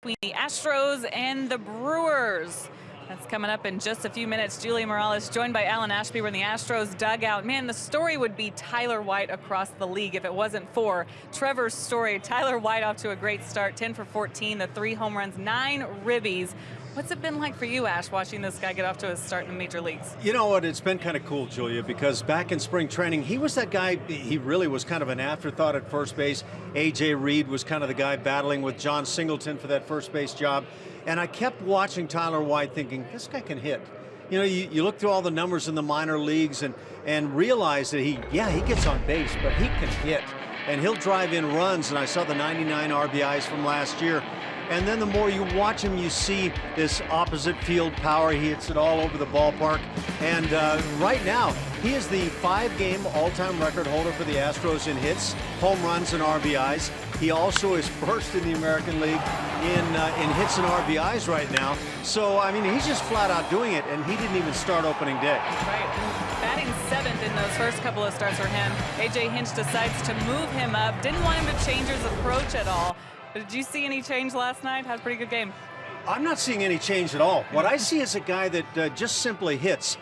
between the Astros and the Brewers. That's coming up in just a few minutes. Julia Morales joined by Alan Ashby. We're in the Astros dugout. Man, the story would be Tyler White across the league if it wasn't for Trevor's story. Tyler White off to a great start, 10 for 14, the 3 home runs, 9 ribbies. What's it been like for you, Ash, watching this guy get off to a start in the major leagues? You know what? It's been kind of cool, Julia, because back in spring training, he was that guy. He really was kind of an afterthought at first base. A.J. Reed was kind of the guy battling with John Singleton for that first base job. And I kept watching Tyler White thinking, this guy can hit. You know, you look through all the numbers in the minor leagues and realize that he gets on base, but he can hit. And he'll drive in runs, and I saw the 99 RBIs from last year. And then the more you watch him, you see this opposite field power. He hits it all over the ballpark. And right now, he is the 5-game all-time record holder for the Astros in hits, home runs, and RBIs. He also is first in the American League in hits and RBIs right now. So, I mean, he's just flat out doing it, and he didn't even start opening day. Right. Batting 7th in those first couple of starts for him. A.J. Hinch decides to move him up. Didn't want him to change his approach at all. Did you see any change last night? Had a pretty good game. I'm not seeing any change at all. What I see is a guy that just simply hits.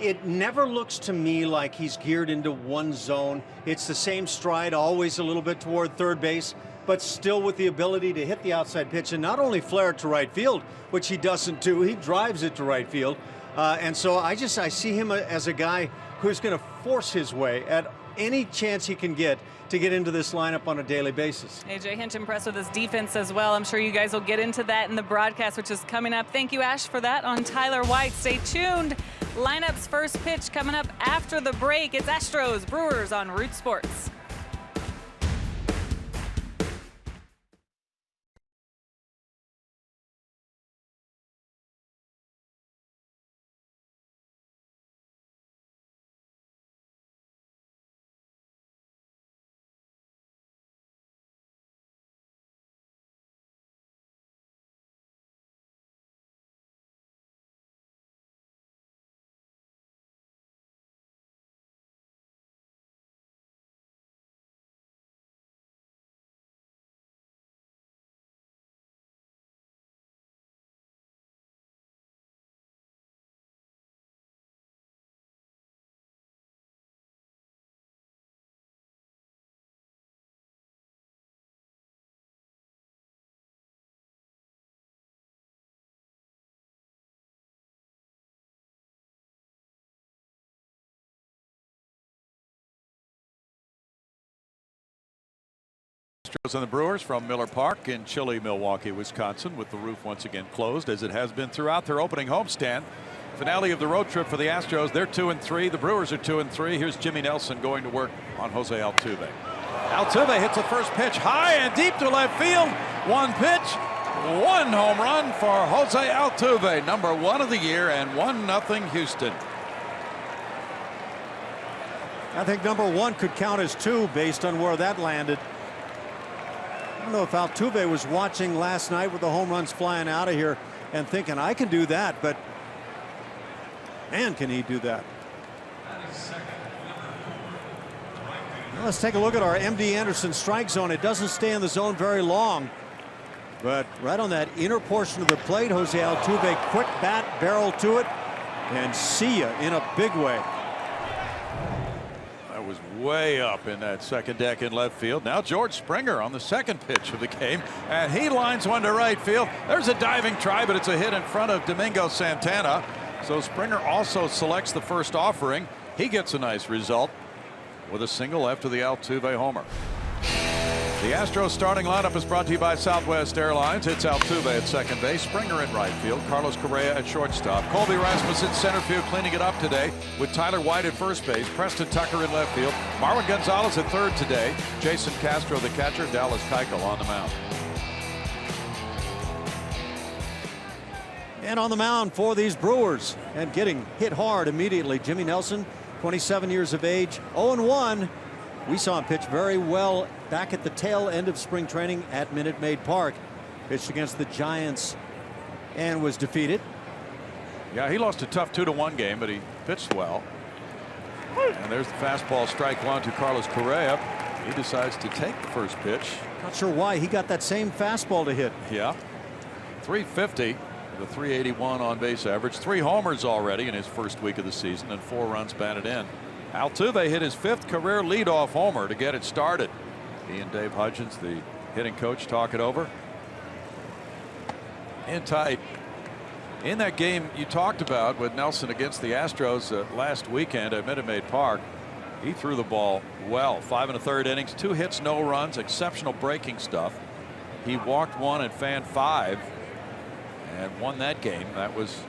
It never looks to me like he's geared into one zone. It's the same stride, always a little bit toward third base, but still with the ability to hit the outside pitch and not only flare it to right field, which he doesn't do, he drives it to right field. And so I see him as a guy who's going to force his way at any chance he can get to get into this lineup on a daily basis. A.J. Hinch impressed with his defense as well. I'm sure you guys will get into that in the broadcast, which is coming up. Thank you, Ash, for that on Tyler White. Stay tuned. Lineup's first pitch coming up after the break. It's Astros Brewers on Root Sports. Astros and the Brewers from Miller Park in chilly Milwaukee, Wisconsin, with the roof once again closed as it has been throughout their opening homestand. Finale of the road trip for the Astros. They're 2-3. The Brewers are 2-3. Here's Jimmy Nelson going to work on Jose Altuve. Altuve hits the first pitch high and deep to left field. One pitch, 1 home run for Jose Altuve, number 1 of the year, and 1-0 Houston. I think number 1 could count as 2 based on where that landed. I don't know if Altuve was watching last night with the home runs flying out of here and thinking, I can do that, but man, can he do that. Now let's take a look at our MD Anderson strike zone. It doesn't stay in the zone very long, but right on that inner portion of the plate, Jose Altuve, quick bat, barrel to it, and see ya in a big way. Was way up in that second deck in left field. Now George Springer on the second pitch of the game, and he lines one to right field. There's a diving try, but it's a hit in front of Domingo Santana. So Springer also selects the first offering. He gets a nice result with a single after the Altuve homer. The Astros starting lineup is brought to you by Southwest Airlines. It's Altuve at second base, Springer in right field, Carlos Correa at shortstop, Colby Rasmussen center field cleaning it up today with Tyler White at first base, Preston Tucker in left field, Marwin Gonzalez at third today, Jason Castro the catcher, Dallas Keuchel on the mound. And on the mound for these Brewers and getting hit hard immediately, Jimmy Nelson, 27 years of age, 0-1. We saw him pitch very well back at the tail end of spring training at Minute Maid Park. Pitched against the Giants and was defeated. Yeah, he lost a tough 2-1 game, but he pitched well. And there's the fastball, strike 1 to Carlos Correa. He decides to take the first pitch. Not sure why he got that same fastball to hit. Yeah. .350 with a .381 on base average. 3 homers already in his first week of the season and 4 runs batted in. Altuve hit his 5th career leadoff homer to get it started. He and Dave Hudgens, the hitting coach, talk it over. In tight. In that game you talked about with Nelson against the Astros last weekend at Minute Maid Park, he threw the ball well. 5 1/3 innings, 2 hits, no runs, exceptional breaking stuff. He walked 1 and fanned 5 and won that game. That was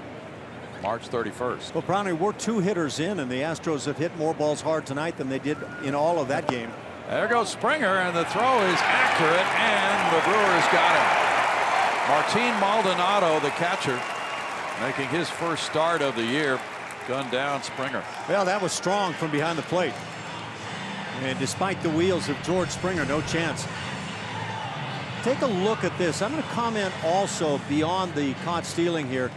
March 31st. Well, Brownie, we're 2 hitters in, and the Astros have hit more balls hard tonight than they did in all of that game. There goes Springer, and the throw is accurate, and the Brewers got him. Martin Maldonado, the catcher, making his first start of the year, gunned down Springer. Well, that was strong from behind the plate. And despite the wheels of George Springer, no chance. Take a look at this. I'm going to comment also beyond the caught stealing here.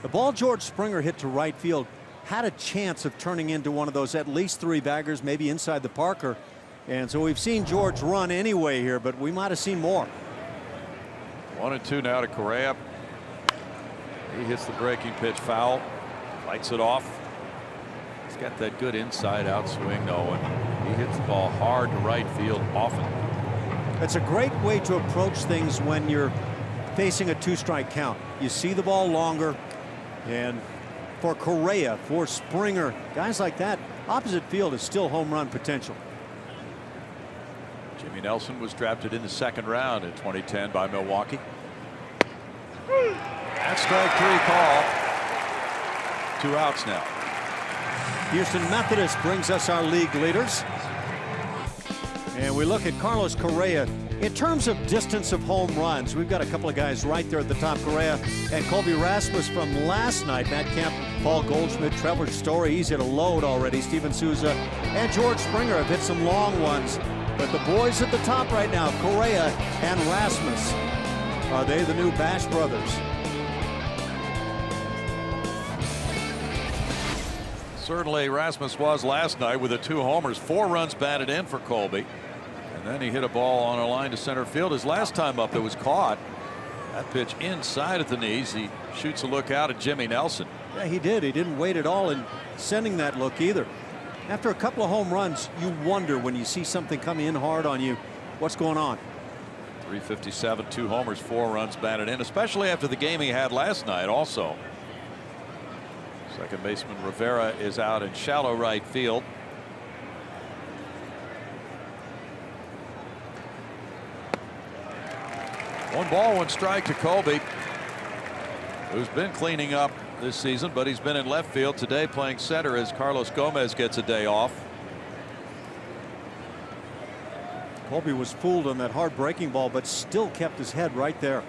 The ball George Springer hit to right field had a chance of turning into one of those at least 3 baggers, maybe inside the Parker. And so we've seen George run anyway here, but we might have seen more. 1-2 now to Correa. He hits the breaking pitch foul, lights it off. He's got that good inside out swing though, and he hits the ball hard to right field often. It's a great way to approach things when you're facing a 2-strike count. You see the ball longer, and for Correa, for Springer, guys like that, opposite field is still home run potential. Jimmy Nelson was drafted in the 2nd round in 2010 by Milwaukee. That's strike 3 call. 2 outs now. Houston Methodist brings us our league leaders. And we look at Carlos Correa. In terms of distance of home runs, we've got a couple of guys right there at the top. Correa and Colby Rasmus from last night. Matt Kemp, Paul Goldschmidt, Trevor Story. He's hit a load already. Steven Souza and George Springer have hit some long ones. But the boys at the top right now, Correa and Rasmus. Are they the new Bash brothers? Certainly Rasmus was last night with the 2 homers, 4 runs batted in for Colby. And then he hit a ball on a line to center field. His last time up, it was caught. That pitch inside at the knees. He shoots a look out at Jimmy Nelson. Yeah, he did. He didn't wait at all in sending that look either. After a couple of home runs, you wonder when you see something coming in hard on you, what's going on? .357, 2 homers, 4 runs batted in, especially after the game he had last night also. Second baseman Rivera is out in shallow right field. One ball, 1 strike to Colby, who's been cleaning up this season, but he's been in left field today playing center as Carlos Gomez gets a day off. Colby was fooled on that hard breaking ball, but still kept his head right there.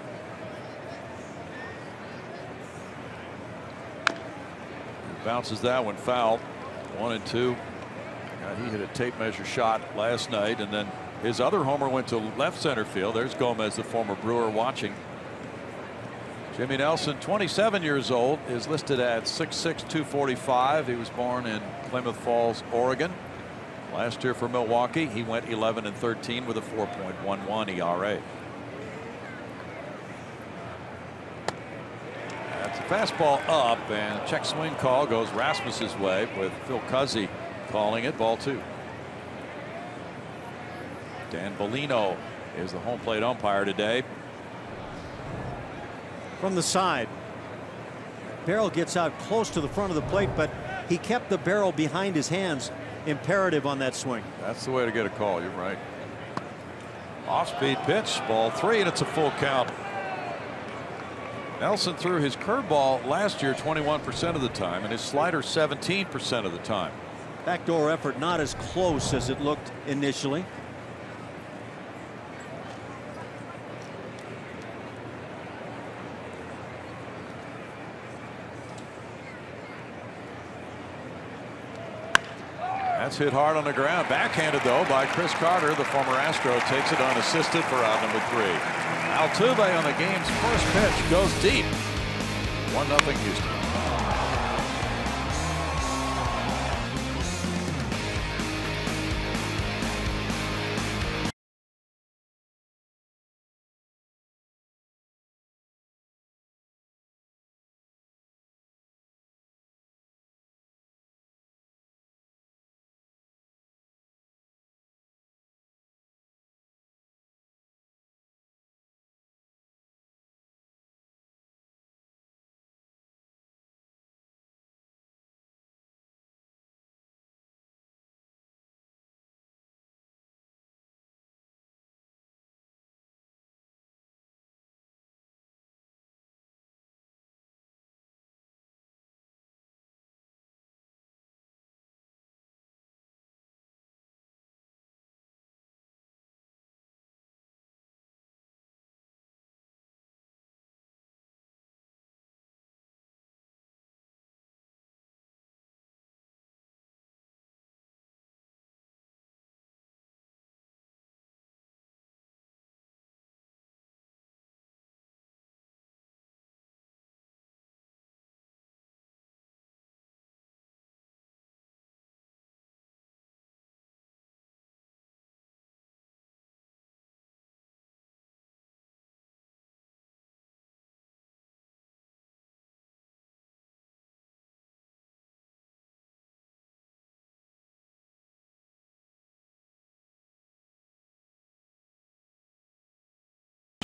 Bounces that one foul. 1-2. He hit a tape measure shot last night, and then his other homer went to left center field. There's Gomez, the former Brewer, watching. Jimmy Nelson, 27 years old, is listed at 6'6", 245. He was born in Plymouth Falls, Oregon. Last year for Milwaukee, he went 11-13 with a 4.11 ERA. That's a fastball up, and check swing call goes Rasmus's way with Phil Cuzzi calling it ball 2. Dan Bellino is the home plate umpire today. From the side, barrel gets out close to the front of the plate, but he kept the barrel behind his hands. Imperative on that swing. That's the way to get a call. You're right. Off-speed pitch, ball 3, and it's a full count. Nelson threw his curveball last year 21% of the time, and his slider 17% of the time. Backdoor effort not as close as it looked initially. That's hit hard on the ground. Backhanded, though, by Chris Carter. The former Astro takes it unassisted for out number 3. Altuve on the game's first pitch goes deep. 1-0 Houston.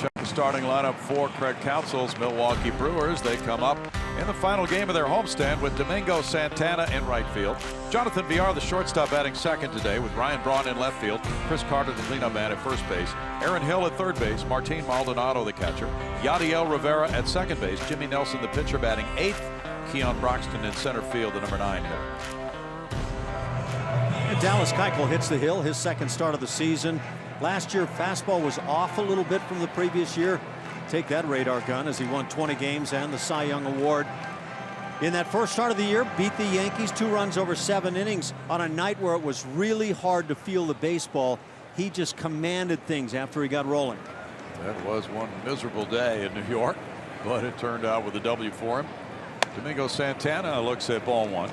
check the starting lineup for Craig Counsell's Milwaukee Brewers. They come up in the final game of their homestand with Domingo Santana in right field. Jonathan Villar, the shortstop, batting second today, with Ryan Braun in left field. Chris Carter, the cleanup man, at first base. Aaron Hill at third base. Martin Maldonado, the catcher. Yadiel Rivera at second base. Jimmy Nelson, the pitcher, batting eighth. Keon Broxton in center field, the number 9 hitter. And Dallas Keuchel hits the hill, his second start of the season. Last year, fastball was off a little bit from the previous year. Take that, radar gun, as he won 20 games and the Cy Young Award. In that first start of the year, beat the Yankees 2 runs over 7 innings on a night where it was really hard to feel the baseball. He just commanded things after he got rolling. That was one miserable day in New York, but it turned out with a W for him. Domingo Santana looks at ball 1.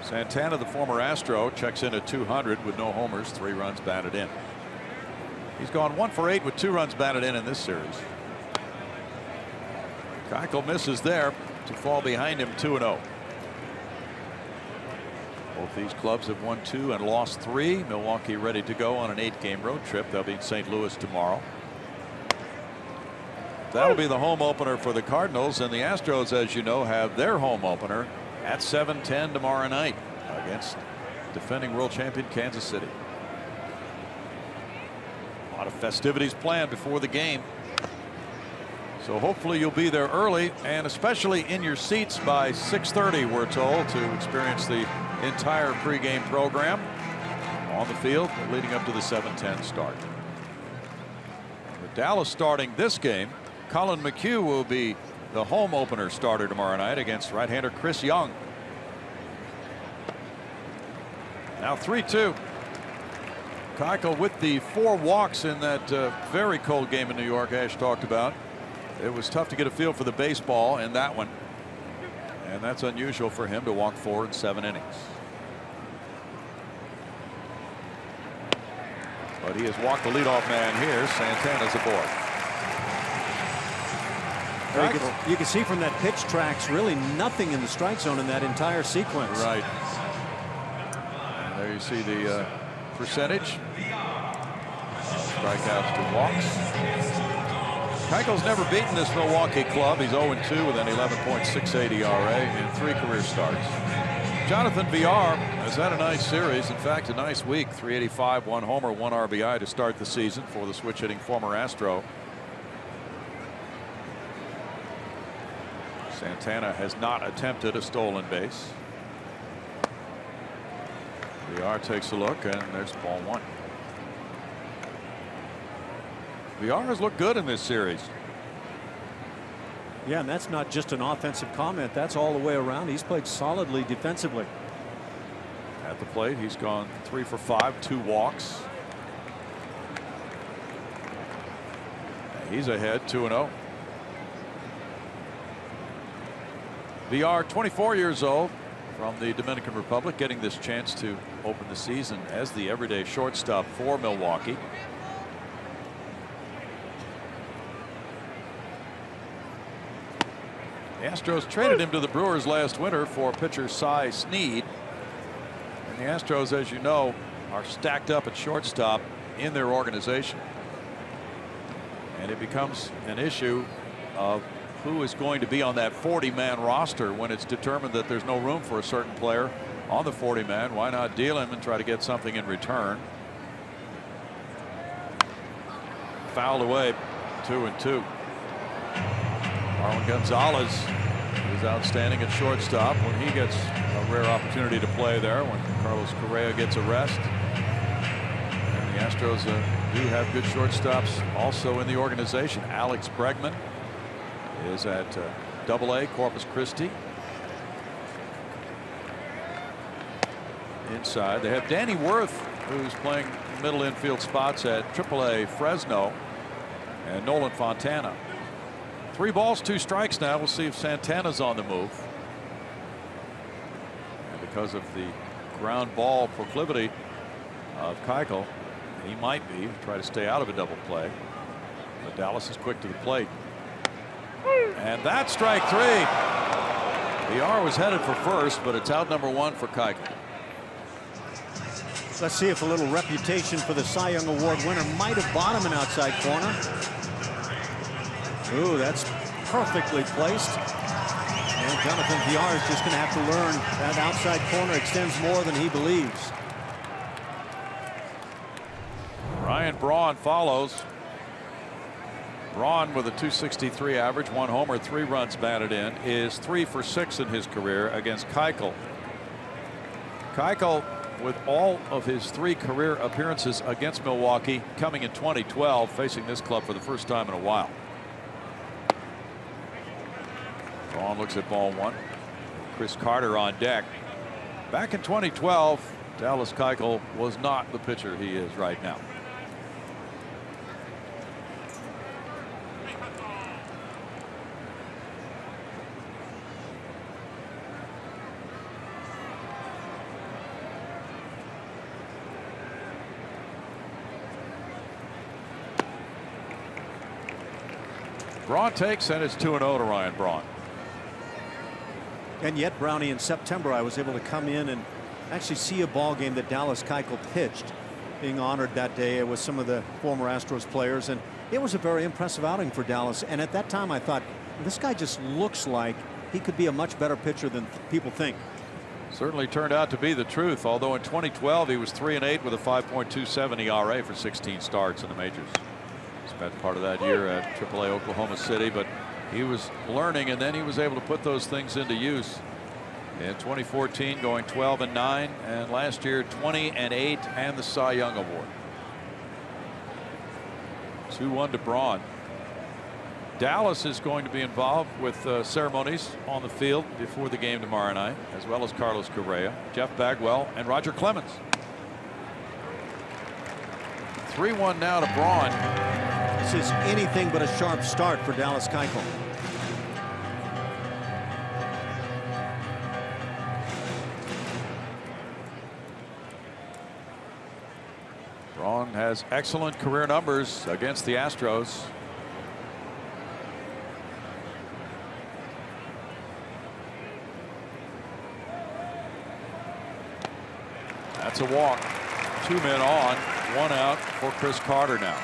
Santana, the former Astro, checks in at 200 with no homers, 3 runs batted in. He's gone 1 for 8 with 2 runs batted in this series. Keuchel misses there to fall behind him 2-0. Both these clubs have won 2 and lost 3. Milwaukee ready to go on an 8-game road trip. They'll be in St. Louis tomorrow. That'll be the home opener for the Cardinals, and the Astros, as you know, have their home opener at 7:10 tomorrow night against defending world champion Kansas City. A lot of festivities planned before the game, so hopefully you'll be there early, and especially in your seats by 6:30, we're told, to experience the entire pregame program on the field leading up to the 7:10 start. With Dallas starting this game, Colin McHugh will be the home opener starter tomorrow night against right-hander Chris Young. Now 3-2. Keuchel with the 4 walks in that very cold game in New York Ash talked about. It was tough to get a feel for the baseball in that one, and that's unusual for him to walk 4 in 7 innings. But he has walked the leadoff man here. Santana's aboard. You can see from that pitch tracks really nothing in the strike zone in that entire sequence. Right. And there you see the percentage. Strikeouts to walks. Keuchel's never beaten this Milwaukee club. He's 0-2 with an 11.68 ERA in 3 career starts. Jonathan Villar has had a nice series. In fact, a nice week. 385, 1 homer, 1 RBI to start the season for the switch hitting former Astro. Santana has not attempted a stolen base. Villar takes a look, and there's ball 1. Villar has looked good in this series. Yeah, and that's not just an offensive comment. That's all the way around. He's played solidly defensively. At the plate, he's gone 3 for 5, 2 walks. He's ahead 2-0. Villar, 24 years old, from the Dominican Republic, getting this chance to open the season as the everyday shortstop for Milwaukee. The Astros traded him to the Brewers last winter for pitcher Cy Snead. And the Astros, as you know, are stacked up at shortstop in their organization. And it becomes an issue of who is going to be on that 40-man roster when it's determined that there's no room for a certain player on the 40-man. Why not deal him and try to get something in return? Fouled away, 2-2. Marlon Gonzalez is outstanding at shortstop when he gets a rare opportunity to play there, when Carlos Correa gets a rest. And the Astros do have good shortstops also in the organization. Alex Bregman is at AA, Corpus Christi. Inside, they have Danny Worth, who's playing middle infield spots at AAA Fresno, and Nolan Fontana. 3 balls, 2 strikes now. We'll see if Santana's on the move. And because of the ground ball proclivity of Keuchel, he might be try to stay out of a double play. But Dallas is quick to the plate. And that's strike 3. Villar was headed for first, but it's out number 1 for Keuchel. Let's see if a little reputation for the Cy Young Award winner might have bought him an outside corner. Ooh, that's perfectly placed. And Jonathan Villar is just going to have to learn that outside corner extends more than he believes. Ryan Braun follows. Braun with a .263 average, 1 homer, 3 runs batted in, is 3 for 6 in his career against Keuchel. Keuchel, with all of his 3 career appearances against Milwaukee coming in 2012, facing this club for the first time in a while. Braun looks at ball 1. Chris Carter on deck. Back in 2012, Dallas Keuchel was not the pitcher he is right now. Braun takes, and it's 2-0 to Ryan Braun. And yet, Brownie, in September, I was able to come in and actually see a ball game that Dallas Keuchel pitched, being honored that day with some of the former Astros players. And it was a very impressive outing for Dallas. And at that time, I thought, this guy just looks like he could be a much better pitcher than people think. Certainly turned out to be the truth, although in 2012, he was 3-8 with a 5.27 ERA for 16 starts in the majors. Spent part of that year at AAA Oklahoma City, but he was learning, and then he was able to put those things into use. In 2014, going 12-9, and last year 20-8 and the Cy Young Award. 2-1 to Braun. Dallas is going to be involved with ceremonies on the field before the game tomorrow night, as well as Carlos Correa, Jeff Bagwell, and Roger Clemens. 3-1 now to Braun. This is anything but a sharp start for Dallas Keuchel. Braun has excellent career numbers against the Astros. That's a walk. 2 men on, 1 out for Chris Carter now.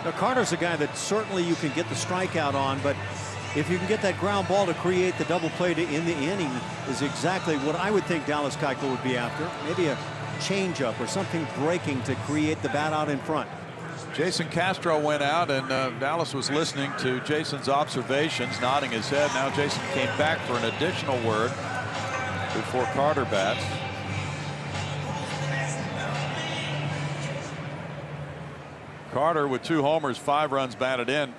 Now, Carter's a guy that certainly you can get the strikeout on, but if you can get that ground ball to create the double play in the inning is exactly what I would think Dallas Keuchel would be after. Maybe a changeup or something breaking to create the bat out in front. Jason Castro went out, and Dallas was listening to Jason's observations, nodding his head. Now Jason came back for an additional word before Carter bats. Carter with 2 homers, 5 runs batted in,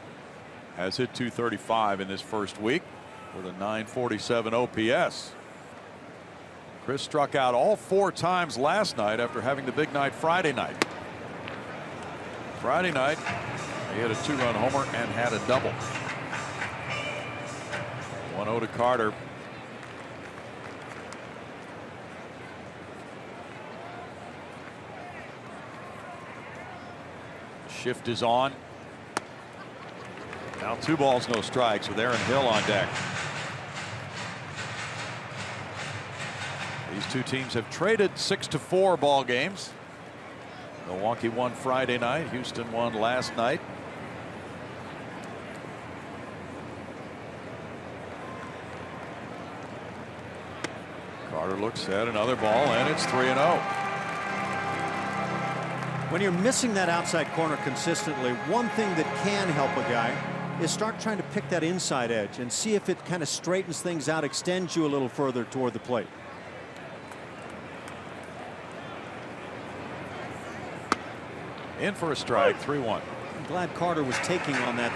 has hit .235 in this first week with a .947 OPS. Chris struck out all 4 times last night after having the big night Friday night. Friday night, he hit a 2-run homer and had a double. 1-0 to Carter. Shift is on. Now 2 balls, no strikes with Aaron Hill on deck. These 2 teams have traded 6-4 ball games. Milwaukee won Friday night. Houston won last night. Carter looks at another ball, and it's 3-0. When you're missing that outside corner consistently, one thing that can help a guy is start trying to pick that inside edge and see if it kind of straightens things out, extends you a little further toward the plate. In for a strike, 3-1. I'm glad Carter was taking on that.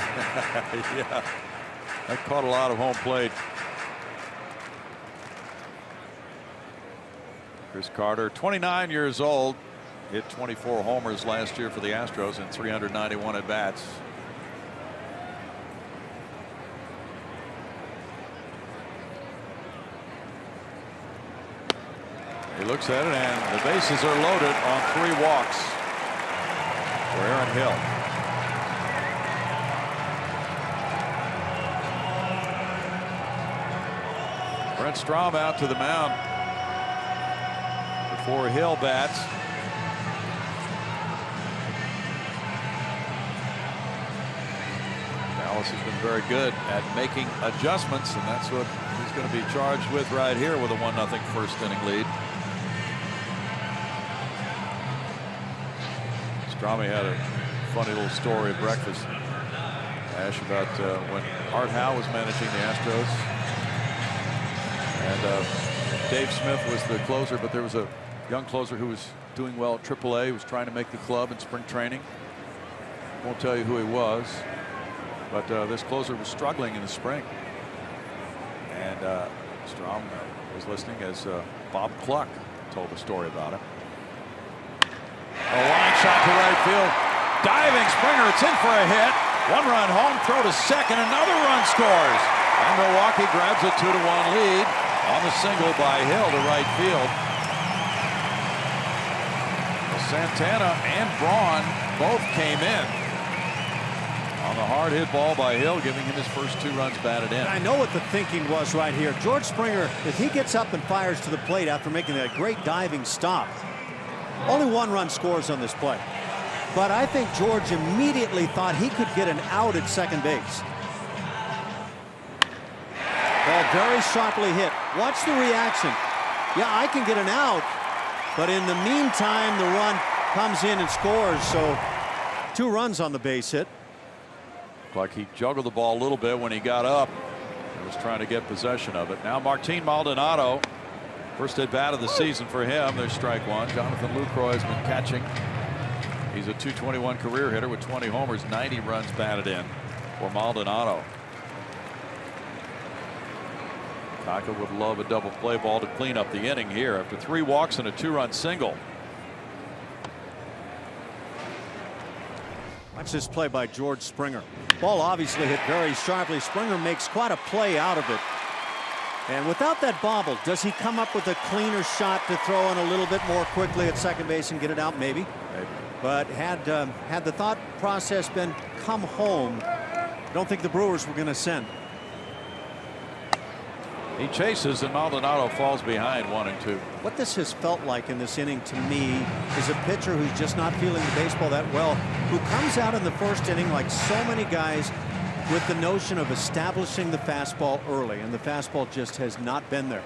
Yeah, that caught a lot of home plate. Chris Carter, 29 years old, hit 24 homers last year for the Astros in 391 at bats. He looks at it, and the bases are loaded on 3 walks for Aaron Hill. Brent Strom out to the mound before Hill bats. Morales has been very good at making adjustments, and that's what he's going to be charged with right here with a 1-0 first inning lead. Strami had a funny little story at breakfast, Ash, about when Art Howe was managing the Astros, and Dave Smith was the closer, but there was a young closer who was doing well at AAA, who was trying to make the club in spring training. Won't tell you who he was, but this closer was struggling in the spring, and Strom was listening as Bob Cluck told the story about him. A line shot to right field. Diving Springer. It's in for a hit. 1-run home. Throw to second. Another run scores. And Milwaukee grabs a 2-1 lead on the single by Hill to right field. Santana and Braun both came in on the hard hit ball by Hill, giving him his first 2 runs batted in. I know what the thinking was right here. George Springer, if he gets up and fires to the plate after making that great diving stop, only 1 run scores on this play. But I think George immediately thought he could get an out at second base. Ball very sharply hit. Watch the reaction. Yeah, I can get an out, but in the meantime, the run comes in and scores. So 2 runs on the base hit. Like he juggled the ball a little bit when he got up and was trying to get possession of it. Now Martin Maldonado, first at bat of the season for him. There's strike 1. Jonathan Lucroy has been catching. He's a .221 career hitter with 20 homers, 90 runs batted in for Maldonado. Kaka would love a double play ball to clean up the inning here after 3 walks and a 2-run single. Watch this play by George Springer. Ball obviously hit very sharply. Springer makes quite a play out of it. And without that bobble, does he come up with a cleaner shot to throw in a little bit more quickly at second base and get it out? Maybe. But had the thought process been come home, I don't think the Brewers were going to send. He chases and Maldonado falls behind 1-2. What this has felt like in this inning to me is a pitcher who's just not feeling the baseball that well, who comes out in the first inning like so many guys with the notion of establishing the fastball early, and the fastball just has not been there.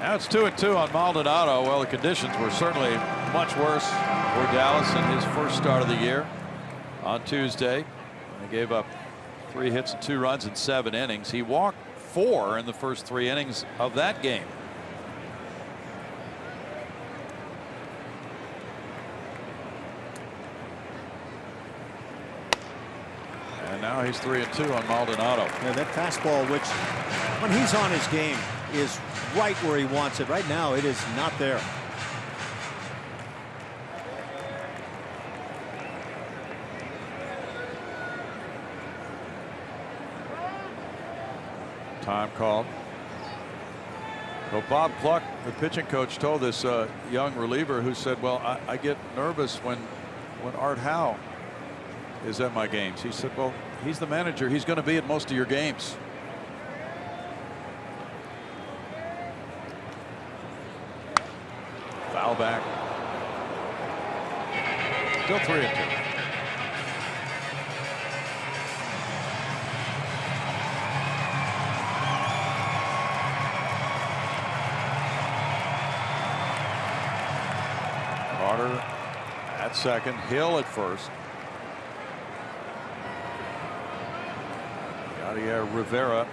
Now it's 2-2 on Maldonado. Well, the conditions were certainly much worse for Dallas in his first start of the year on Tuesday. They gave up 3 hits and 2 runs in 7 innings. He walked 4 in the first 3 innings of that game. And now he's 3-2 on Maldonado. Yeah, that fastball, which when he's on his game, is right where he wants it. Right now, it is not there. Time called. So Bob Cluck, the pitching coach, told this young reliever who said, well, I get nervous when Art Howe is at my games. He said, well, he's the manager. He's going to be at most of your games. Foul back. Still 3-2. Carter at second, Hill at first. Yadier Rivera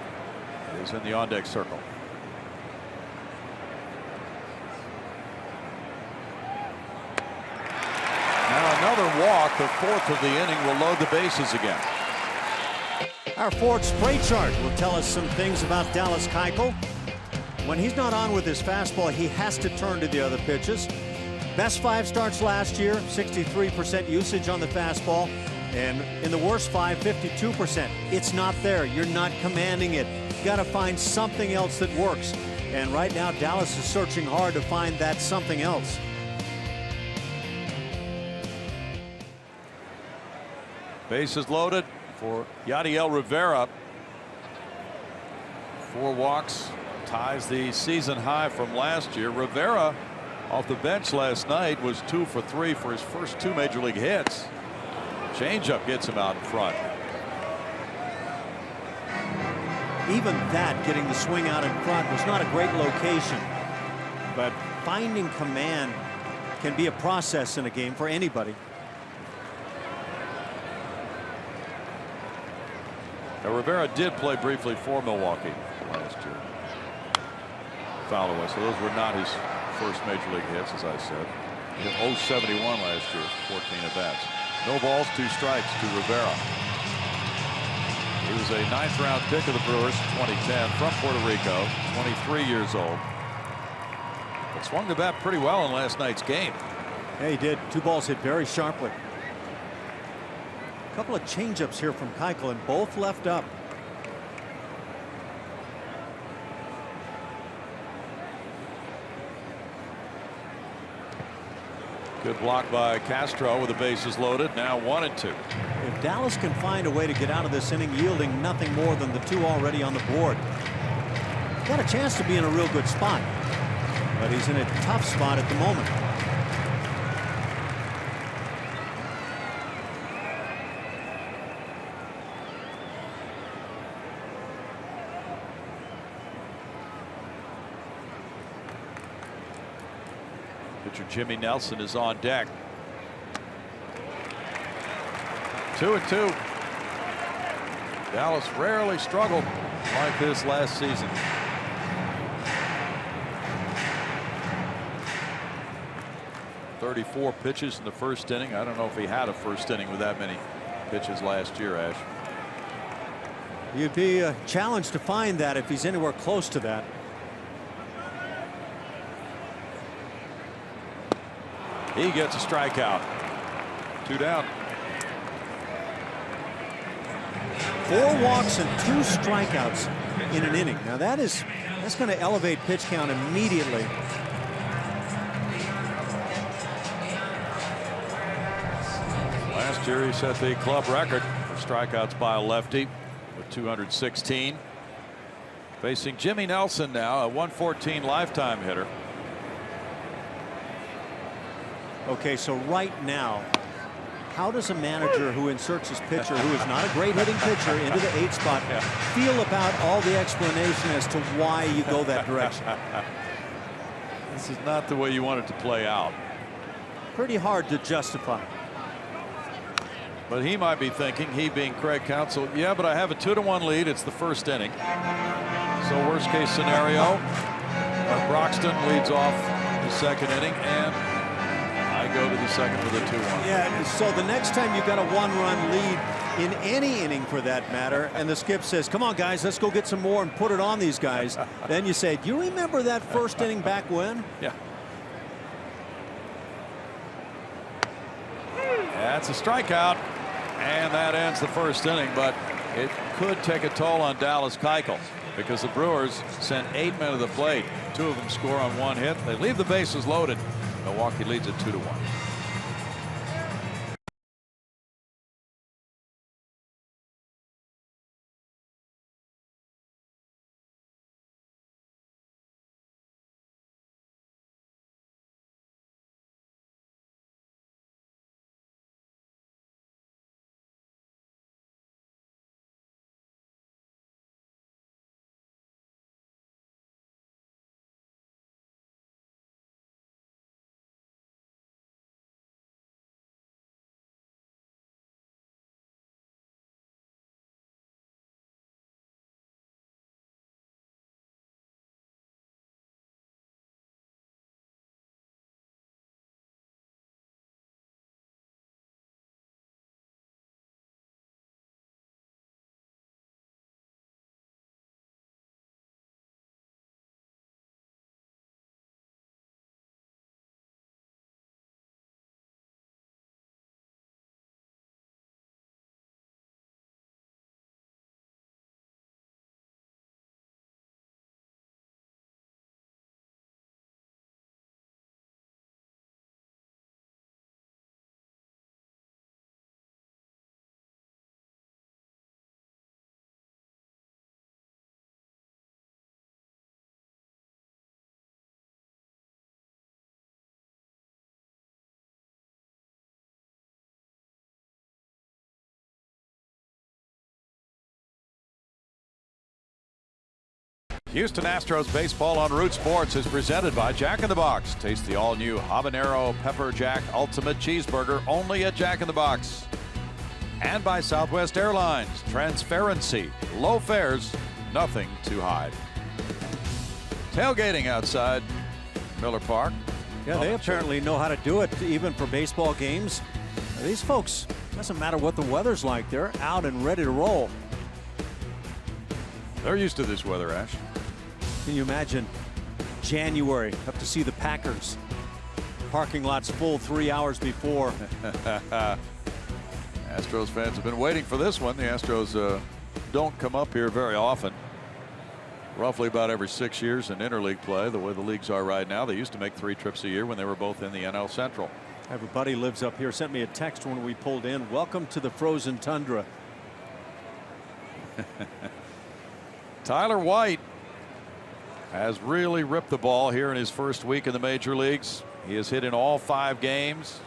is in the on-deck circle. Now another walk, the 4th of the inning, will load the bases again. Our Ford spray chart will tell us some things about Dallas Keuchel. When he's not on with his fastball, he has to turn to the other pitches. Best 5 starts last year, 63% usage on the fastball, and in the worst 5, 52%. It's not there. You're not commanding it. You got to find something else that works. And right now, Dallas is searching hard to find that something else. Bases loaded for Yadiel Rivera. 4 walks, ties the season high from last year. Rivera off the bench last night was 2 for 3 for his first 2 major league hits. Changeup gets him out in front. Even that, getting the swing out in front, was not a great location. But finding command can be a process in a game for anybody. Now, Rivera did play briefly for Milwaukee last year. Foul away, so those were not his first major league hits, as I said. He hit .071 last year, 14 at bats. No balls, 2 strikes to Rivera. He was a 9th round pick of the Brewers in 2010 from Puerto Rico, 23 years old. But swung the bat pretty well in last night's game. Yeah, he did. 2 balls hit very sharply. A couple of changeups here from Keuchel, and both left up. Good block by Castro with the bases loaded. Now 1 and 2. If Dallas can find a way to get out of this inning yielding nothing more than the 2 already on the board, got a chance to be in a real good spot. But he's in a tough spot at the moment. Pitcher Jimmy Nelson is on deck. 2 and 2. Dallas rarely struggled like this last season. .34 pitches in the first inning. I don't know if he had a first inning with that many pitches last year, Ash. You'd be challenged to find that if he's anywhere close to that. He gets a strikeout. 2 down. 4 walks and 2 strikeouts in an inning. Now that's going to elevate pitch count immediately. Last year he set the club record for strikeouts by a lefty with 216. Facing Jimmy Nelson now, a 114 lifetime hitter. Okay, so right now, how does a manager who inserts his pitcher, who is not a great hitting pitcher, into the 8th spot feel about all the explanation as to why you go that direction? This is not the way you want it to play out. Pretty hard to justify. But he might be thinking, he being Craig Counsell, yeah, but I have a 2-1 lead. It's the first inning. So worst case scenario, Broxton leads off the second inning, and I go to the second with a 2-1. Yeah, so the next time you've got a 1-run lead in any inning for that matter, and the skip says, come on guys, let's go get some more and put it on these guys. Then you say, do you remember that first inning back when? Yeah. That's a strikeout, and that ends the first inning, but it could take a toll on Dallas Keuchel because the Brewers sent 8 men to the plate. 2 of them score on 1 hit. They leave the bases loaded. Milwaukee leads it 2-1. Houston Astros baseball on Root Sports is presented by Jack in the Box. Taste the all-new Habanero Pepper Jack Ultimate Cheeseburger only at Jack in the Box. And by Southwest Airlines. Transparency, low fares, nothing to hide. Tailgating outside Miller Park. Yeah, they apparently know how to do it, even for baseball games. These folks, doesn't matter what the weather's like, they're out and ready to roll. They're used to this weather, Ash. Can you imagine January up to see the Packers? Parking lots full 3 hours before. Astros fans have been waiting for this one. The Astros don't come up here very often. Roughly about every 6 years in interleague play, the way the leagues are right now. They used to make 3 trips a year when they were both in the NL Central. Everybody lives up here. Sent me a text when we pulled in. Welcome to the frozen tundra. Tyler White has really ripped the ball here in his first week in the major leagues. He has hit in all 5 games.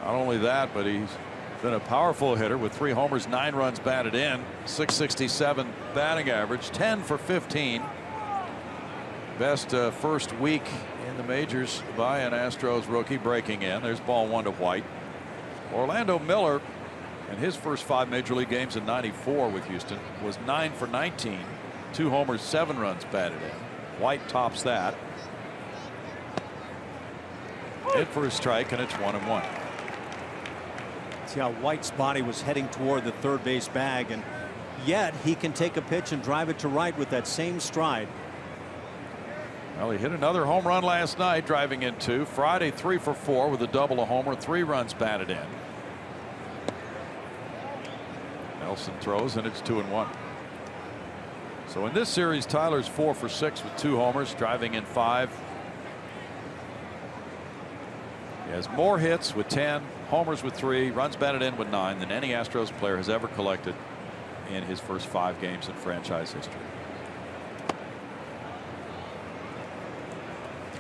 Not only that, but he's been a powerful hitter with 3 homers, 9 runs batted in, .667 batting average, 10 for 15. Best first week in the majors by an Astros rookie breaking in. There's ball 1 to White. Orlando Miller in his first 5 major league games in '94 with Houston was 9 for 19, 2 homers, 7 runs batted in. White tops that. Hit for a strike, and it's 1-1. See how White's body was heading toward the third base bag, and yet he can take a pitch and drive it to right with that same stride. Well, he hit another home run last night, driving in 2. Friday, 3 for 4 with a double, a homer, 3 runs batted in. Nelson throws, and it's 2-1. So in this series, Tyler's 4 for 6 with 2 homers, driving in 5. He has more hits with 10, homers with 3, runs batted in with 9 than any Astros player has ever collected in his first 5 games in franchise history.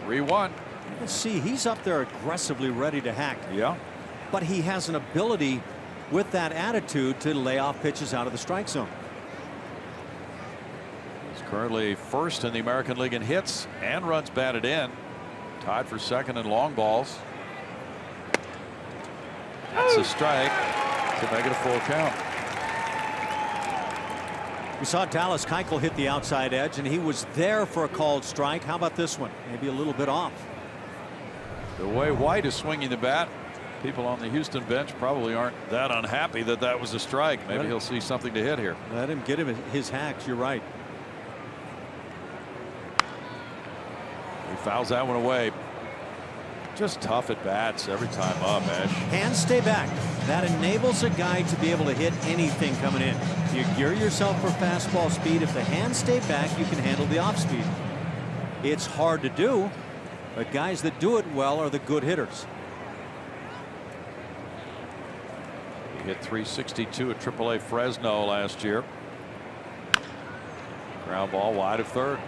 3-1. Let's see, he's up there aggressively ready to hack. Yeah. But he has an ability with that attitude to lay off pitches out of the strike zone. He's currently first in the American League in hits and runs batted in. Tied for second in long balls. That's a strike to make it a full count. We saw Dallas Keuchel hit the outside edge, and he was there for a called strike. How about this one? Maybe a little bit off. The way White is swinging the bat, people on the Houston bench probably aren't that unhappy that that was a strike. Maybe he'll see something to hit here. Let him get him his hacks. You're right. He fouls that one away. Just tough at bats every time up, Ash. Hands stay back. That enables a guy to be able to hit anything coming in. You gear yourself for fastball speed. If the hands stay back, you can handle the off speed. It's hard to do, but guys that do it well are the good hitters. He hit .362 at AAA Fresno last year. Ground ball wide of third.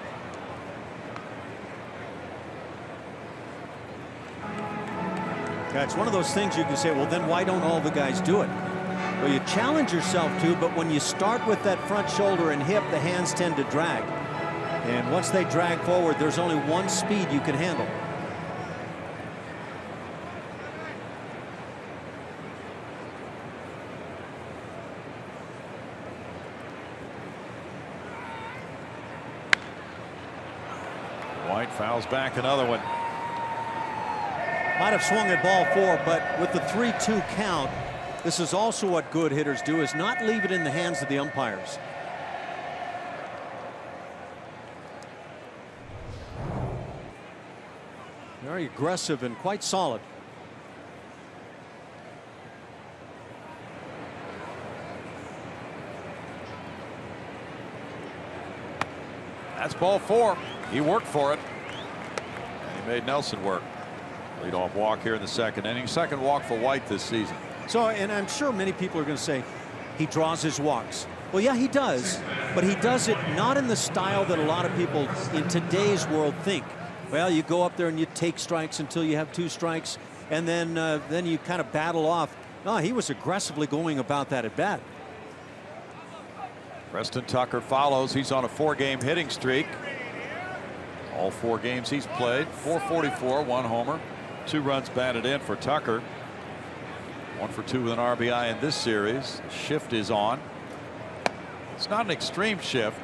It's one of those things you can say, well, then why don't all the guys do it? Well, you challenge yourself to, but when you start with that front shoulder and hip, the hands tend to drag. And once they drag forward, there's only one speed you can handle. White fouls back another one. Might have swung at ball 4, but with the 3-2 count, this is also what good hitters do, is not leave it in the hands of the umpires. Very aggressive and quite solid. That's ball 4. He worked for it. And he made Nelson work. Leadoff walk here in the second inning. Second walk for White this season. So, and I'm sure many people are going to say he draws his walks. Well, yeah, he does, but he does it not in the style that a lot of people in today's world think. Well, you go up there and you take strikes until you have 2 strikes, and then you kind of battle off. No, he was aggressively going about that at bat. Preston Tucker follows. He's on a 4-game hitting streak. All 4 games he's played. .444, 1 homer, 2 runs batted in for Tucker. 1 for 2 with an RBI in this series. The shift is on. It's not an extreme shift.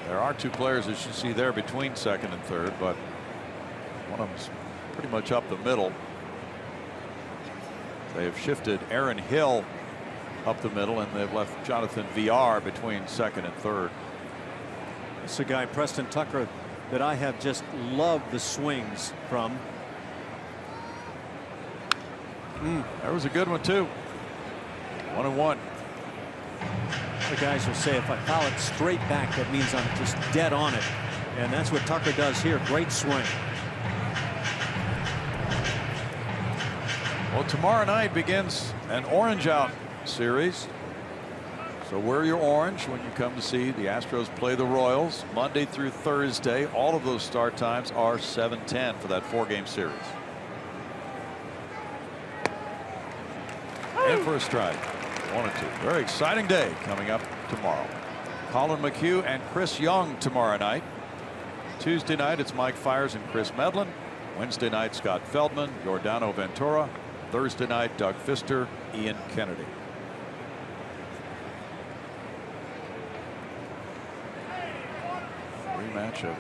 There are 2 players, as you see there, between second and third, but one of them's pretty much up the middle. They have shifted Aaron Hill up the middle, and they've left Jonathan VR between second and third. It's a guy, Preston Tucker, that I have just loved the swings from. There was a good one too. 1-1. The guys will say if I foul it straight back, that means I'm just dead on it, and that's what Tucker does here. Great swing. Well, tomorrow night begins an orange out series. So wear your orange when you come to see the Astros play the Royals Monday through Thursday. All of those start times are 7:10 for that 4-game series. And for a strike. 1-2. Very exciting day coming up tomorrow. Colin McHugh and Chris Young tomorrow night. Tuesday night it's Mike Fiers and Chris Medlin. Wednesday night Scott Feldman, Giordano Ventura. Thursday night Doug Fister, Ian Kennedy. Rematch of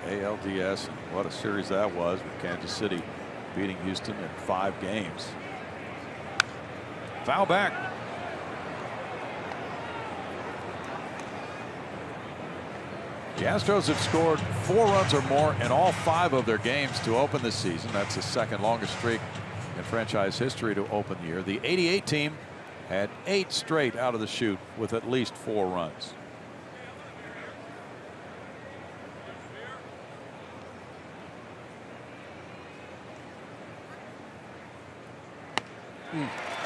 the ALDS, and what a series that was, with Kansas City beating Houston in 5 games. Foul back. The Astros have scored 4 runs or more in all 5 of their games to open this season. That's the second longest streak in franchise history to open the year. The '88 team had 8 straight out of the chute with at least 4 runs.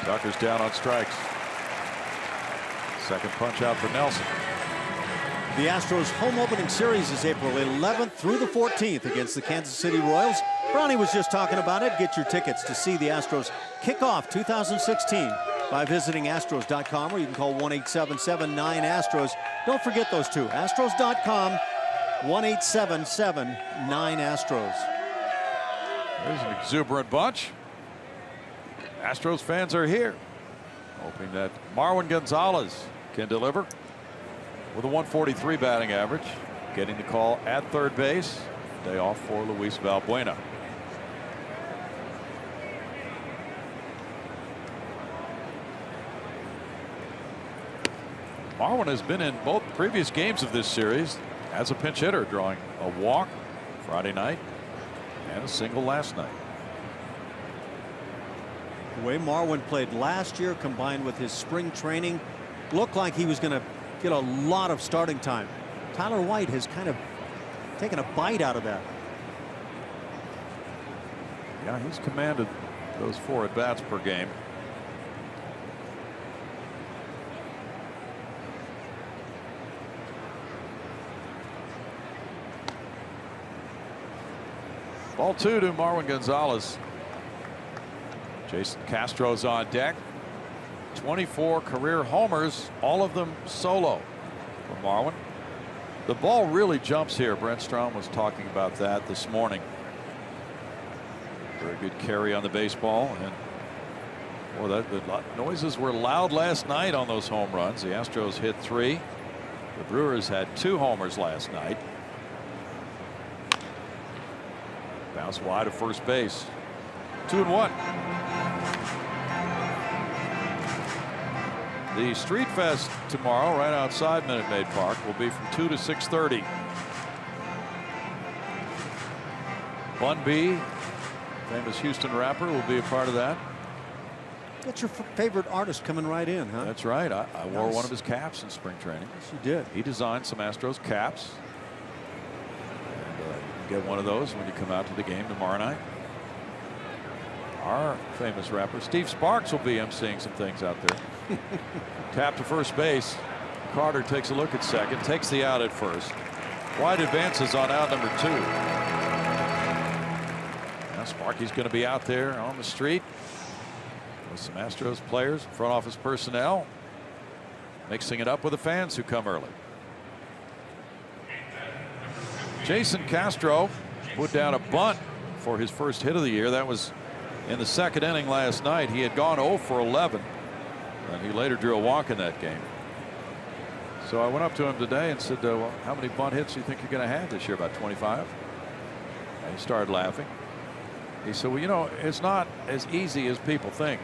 Tucker's down on strikes. Second punch out for Nelson. The Astros home opening series is April 11th through the 14th against the Kansas City Royals. Brownie was just talking about it. Get your tickets to see the Astros kick off 2016 by visiting Astros.com, or you can call 1-877-9-ASTROS. Don't forget those 2. Astros.com, 1-877-9-ASTROS. There's an exuberant bunch. Astros fans are here, hoping that Marwin Gonzalez can deliver with a 143 batting average, getting the call at third base. Day off for Luis Valbuena. Marwin has been in both previous games of this series as a pinch hitter, drawing a walk Friday night and a single last night. The way Marwin played last year, combined with his spring training, looked like he was going to get a lot of starting time. Tyler White has kind of taken a bite out of that. Yeah, he's commanded those 4 at-bats per game. Ball 2 to Marwin Gonzalez. Jason Castro's on deck. 24 career homers, all of them solo for Marwin. The ball really jumps here. Brent Strom was talking about that this morning. Very good carry on the baseball, and boy, the noises were loud last night on those home runs. The Astros hit 3. The Brewers had 2 homers last night. Bounce wide of first base. 2-1. The Street Fest tomorrow, right outside Minute Maid Park, will be from 2 to 6:30. Bun B, famous Houston rapper, will be a part of that. That's your favorite artist coming right in, huh? That's right. I wore one of his caps in spring training. Yes, you did. He designed some Astros caps. And you can get one of those when you come out to the game tomorrow night. Our famous rapper Steve Sparks will be emceeing some things out there. Tap to first base. Carter takes a look at second, takes the out at first. White advances on out number 2. Now Sparky's going to be out there on the street with some Astros players, front office personnel. mixing it up with the fans who come early. Jason Castro put down a bunt for his first hit of the year. That was in the second inning last night. He had gone 0 for 11, and he later drew a walk in that game. So I went up to him today and said, well, how many bunt hits do you think you're going to have this year? About 25. And he started laughing. He said, well, you know, it's not as easy as people think.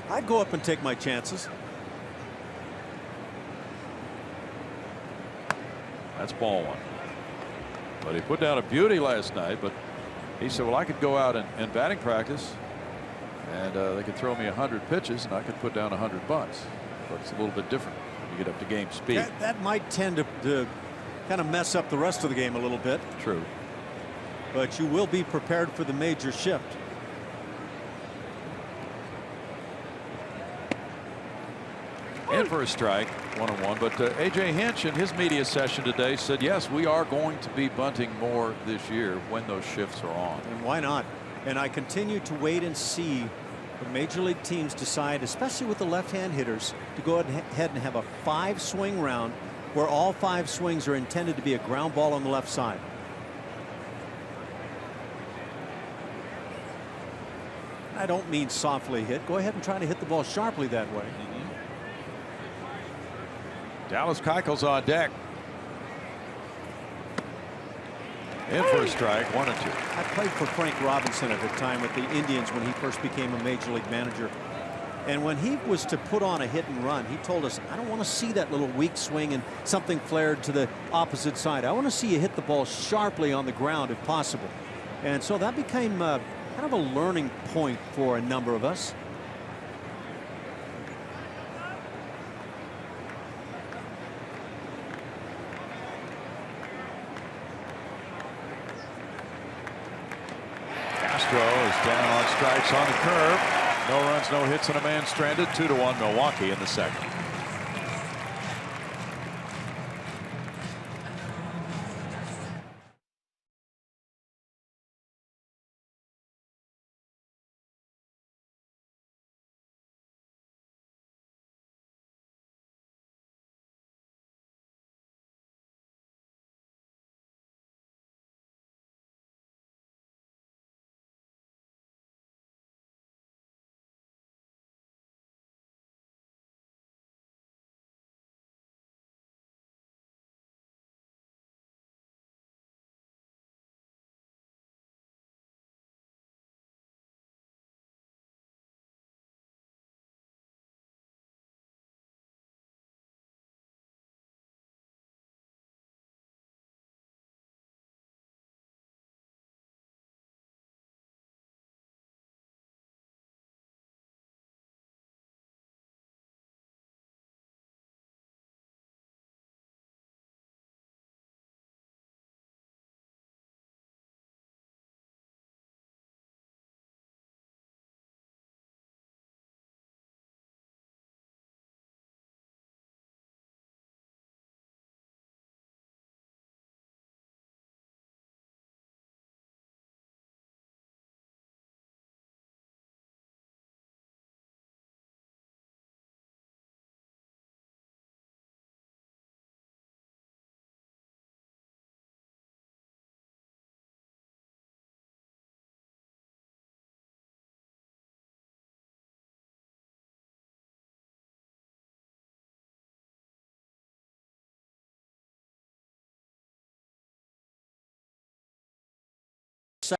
I'd go up and take my chances. That's ball one. But he put down a beauty last night. But he said, well, I could go out in batting practice and they could throw me 100 pitches and I could put down 100 bunts. But it's a little bit different when you get up to game speed. That might tend to kind of mess up the rest of the game a little bit. True. But you will be prepared for the major shift. In for a strike, 1-1. But A.J. Hinch in his media session today said, yes, we are going to be bunting more this year when those shifts are on. And why not? And I continue to wait and see the major league teams decide, especially with the left-hand hitters, to go ahead and have a 5-swing round where all 5 swings are intended to be a ground ball on the left side. I don't mean softly hit. Go ahead and try to hit the ball sharply that way. Dallas Keuchel's on deck. In for a strike, 1-2. I played for Frank Robinson at the time with the Indians when he first became a major league manager. And when he was to put on a hit and run, he told us, I don't want to see that little weak swing and something flared to the opposite side. I want to see you hit the ball sharply on the ground if possible. And so that became kind of a learning point for a number of us. Castro is down on strikes on the curve. No runs, no hits, and a man stranded. 2-1 Milwaukee in the second.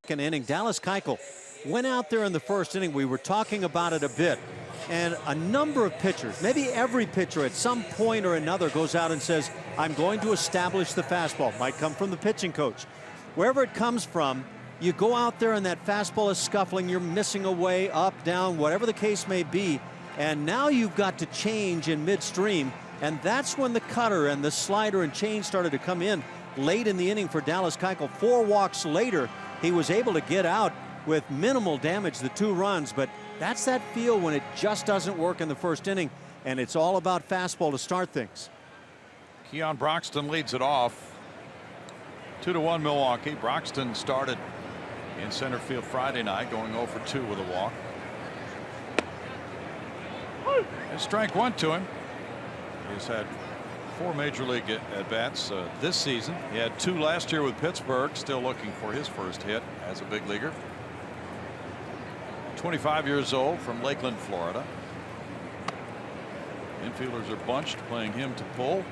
Second inning, Dallas Keuchel went out there in the first inning. We were talking about it a bit, and a number of pitchers, maybe every pitcher at some point or another, goes out and says, I'm going to establish the fastball. Might come from the pitching coach. Wherever it comes from, you go out there and that fastball is scuffling, you're missing away, up, down, whatever the case may be, and now you've got to change in midstream, and that's when the cutter and the slider and change started to come in late in the inning for Dallas Keuchel. 4 walks later, he was able to get out with minimal damage, the 2 runs, but that's that feel when it just doesn't work in the first inning, and it's all about fastball to start things. Keon Broxton leads it off. 2-1 Milwaukee. Broxton started in center field Friday night, going 0 for 2 with a walk. And strike one to him. He's had 4 major league at-bats this season. He had 2 last year with Pittsburgh, still looking for his first hit as a big leaguer. 25 years old, from Lakeland, Florida. Infielders are bunched, playing him to pull.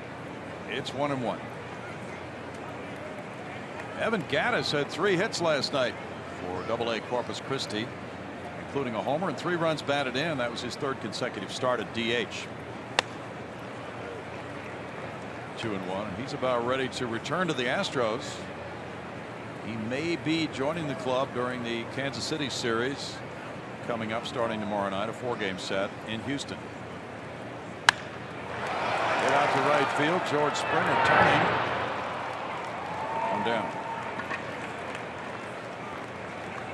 It's 1-1. Evan Gattis had 3 hits last night for AA Corpus Christi, including a homer and 3 runs batted in. That was his 3rd consecutive start at DH. 2-1. He's about ready to return to the Astros. He may be joining the club during the Kansas City series coming up starting tomorrow night, a 4-game set in Houston. Hit out to right field. George Springer turning. On down.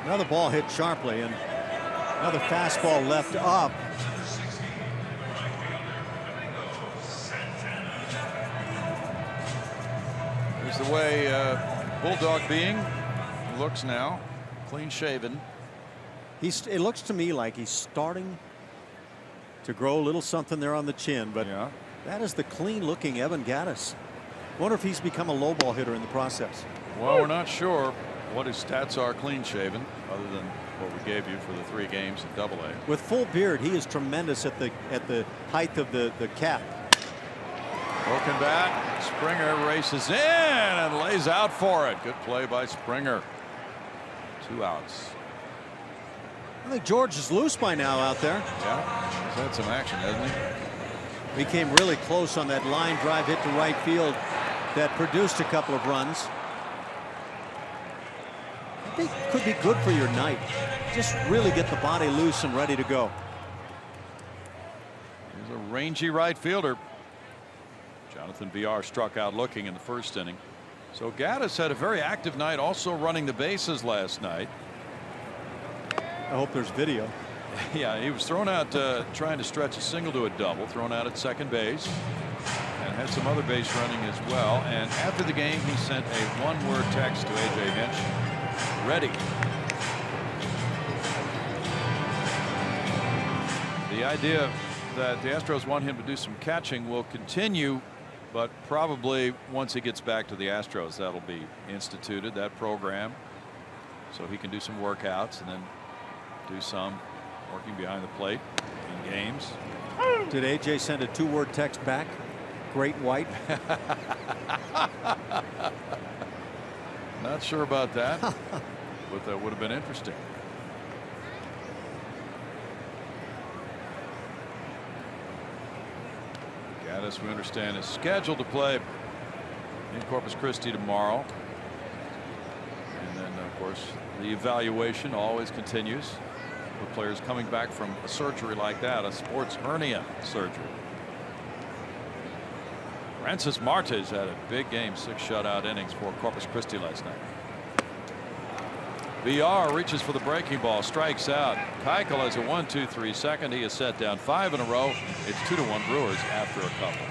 Another ball hit sharply, and another fastball left up. Here's the way Bulldog being looks now, clean shaven. It looks to me like he's starting to grow a little something there on the chin, but Yeah. that is the clean looking Evan Gattis. Wonder if he's become a low ball hitter in the process. Well, we're not sure what his stats are clean shaven, other than what we gave you for the 3 games at AA. With full beard, he is tremendous at the height of the cap. Broken bat. Springer races in and lays out for it. Good play by Springer. 2 outs. I think George is loose by now out there. Yeah, he's had some action, hasn't he? He came really close on that line drive hit to right field that produced a couple of runs. I think could be good for your night. Just really get the body loose and ready to go. He's a rangy right fielder. Jonathan VR struck out looking in the 1st inning. So Gattis had a very active night, also running the bases last night. I hope there's video. Yeah, he was thrown out trying to stretch a single to a double, thrown out at second base, and had some other base running as well. And after the game, he sent a 1-word text to AJ Hinch: ready. The idea that the Astros want him to do some catching will continue, but probably once he gets back to the Astros, that'll be instituted, that program, so he can do some workouts and then do some working behind the plate in games. Did AJ send a 2-word text back? Great White. Not sure about that, but that would have been interesting. Gattis, we understand, is scheduled to play in Corpus Christi tomorrow. And then, of course, the evaluation always continues for players coming back from a surgery like that, a sports hernia surgery. Francis Martes had a big game, 6 shutout innings for Corpus Christi last night. VR reaches for the breaking ball, strikes out. Keuchel has a 1-2-3 second. He is set down 5 in a row. It's 2-1 Brewers after a couple.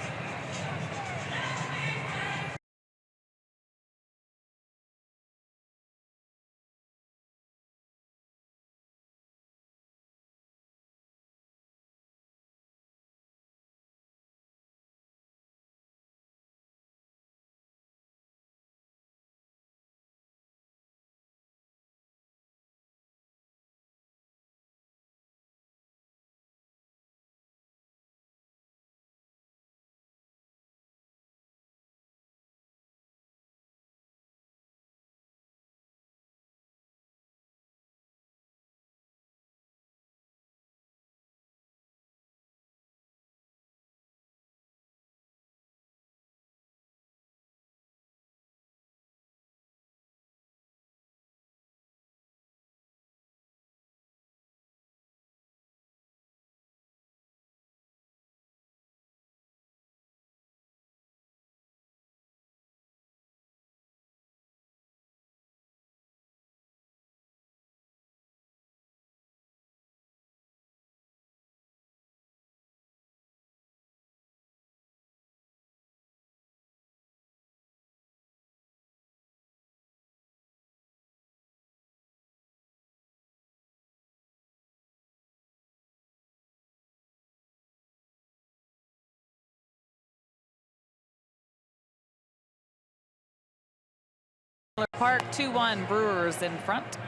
Park, 2-1 Brewers in front.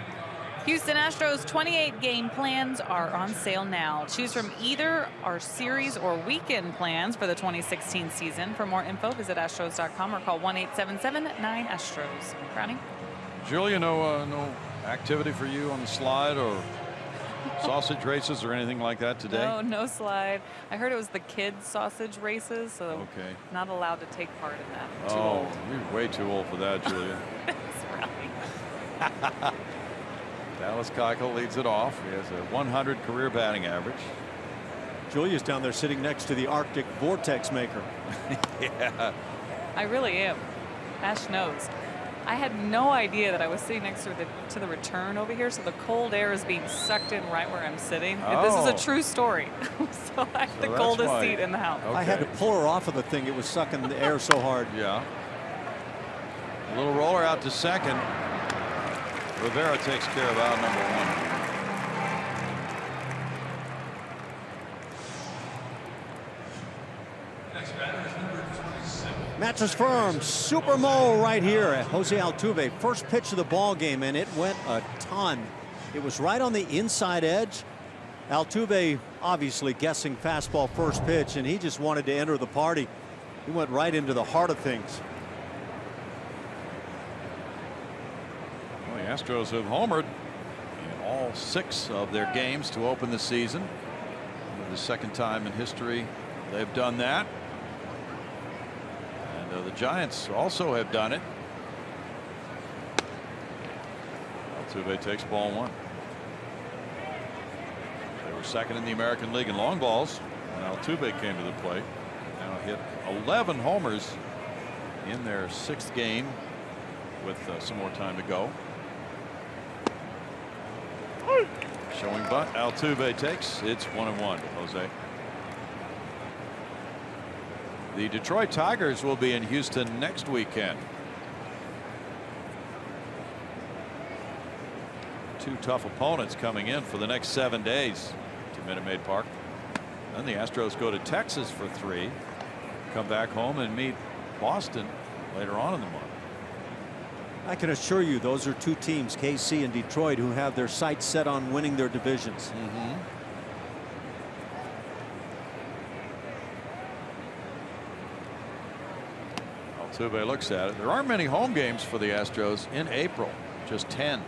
Houston Astros 28 game plans are on sale now. Choose from either our series or weekend plans for the 2016 season. For more info, visit Astros.com or call 1-877-9-ASTROS. Brownie? Julia, no activity for you on the slide or sausage races or anything like that today? No slide. I heard it was the kids' sausage races, so okay. Not allowed to take part in that. I'm too oh, old. You're way too old for that, Julia. Dallas Keuchel leads it off. He has a 100 career batting average. Julia's down there sitting next to the Arctic vortex maker. Yeah. I really am. Ash knows. I had no idea that I was sitting next to the return over here, so the cold air is being sucked in right where I'm sitting. Oh. This is a true story. So I have the coldest seat in the house. Okay. I had to pull her off of the thing. It was sucking the air so hard. Yeah. A little roller out to second. Rivera takes care of out number 1. Mattress Firm Super Mo right here at Jose Altuve. First pitch of the ball game, and it went a ton. It was right on the inside edge. Altuve obviously guessing fastball first pitch, and he just wanted to enter the party. He went right into the heart of things. Well, the Astros have homered in all 6 of their games to open the season. For the second time in history they've done that. The Giants also have done it. Altuve takes ball 1. They were second in the American League in long balls when Altuve came to the plate. Now hit 11 homers in their 6th game with some more time to go. Showing bunt. Altuve takes. It's 1-1. Jose. The Detroit Tigers will be in Houston next weekend. 2 tough opponents coming in for the next 7 days to Minute Maid Park. Then the Astros go to Texas for 3. Come back home and meet Boston later on in the month. I can assure you those are 2 teams, KC and Detroit, who have their sights set on winning their divisions. Altuve looks at it. There aren't many home games for the Astros in April, just 10.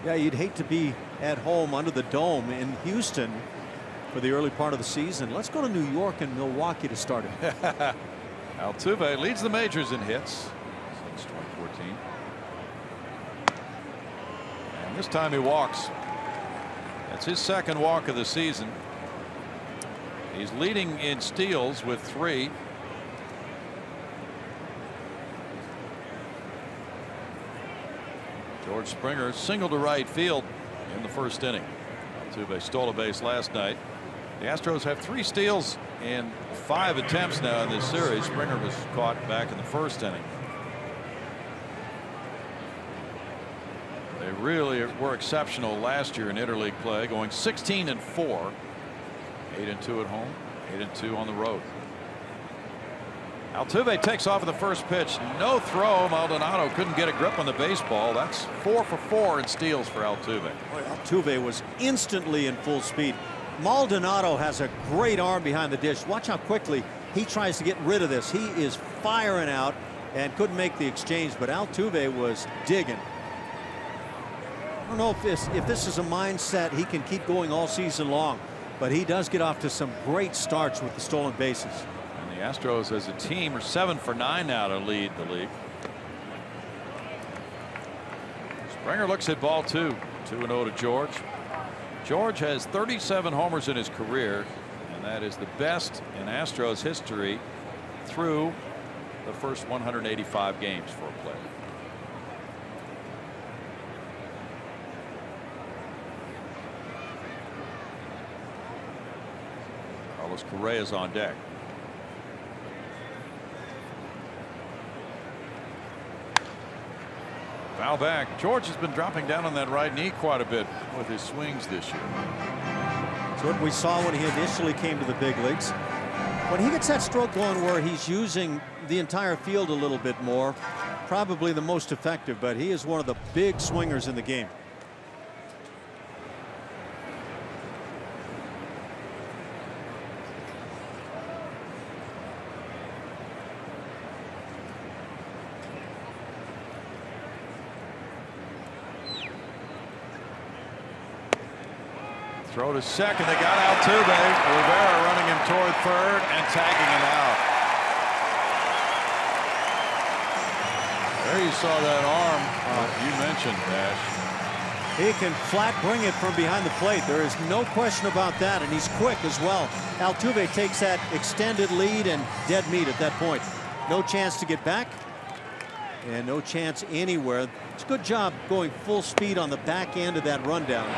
Yeah, you'd hate to be at home under the dome in Houston for the early part of the season. Let's go to New York and Milwaukee to start it. Altuve leads the majors in hits since 2014. And this time he walks. That's his 2nd walk of the season. He's leading in steals with 3. George Springer singled to right field in the 1st inning. Altuve stole a base last night. The Astros have 3 steals in 5 attempts now in this series. Springer was caught back in the 1st inning. They really were exceptional last year in interleague play, going 16-4. 8-2 at home, 8-2 on the road. Altuve takes off at the first pitch. No throw. Maldonado couldn't get a grip on the baseball. That's 4 for 4 in steals for Altuve. Boy, Altuve was instantly in full speed. Maldonado has a great arm behind the dish. Watch how quickly he tries to get rid of this. He is firing out and couldn't make the exchange, but Altuve was digging. I don't know if this is a mindset he can keep going all season long, but he does get off to some great starts with the stolen bases. And the Astros as a team are 7 for 9 now to lead the league. Springer looks at ball 2. 2-0 to George. George has 37 homers in his career, and that is the best in Astros history through the first 185 games for a player. Carlos Correa's on deck. Foul back. George has been dropping down on that right knee quite a bit with his swings this year. It's what we saw when he initially came to the big leagues. When he gets that stroke going where he's using the entire field a little bit more, probably the most effective, but he is one of the big swingers in the game. Throw to second. They got Altuve. Rivera running him toward third and tagging him out. There you saw that arm you mentioned, Nash. He can flat bring it from behind the plate. There is no question about that, and he's quick as well. Altuve takes that extended lead and dead meat at that point. No chance to get back and no chance anywhere. It's a good job going full speed on the back end of that rundown.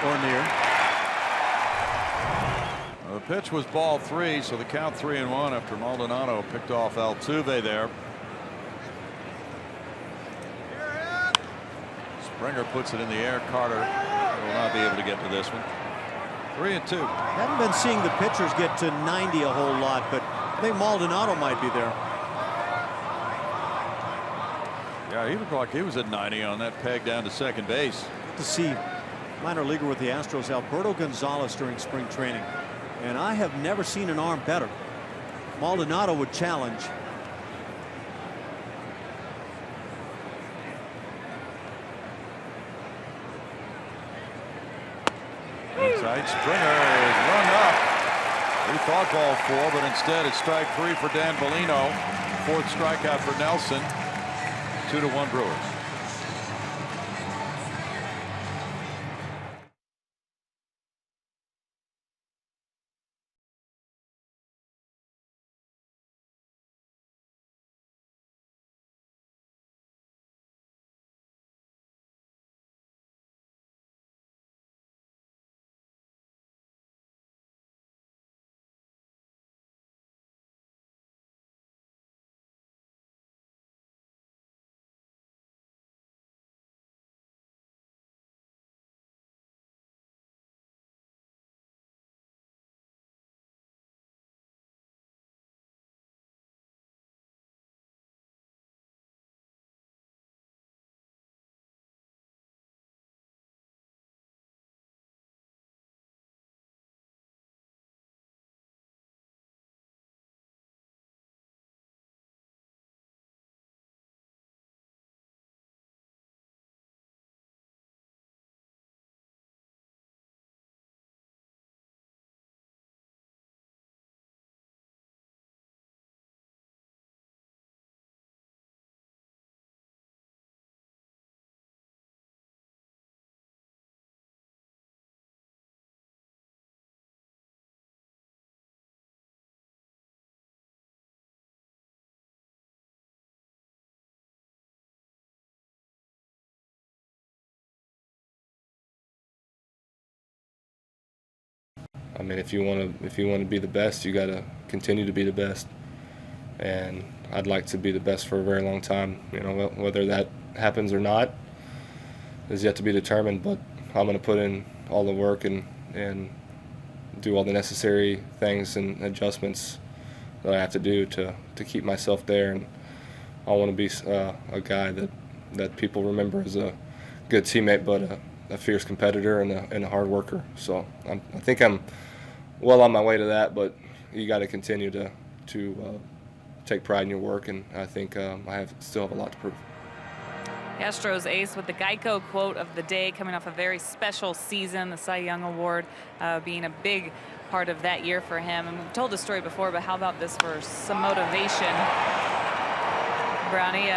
Or near. The pitch was ball 3, so the count 3-1 after Maldonado picked off Altuve there. Springer puts it in the air. Carter will not be able to get to this one. 3-2. Haven't been seeing the pitchers get to 90 a whole lot, but I think Maldonado might be there. Yeah, he looked like he was at 90 on that peg down to second base. To see minor leaguer with the Astros, Alberto Gonzalez, during spring training, and I have never seen an arm better. Maldonado would challenge. Inside, Springer is run up. He thought ball 4, but instead it's strike 3 for Dan Bellino. 4th strikeout for Nelson. 2-1 Brewers. I mean, if you want to be the best, you got to continue to be the best. And I'd like to be the best for a very long time. You know, whether that happens or not is yet to be determined. But I'm going to put in all the work and do all the necessary things and adjustments that I have to do to keep myself there. And I want to be a guy that people remember as a good teammate, but a fierce competitor and a hard worker. So I think I'm well on my way to that, but you got to continue to take pride in your work, and I think I still have a lot to prove. The Astros ace with the Geico quote of the day, coming off a very special season, the Cy Young Award being a big part of that year for him. And we've told the story before, but how about this for some motivation? Brownie,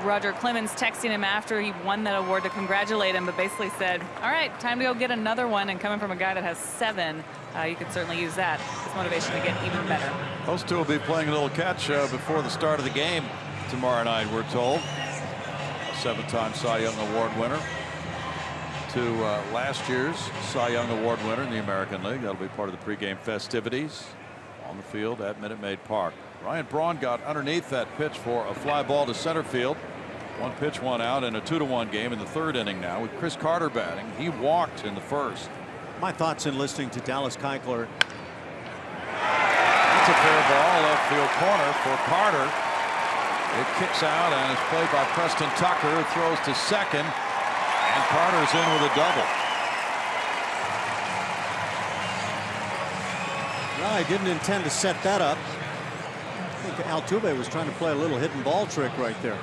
Roger Clemens texting him after he won that award to congratulate him, but basically said, all right, time to go get another one. And coming from a guy that has 7, you could certainly use that as motivation to get even better. Those two will be playing a little catch before the start of the game tomorrow night, we're told. 7-time Cy Young Award winner to last year's Cy Young Award winner in the American League. That'll be part of the pregame festivities on the field at Minute Maid Park. Ryan Braun got underneath that pitch for a fly ball to center field. 1 pitch, 1 out in a 2-1 game in the 3rd inning now with Chris Carter batting. He walked in the 1st. My thoughts in listening to Dallas Keuchler. That's a fair ball, left field corner for Carter. It kicks out and is played by Preston Tucker, who throws to second, and Carter's in with a double. Well, I didn't intend to set that up. I think Altuve was trying to play a little hit and ball trick right there.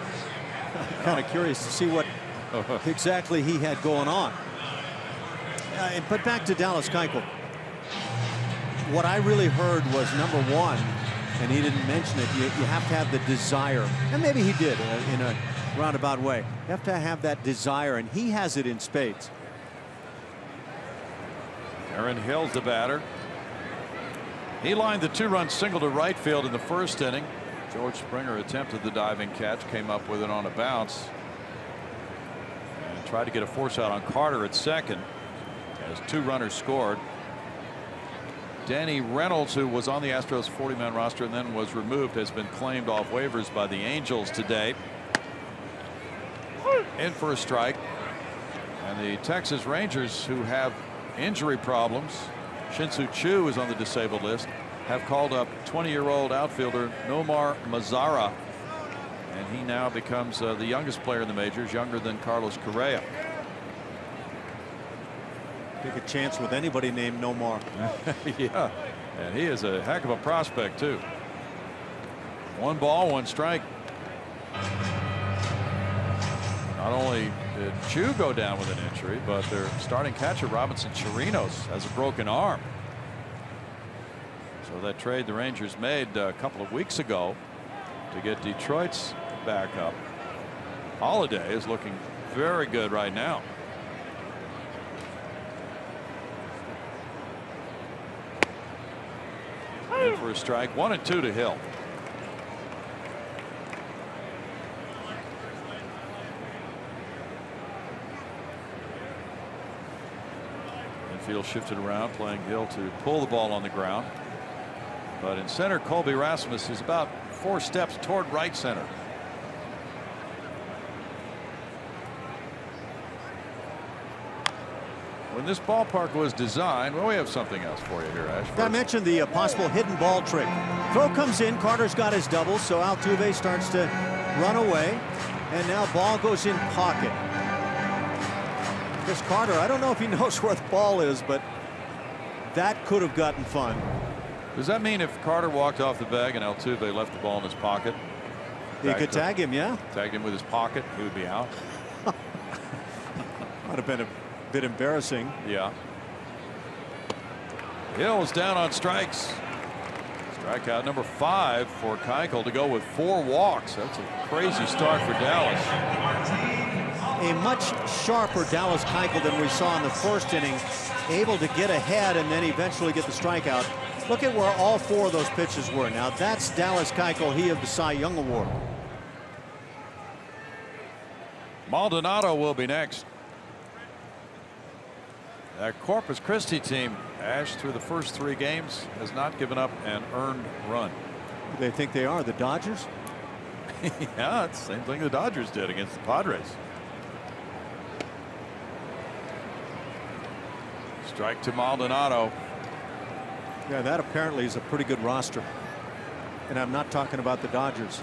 Kind of curious to see what exactly he had going on. But back to Dallas Keuchel. What I really heard was, number one, and he didn't mention it, you have to have the desire. And maybe he did in a roundabout way. You have to have that desire, and he has it in spades. Aaron Hill's the batter. He lined the 2-run single to right field in the first inning. George Springer attempted the diving catch, came up with it on a bounce, and tried to get a force out on Carter at second as 2 runners scored. Danny Reynolds, who was on the Astros 40-man roster and then was removed, has been claimed off waivers by the Angels today. In for a strike. And the Texas Rangers, who have injury problems, Shin-Soo Choo is on the disabled list, have called up 20-year-old outfielder Nomar Mazara, and he now becomes the youngest player in the majors, younger than Carlos Correa. Take a chance with anybody named Nomar. Yeah, and he is a heck of a prospect too. 1 ball, 1 strike. Not only did Chu go down with an injury, but their starting catcher Robinson Chirinos has a broken arm. So that trade the Rangers made a couple of weeks ago to get Detroit's backup, Holiday, is looking very good right now. In for a strike. 1 and 2 to Hill. Infield shifted around, playing Hill to pull the ball on the ground. But in center, Colby Rasmus is about 4 steps toward right center. When this ballpark was designed, well, we have something else for you here, Ash. I mentioned the possible hidden ball trick. Throw comes in, Carter's got his double, so Altuve starts to run away, and now ball goes in pocket. This Carter, I don't know if he knows where the ball is, but that could have gotten fun. Does that mean if Carter walked off the bag and Altuve left the ball in his pocket, he could tag him? Yeah, tagged him with his pocket, he would be out? might have been a bit embarrassing. Yeah. Hill is down on strikes. Strikeout number 5 for Keuchel to go with 4 walks. That's a crazy start for Dallas. A much sharper Dallas Keuchel than we saw in the first inning, able to get ahead and then eventually get the strikeout. Look at where all 4 of those pitches were. Now that's Dallas Keuchel, he of the Cy Young Award. Maldonado will be next. That Corpus Christi team, Ash, through the first 3 games has not given up an earned run. They think they are the Dodgers? Yeah, it's the same thing the Dodgers did against the Padres. Strike to Maldonado. Yeah, that apparently is a pretty good roster. And I'm not talking about the Dodgers.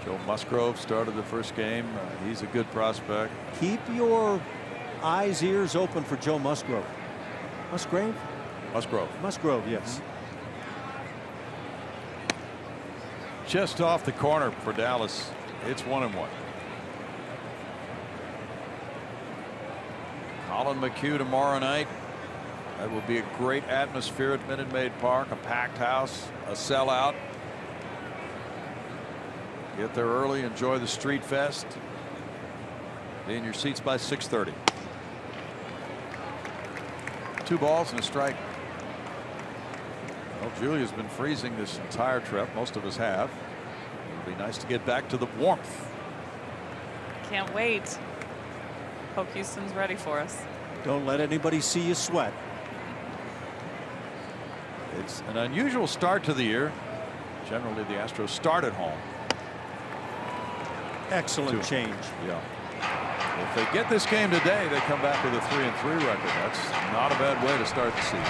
Joe Musgrove started the first game. He's a good prospect. Keep your eyes, ears open for Joe Musgrove. Musgrave? Musgrove, yes. Just off the corner for Dallas. It's 1-1. Colin McHugh tomorrow night. That will be a great atmosphere at Minute Maid Park. A packed house, a sellout. Get there early, enjoy the street fest. Be in your seats by 6:30. 2 balls and a strike. Well, Julia's been freezing this entire trip. Most of us have. It'll be nice to get back to the warmth. Can't wait. Hope Houston's ready for us. Don't let anybody see you sweat. It's an unusual start to the year. Generally, the Astros start at home. Excellent change. Yeah. If they get this game today, they come back with a 3-3 record. That's not a bad way to start the season.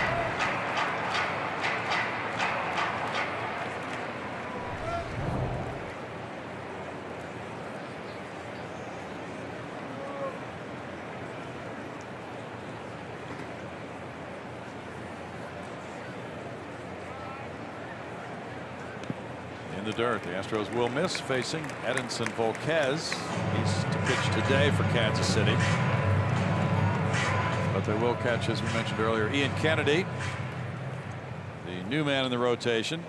The dirt. The Astros will miss facing Edinson Volquez. He's to pitch today for Kansas City. But they will catch, as we mentioned earlier, Ian Kennedy, the new man in the rotation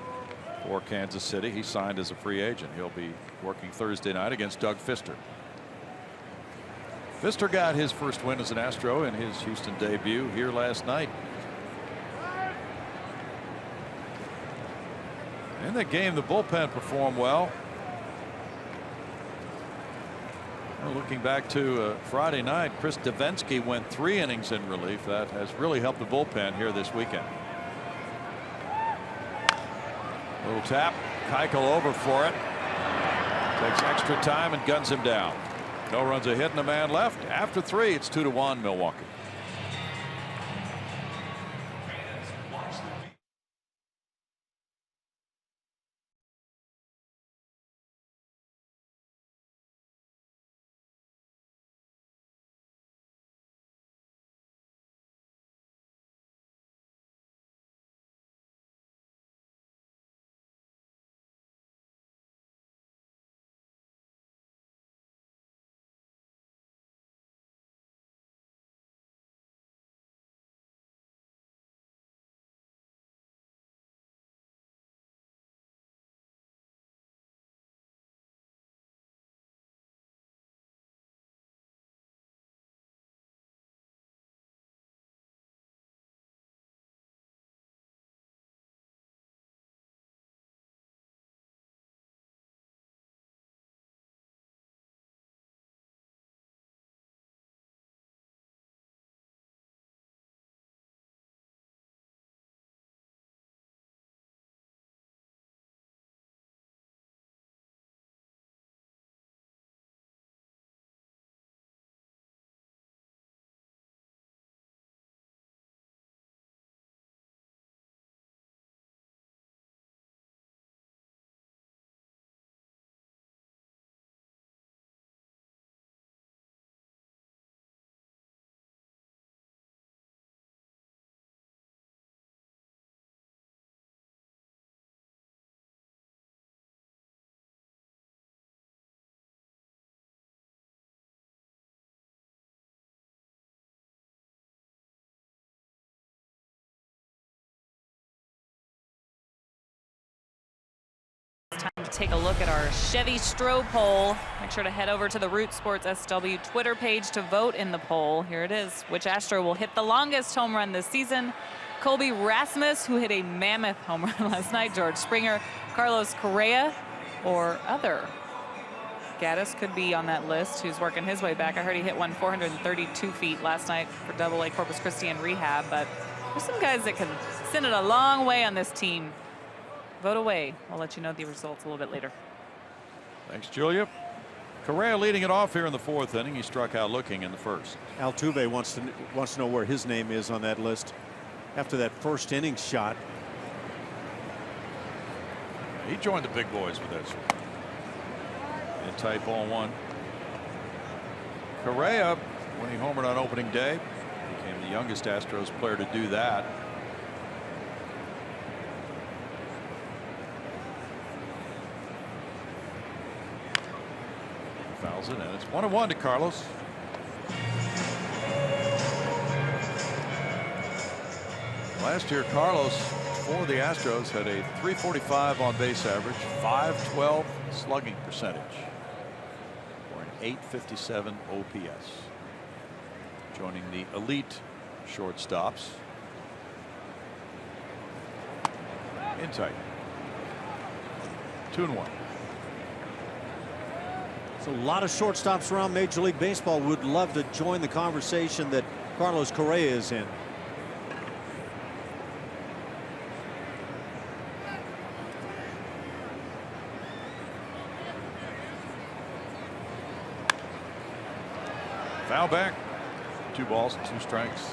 for Kansas City. He signed as a free agent. He'll be working Thursday night against Doug Fister. Fister got his first win as an Astro in his Houston debut here last night. In that game, the bullpen performed well. Looking back to Friday night, Chris Davinsky went 3 innings in relief. That has really helped the bullpen here this weekend. Little tap, Keuchel over for it. Takes extra time and guns him down. No runs a hit and a man left. After 3, it's 2-1 Milwaukee. Time to take a look at our Chevy Stroh poll. Make sure to head over to the Root Sports SW Twitter page to vote in the poll. Here it is. Which Astro will hit the longest home run this season? Colby Rasmus, who hit a mammoth home run last night. George Springer, Carlos Correa, or other. Gaddis could be on that list, who's working his way back. I heard he hit one 432 feet last night for Double-A Corpus Christi in rehab. But there's some guys that can send it a long way on this team. Vote away. I'll let you know the results a little bit later. Thanks, Julia. Correa leading it off here in the 4th inning. He struck out looking in the 1st. Altuve wants to know where his name is on that list after that first inning shot. He joined the big boys with that swing. In tight ball 1. Correa, when he homered on opening day, became the youngest Astros player to do that. Fouls it, and it's 1-1 to Carlos. Last year, Carlos for the Astros had a .345 on base average, .512 slugging percentage, or an .857 OPS. Joining the elite shortstops. In tight. 2-1. So a lot of shortstops around Major League Baseball would love to join the conversation that Carlos Correa is in. Foul back. 2 balls, 2 strikes.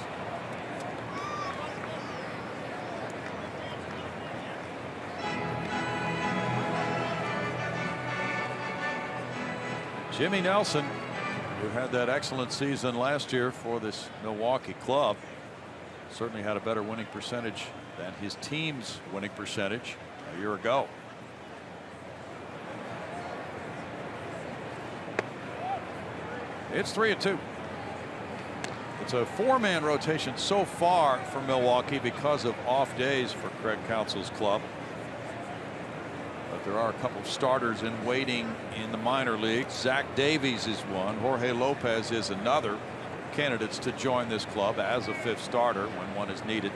Jimmy Nelson, who had that excellent season last year for this Milwaukee club, certainly had a better winning percentage than his team's winning percentage a year ago. It's 3-2. It's a 4-man rotation so far for Milwaukee because of off days for Craig Counsell's club. But there are a couple of starters in waiting in the minor leagues. Zach Davies is one. Jorge Lopez is another. Candidates to join this club as a 5th starter when one is needed.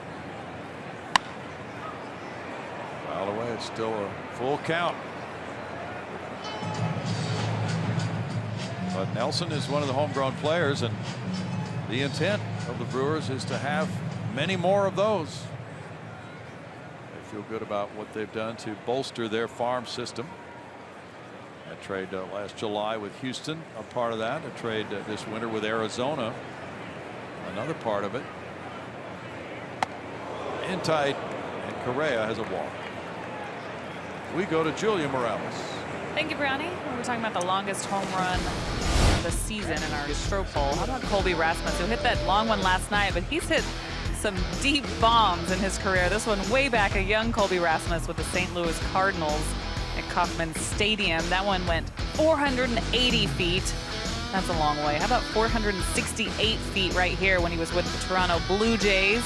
Foul away. It's still a full count. But Nelson is one of the homegrown players, and the intent of the Brewers is to have many more of those. They feel good about what they've done to bolster their farm system. A trade last July with Houston, a part of that. A trade this winter with Arizona, another part of it. In tight, and Correa has a walk. We go to Julia Morales. Thank you, Brownie. We were talking about the longest home run of the season in our stroke poll. How about Colby Rasmus, who hit that long one last night, but he's hit some deep bombs in his career. This one way back, a young Colby Rasmus with the St. Louis Cardinals at Kauffman Stadium. That one went 480 feet. That's a long way. How about 468 feet right here when he was with the Toronto Blue Jays?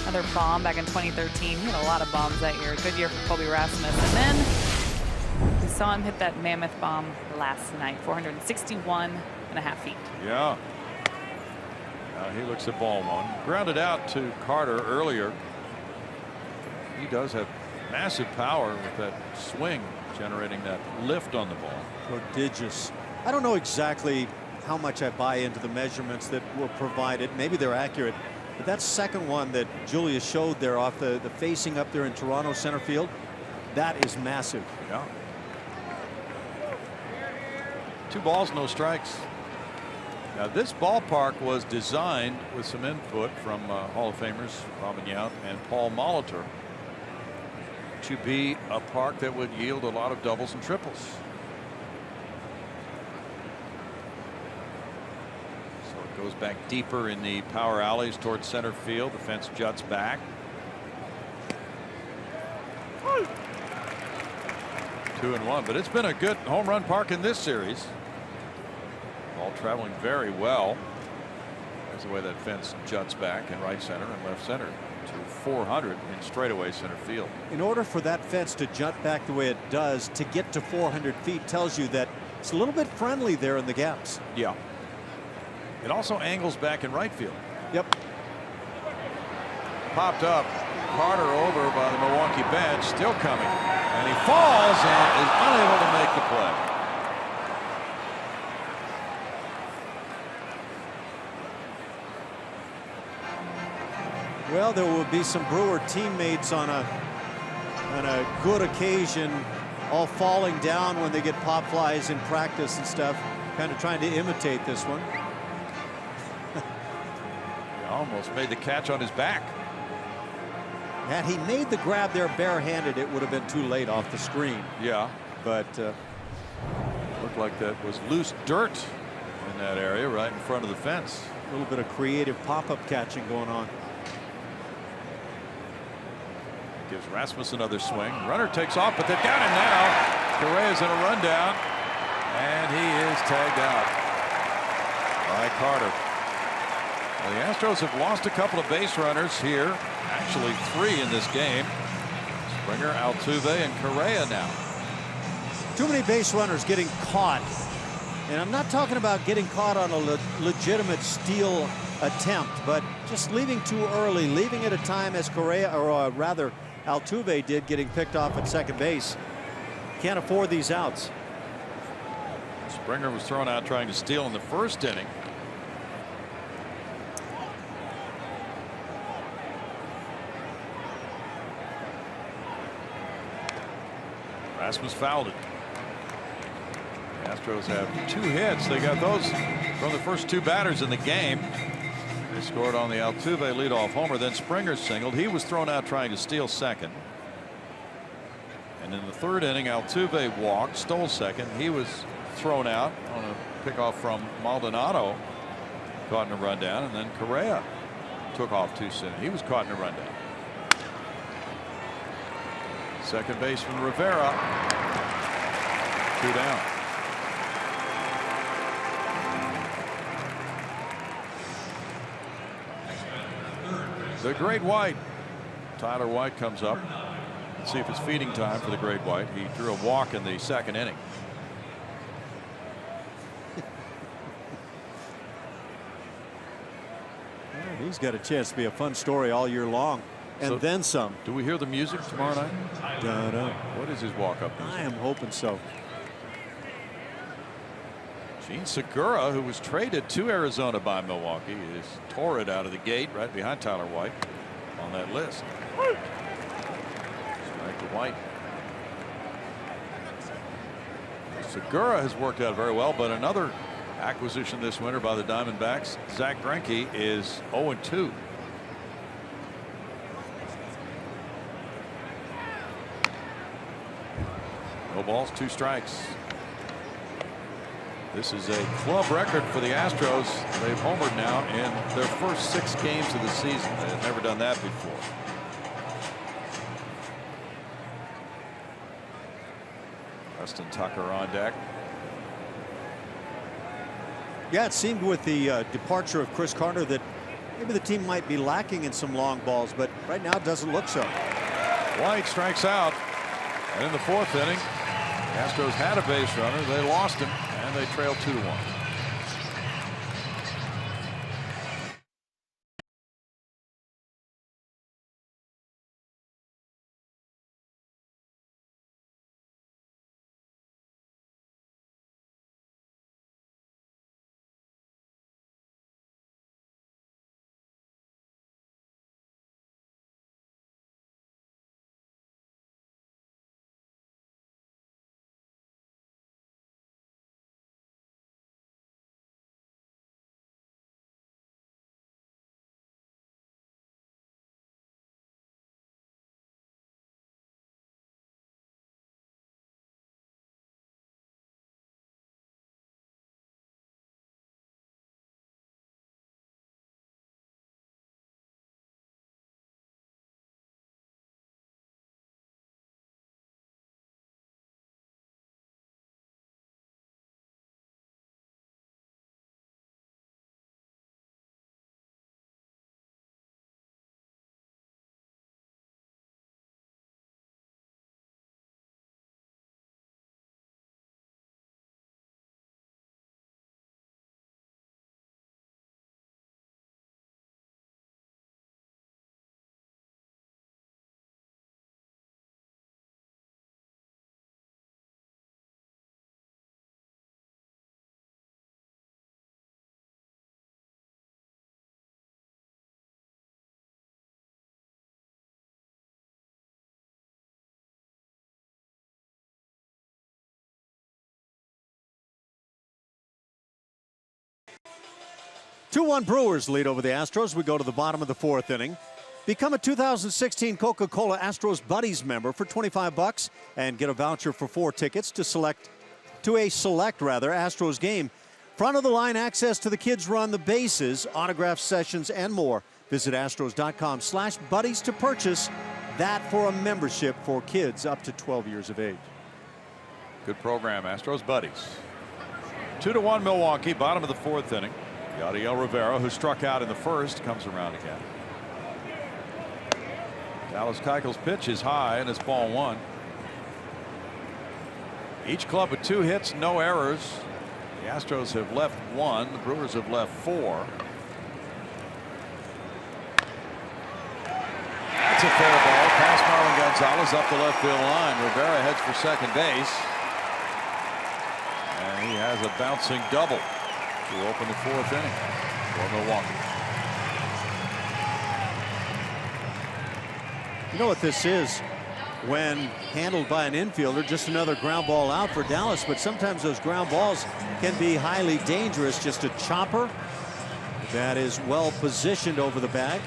Another bomb back in 2013. He had a lot of bombs that year. Good year for Colby Rasmus. And then we saw him hit that mammoth bomb last night, 461.5 feet. Yeah. He looks at ball one. Grounded out to Carter earlier. He does have massive power with that swing, generating that lift on the ball. Prodigious. I don't know exactly how much I buy into the measurements that were provided. Maybe they're accurate. But that second one that Julia showed there off the facing up there in Toronto center field, that is massive. Yeah. 2 balls, no strikes. Now this ballpark was designed with some input from Hall of Famers Robin Yount and Paul Molitor to be a park that would yield a lot of doubles and triples. So it goes back deeper in the power alleys towards center field. The fence juts back. 2-1, but it's been a good home run park in this series. Ball traveling very well. There's the way that fence juts back in right center and left center to 400 in straightaway center field. In order for that fence to jut back the way it does, to get to 400 feet tells you that it's a little bit friendly there in the gaps. Yeah. It also angles back in right field. Yep. Popped up. Carter over by the Milwaukee bench, still coming, and he falls and is unable to make the play. Well, there will be some Brewer teammates on a good occasion all falling down when they get pop flies in practice and stuff, kind of trying to imitate this one. He almost made the catch on his back. Had he made the grab there barehanded, it would have been too late off the screen. Yeah, but looked like that was loose dirt in that area right in front of the fence. A little bit of creative pop-up catching going on. Gives Rasmus another swing. Runner takes off, but they've got him now. Correa's in a rundown, and he is tagged out by Carter. Well, the Astros have lost a couple of base runners here. Actually 3 in this game. Springer, Altuve, and Correa now. Too many base runners getting caught. And I'm not talking about getting caught on a legitimate steal attempt, but just leaving too early, leaving at a time as Correa, or rather Altuve did, getting picked off at second base. Can't afford these outs. Springer was thrown out trying to steal in the first inning. Rasmus fouled it. The Astros have 2 hits. They got those from the first 2 batters in the game. They scored on the Altuve leadoff homer. Then Springer singled. He was thrown out trying to steal second. And in the 3rd inning, Altuve walked, stole second. He was thrown out on a pickoff from Maldonado, caught in a rundown, and then Correa took off too soon. He was caught in a rundown. Second baseman Rivera, 2 down. The Great White. Tyler White comes up. Let's see if it's feeding time for the Great White. He drew a walk in the 2nd inning. He's got a chance to be a fun story all year long, and So, then some. Do we hear the music tomorrow night? Da-da. What is his walk-up music? I am hoping so. Gene Segura, who was traded to Arizona by Milwaukee, is tore it out of the gate right behind Tyler White on that list. Strike to White. Segura has worked out very well, but another acquisition this winter by the Diamondbacks, Zach Greinke, is 0-2. No balls, 2 strikes. This is a club record for the Astros. They've homered now in their first 6 games of the season. They've never done that before. Preston Tucker on deck. Yeah, it seemed with the departure of Chris Carter that maybe the team might be lacking in some long balls, but right now it doesn't look so. White strikes out, and in the 4th inning, the Astros had a base runner. They lost him, and they trailed 2-1. Two-1 Brewers lead over the Astros. We go to the bottom of the 4th inning. Become a 2016 Coca-Cola Astros Buddies member for $25 and get a voucher for 4 tickets to a select Astros game. Front of the line access to the Kids Run the Bases, autograph sessions, and more. Visit astros.com/buddies to purchase that for a membership for kids up to 12 years of age. Good program, Astros Buddies. 2-1 Milwaukee, bottom of the 4th inning. Yadiel Rivera, who struck out in the 1st, comes around again. Dallas Keuchel's pitch is high, and it's ball 1. Each club with 2 hits, no errors. The Astros have left 1. The Brewers have left 4. That's a fair ball past Marlon Gonzalez up the left field line. Rivera heads for second base, and he has a bouncing double to open the 4th inning for Milwaukee. You know what this is? when handled by an infielder. Just another ground ball out for Dallas, but sometimes those ground balls can be highly dangerous. Just a chopper that is well positioned over the bag.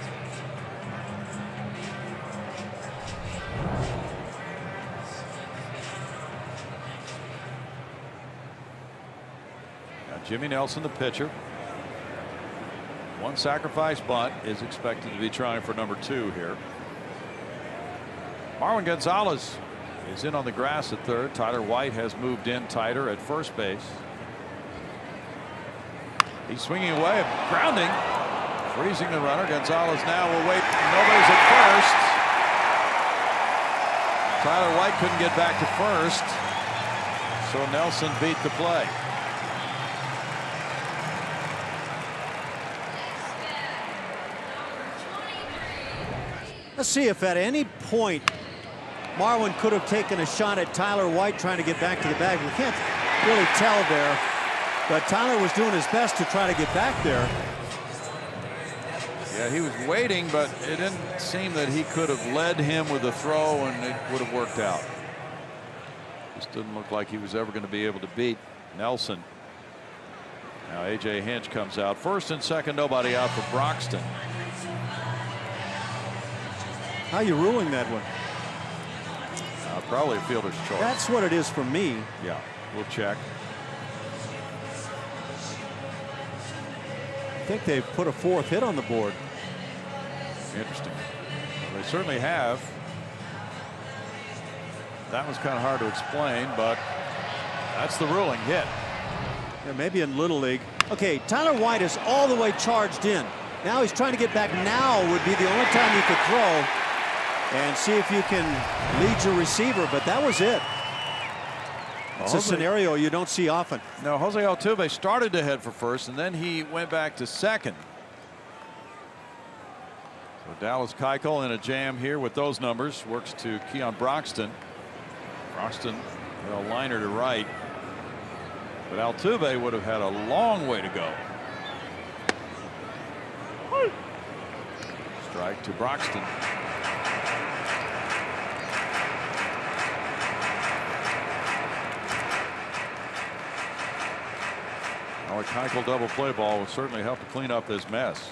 Now Jimmy Nelson, the pitcher. One sacrifice bunt is expected to be trying for number 2 here. Marwin Gonzalez is in on the grass at third. Tyler White has moved in tighter at first base. He's swinging away, grounding, freezing the runner. Gonzalez now will wait. Nobody's at first. Tyler White couldn't get back to first, so Nelson beat the play. Let's see if at any point Marwin could have taken a shot at Tyler White trying to get back to the bag. We can't really tell there, but Tyler was doing his best to try to get back there. Yeah, he was waiting, but it didn't seem that he could have led him with a throw and it would have worked out. Just didn't look like he was ever going to be able to beat Nelson. Now A.J. Hinch comes out. First and second, nobody out for Broxton. How you ruling that one? Probably a fielder's choice. That's what it is for me. Yeah, we'll check. I think they've put a 4th hit on the board. Interesting. Well, they certainly have. That was kind of hard to explain, but that's the ruling. Hit. Yeah, maybe in Little League. Okay, Tyler White is all the way charged in. Now he's trying to get back. Now would be the only time he could throw and see if you can lead your receiver, but that was it. It's a scenario you don't see often. No, Jose Altuve started to head for first, and then he went back to second. So Dallas Keuchel in a jam here with those numbers. Works to Keon Broxton. Broxton hit a liner to right, but Altuve would have had a long way to go. Strike to Broxton. A Keuchel double play ball will certainly help to clean up this mess.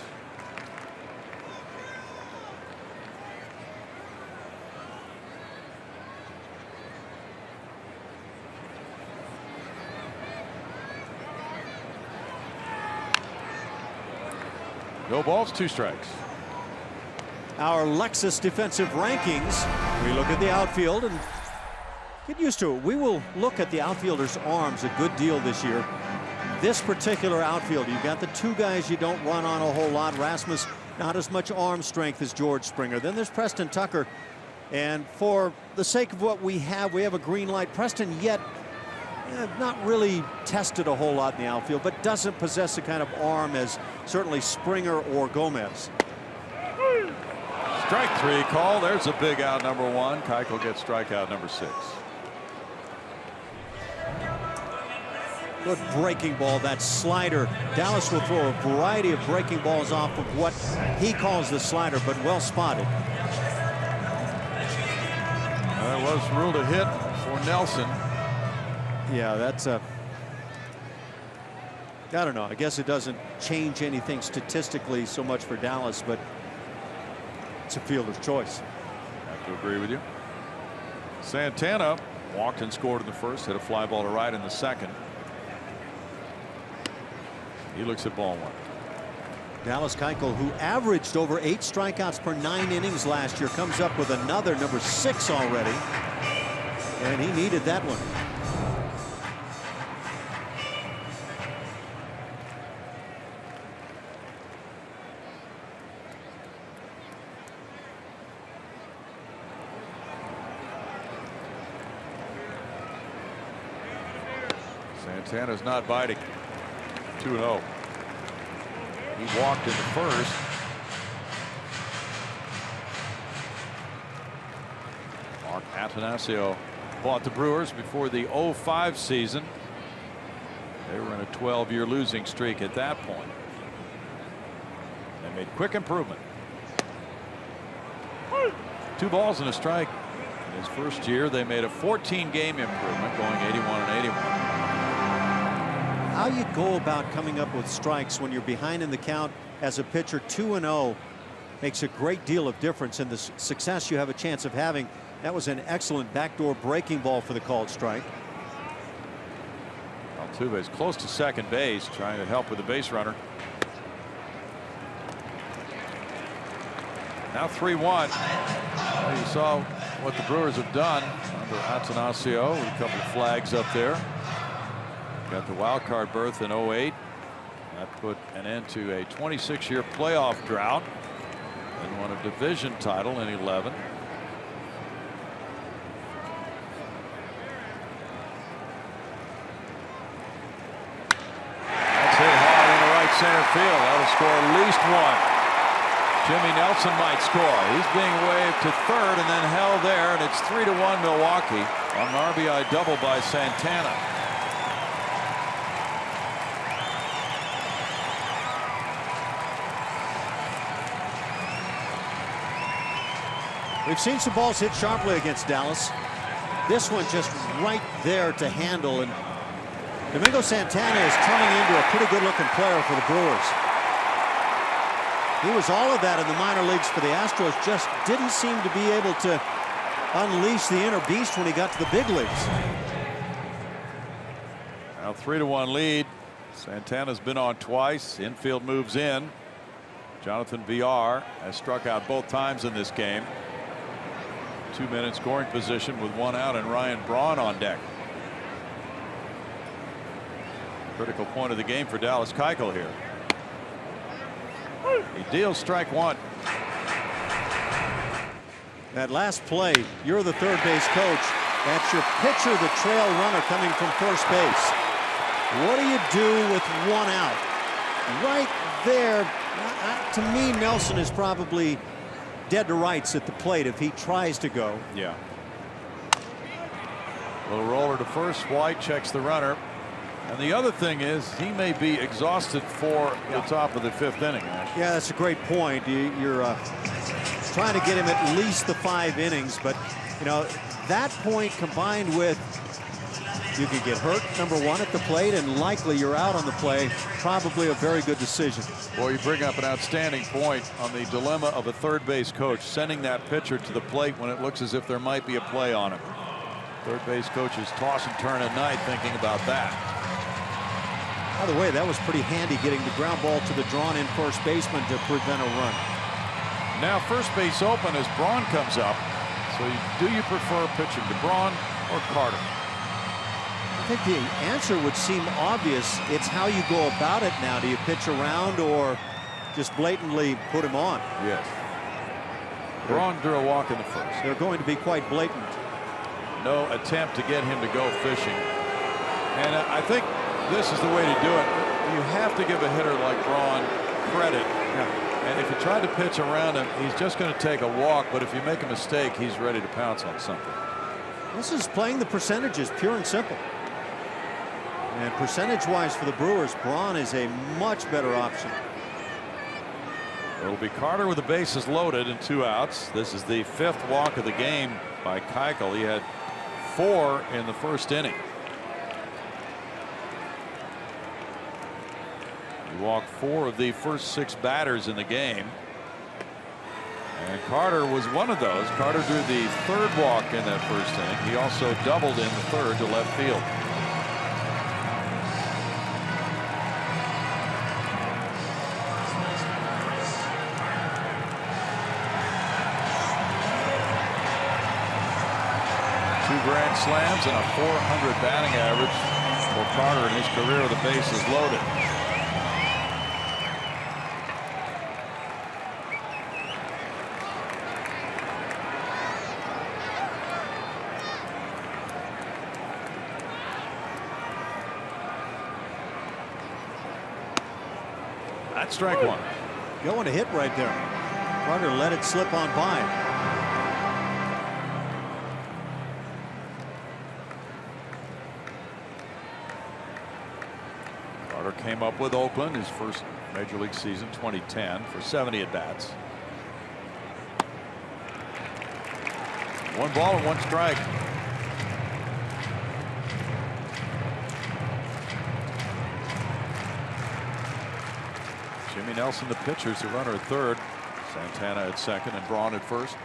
No balls, 2 strikes. Our Lexus defensive rankings. We look at the outfield and get used to it. We will look at the outfielders' arms a good deal this year. This particular outfield, you've got the 2 guys you don't run on a whole lot. Rasmus, not as much arm strength as George Springer. Then there's Preston Tucker. And for the sake of what we have a green light. Preston yet not really tested a whole lot in the outfield, but doesn't possess the kind of arm as certainly Springer or Gomez. Strike 3 call. There's a big out, number 1. Keuchel gets strikeout number 6. Good breaking ball, that slider. Dallas will throw a variety of breaking balls off of what he calls the slider, but well spotted. That was ruled a hit for Nelson. Yeah, that's a. I don't know. I guess it doesn't change anything statistically so much for Dallas, but it's a fielder's choice. I have to agree with you. Santana walked and scored in the first, hit a fly ball to right in the second. He looks at ball 1. Dallas Keuchel, who averaged over 8 strikeouts per 9 innings last year, comes up with another number 6 already, and he needed that one. Santana's not biting. 2-0. He walked in the first. Mark Attanasio bought the Brewers before the 05 season. They were in a 12-year losing streak at that point. They made quick improvement. 2 balls and a strike. In his first year, they made a 14-game improvement, going 81 and 81. How you go about coming up with strikes when you're behind in the count as a pitcher 2-0 makes a great deal of difference in the success you have a chance of having. That was an excellent backdoor breaking ball for the called strike. Altuve is close to second base, trying to help with the base runner. Now 3-1. You saw what the Brewers have done under Atanasio with a couple of flags up there. Got the wild card berth in 08. That put an end to a 26-year playoff drought and won a division title in 11. That's hit hard into right center field. That'll score at least one. Jimmy Nelson might score. He's being waved to third and then held there, and it's 3-1 Milwaukee on an RBI double by Santana. We've seen some balls hit sharply against Dallas. This one just right there to handle, and Domingo Santana is turning into a pretty good-looking player for the Brewers. He was all of that in the minor leagues for the Astros, just didn't seem to be able to unleash the inner beast when he got to the big leagues. Now 3-1 lead. Santana's been on twice. Infield moves in. Jonathan VR has struck out both times in this game. 2-minute scoring position with one out and Ryan Braun on deck. Critical point of the game for Dallas Keuchel here. He deals strike one. That last play, you're the third base coach. That's your pitcher, the trail runner coming from first base. What do you do with one out? Right there, to me, Nelson is probably dead to rights at the plate if he tries to go. Yeah. Little roller to first. White checks the runner. And the other thing is he may be exhausted for the top of the fifth inning. Ash. Yeah, that's a great point. You're trying to get him at least the 5 innings, but you know that point combined with you could get hurt, number one, at the plate, and likely you're out on the play. Probably a very good decision. Boy, you bring up an outstanding point on the dilemma of a third base coach sending that pitcher to the plate when it looks as if there might be a play on him. Third base coaches toss and turn at night thinking about that. By the way, that was pretty handy getting the ground ball to the drawn-in first baseman to prevent a run. Now first base open as Braun comes up. So do you prefer pitching to Braun or Carter? I think the answer would seem obvious. It's how you go about it now. Do you pitch around or just blatantly put him on? Yes. Braun drew a walk in the first. They're going to be quite blatant. No attempt to get him to go fishing. And I think this is the way to do it. You have to give a hitter like Braun credit. Yeah. And if you try to pitch around him, he's just going to take a walk. But if you make a mistake, he's ready to pounce on something. This is playing the percentages, pure and simple. And percentage-wise for the Brewers, Braun is a much better option. It'll be Carter with the bases loaded and 2 outs. This is the 5th walk of the game by Keuchel. He had 4 in the first inning. He walked 4 of the first 6 batters in the game. And Carter was one of those. Carter drew the 3rd walk in that first inning. He also doubled in the 3rd to left field. Grand slams and a .400 batting average for Carter in his career with the bases loaded. That's strike one. Going to hit right there. Carter let it slip on by. Came up with Oakland his first major league season 2010 for 70 at bats. 1 ball and 1 strike. Jimmy Nelson, the pitchers, the runner at third. Santana at second and Braun at first.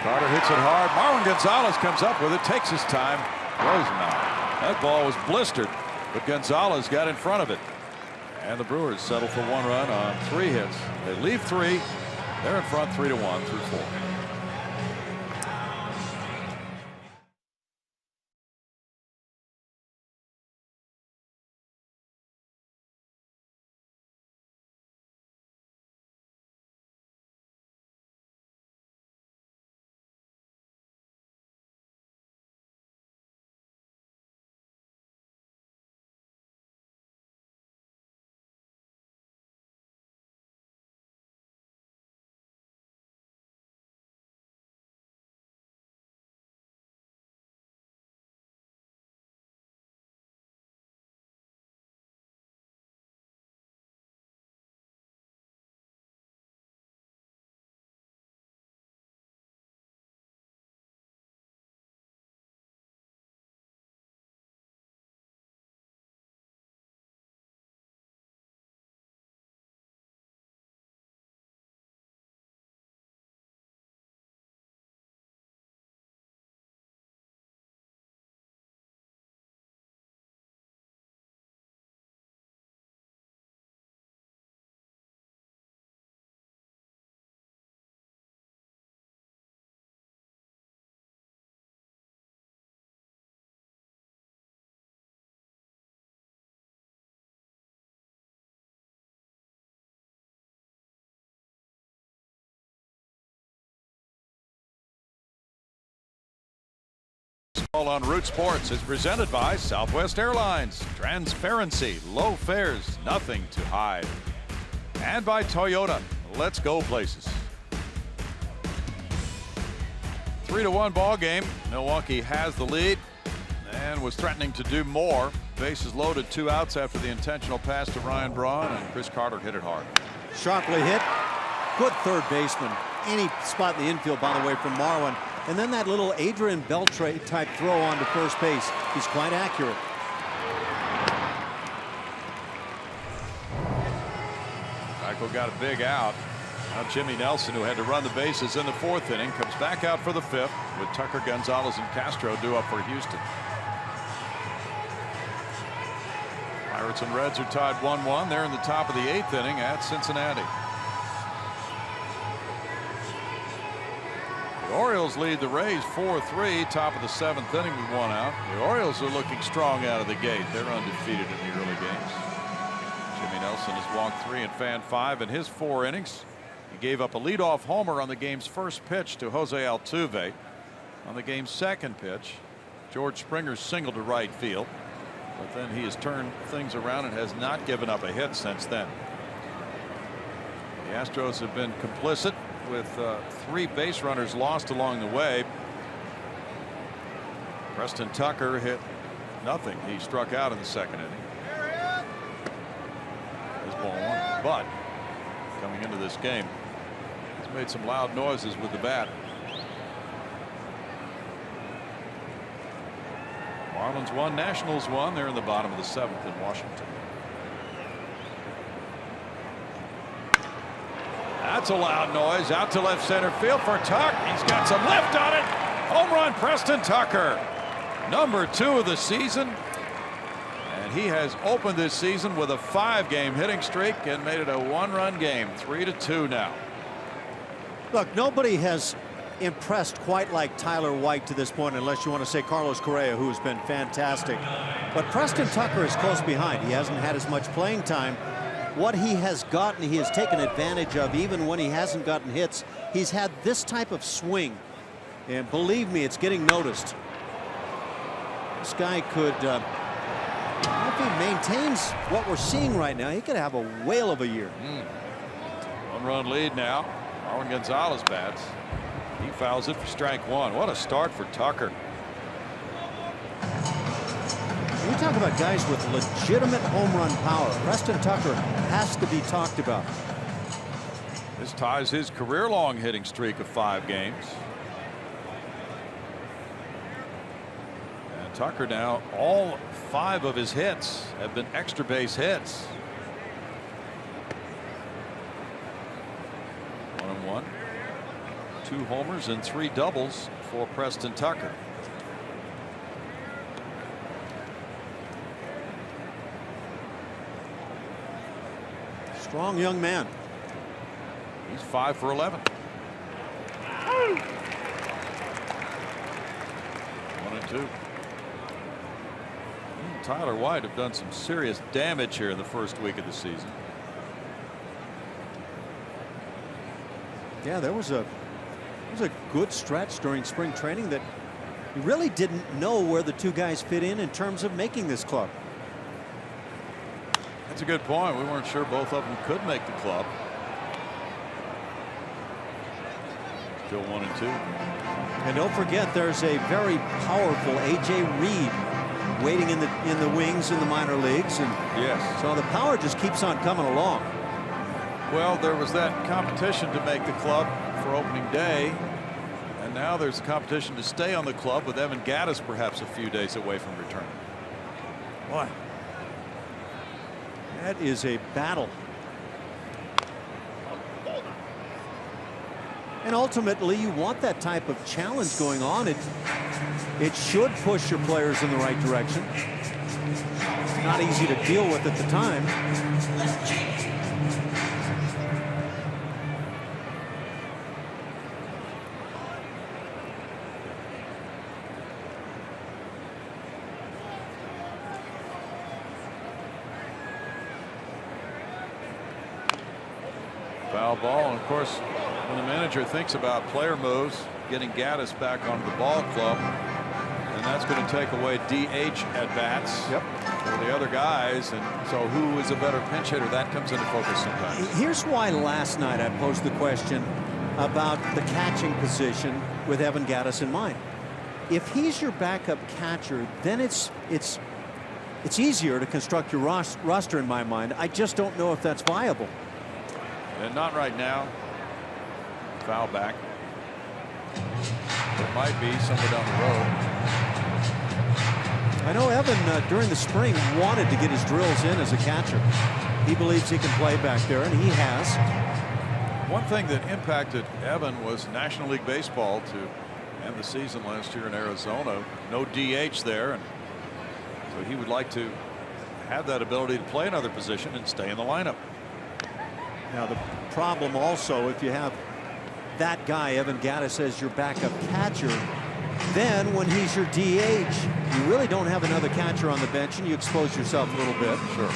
Carter hits it hard. Marwin Gonzalez comes up with it, takes his time, throws him out. That ball was blistered, but Gonzalez got in front of it. And the Brewers settle for 1 run on 3 hits. They leave 3. They're in front 3-1 through 4. On Root Sports is presented by Southwest Airlines. Transparency, low fares, nothing to hide. And by Toyota. Let's go places. 3-1 ball game. Milwaukee has the lead and was threatening to do more. Bases loaded, 2 outs after the intentional pass to Ryan Braun, and Chris Carter hit it hard. Sharply hit. Good third baseman. Any spot in the infield, by the way, from Marwin. And then that little Adrian Beltre type throw onto first base. He's quite accurate. Michael got a big out. Now Jimmy Nelson, who had to run the bases in the 4th inning, comes back out for the 5th with Tucker, Gonzalez, and Castro due up for Houston. Pirates and Reds are tied 1-1. They're in the top of the 8th inning at Cincinnati. The Orioles lead the Rays 4-3, top of the 7th inning with 1 out. The Orioles are looking strong out of the gate. They're undefeated in the early games. Jimmy Nelson has walked 3 and fanned 5 in his 4 innings. He gave up a leadoff homer on the game's first pitch to Jose Altuve. On the game's second pitch, George Springer singled to right field, but then he has turned things around and has not given up a hit since then. The Astros have been complicit with 3 base runners lost along the way. Preston Tucker hit nothing. He struck out in the 2nd inning. His ball 1, but coming into this game, he's made some loud noises with the bat. Marlins 1, Nationals 1. They're in the bottom of the 7th in Washington. That's a loud noise out to left center field for Tuck. He's got some lift on it. Home run, Preston Tucker. Number 2 of the season. And he has opened this season with a 5-game hitting streak and made it a 1-run game. 3-2 now. Look, nobody has impressed quite like Tyler White to this point, unless you want to say Carlos Correa, who has been fantastic. But Preston Tucker is close behind. He hasn't had as much playing time. What he has gotten, he has taken advantage of. Even when he hasn't gotten hits, he's had this type of swing, and believe me, it's getting noticed. This guy could, if he maintains what we're seeing right now, he could have a whale of a year. 1-run lead now. Marwin Gonzalez bats. He fouls it for strike 1. What a start for Tucker. You talk about guys with legitimate home run power. Preston Tucker has to be talked about. This ties his career-long hitting streak of 5 games. And Tucker now, all 5 of his hits have been extra base hits. 1-1. 2 homers and 3 doubles for Preston Tucker. Strong young man. He's 5 for 11. 1-2. He and Tyler White have done some serious damage here in the first week of the season. Yeah, there was a good stretch during spring training that you really didn't know where the 2 guys fit in terms of making this club. That's a good point. We weren't sure both of them could make the club. Still 1-2. And don't forget, there's a very powerful A.J. Reed waiting in the wings in the minor leagues, and yes, so the power just keeps on coming along. Well, there was that competition to make the club for opening day, and now there's a competition to stay on the club with Evan Gattis perhaps a few days away from returning. Boy, that is a battle. And ultimately, you want that type of challenge going on. It should push your players in the right direction. It's not easy to deal with at the time. Foul ball, and of course, when the manager thinks about player moves, getting Gattis back onto the ball club, and that's going to take away DH at bats for the other guys, and so who is a better pinch hitter? That comes into focus sometimes. Here's why last night I posed the question about the catching position with Evan Gattis in mind. If he's your backup catcher, then it's easier to construct your roster in my mind. I just don't know if that's viable. And not right now. Foul back. It might be somewhere down the road. I know Evan during the spring wanted to get his drills in as a catcher. He believes he can play back there, and he has. One thing that impacted Evan was National League Baseball to end the season last year in Arizona. No DH there, and so he would like to have that ability to play another position and stay in the lineup. Now the problem also, if you have that guy Evan Gattis as your backup catcher, then when he's your DH, you really don't have another catcher on the bench, and you expose yourself a little bit. Sure.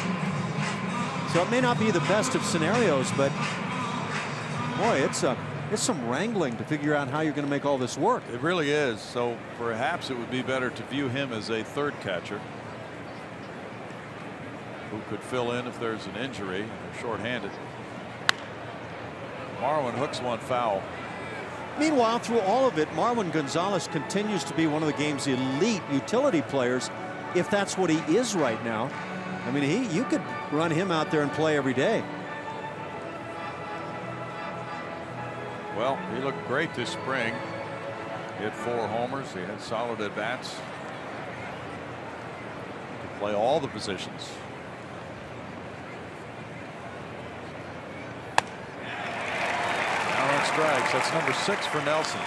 So it may not be the best of scenarios, but boy, it's some wrangling to figure out how you're going to make all this work. It really is. So perhaps it would be better to view him as a third catcher who could fill in if there's an injury and they're shorthanded. Marwin hooks one foul. Meanwhile, through all of it, Marwin Gonzalez continues to be one of the game's elite utility players, if that's what he is right now. I mean, you could run him out there and play every day. Well, he looked great this spring. He had 4 homers. He had solid at bats. He could play all the positions. Strikes. That's number 6 for Nelson.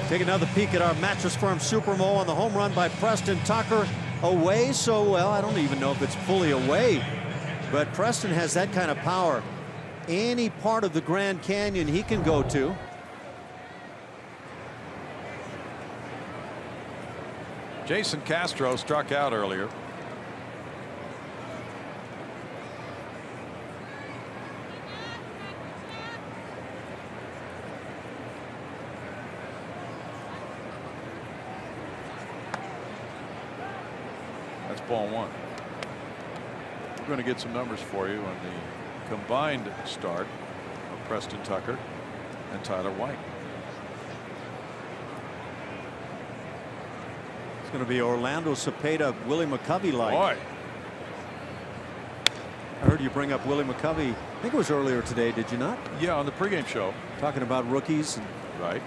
Take another peek at our Mattress Firm Supermo on the home run by Preston Tucker. Away, so well, I don't even know if it's fully away, but Preston has that kind of power. Any part of the Grand Canyon he can go to. Jason Castro struck out earlier. Ball 1. We're going to get some numbers for you on the combined start of Preston Tucker and Tyler White. going to be Orlando Cepeda, Willie McCovey like. Boy. I heard you bring up Willie McCovey. I think it was earlier today, did you not? Yeah, on the pregame show. Talking about rookies. And Right.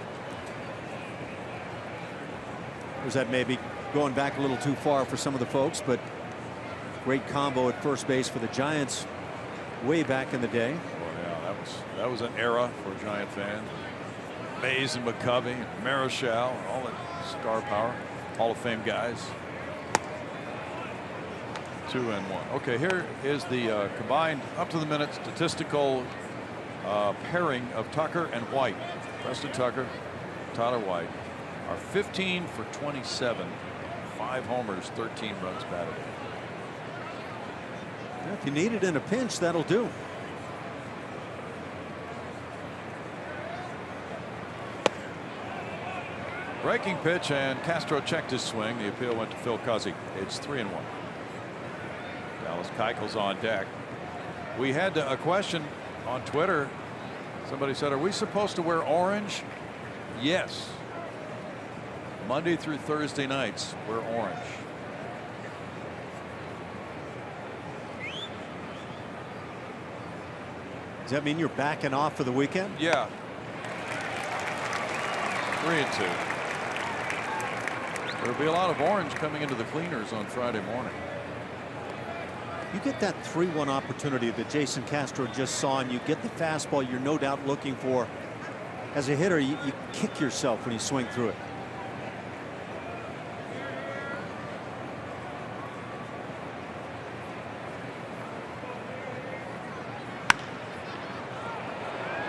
was that maybe going back a little too far for some of the folks, but great combo at first base for the Giants way back in the day. Well, yeah, that was an era for a Giant fan. Mays and McCovey, and Marichal, all that star power, Hall of Fame guys. 2-1. Okay, here is the combined up to the minute statistical pairing of Tucker and White. Preston Tucker, Tyler White are 15 for 27, 5 homers, 13 runs batted in. If you need it in a pinch, that'll do. Breaking pitch, and Castro checked his swing. The appeal went to Phil Cuzzy. It's 3-1. Dallas Keuchel's on deck. We had a question on Twitter. Somebody said, are we supposed to wear orange? Yes. Monday through Thursday nights, we're orange. Does that mean you're backing off for the weekend? Yeah. 3-2. There'll be a lot of orange coming into the cleaners on Friday morning. You get that 3-1 opportunity that Jason Castro just saw, and you get the fastball you're no doubt looking for. As a hitter, you kick yourself when you swing through it.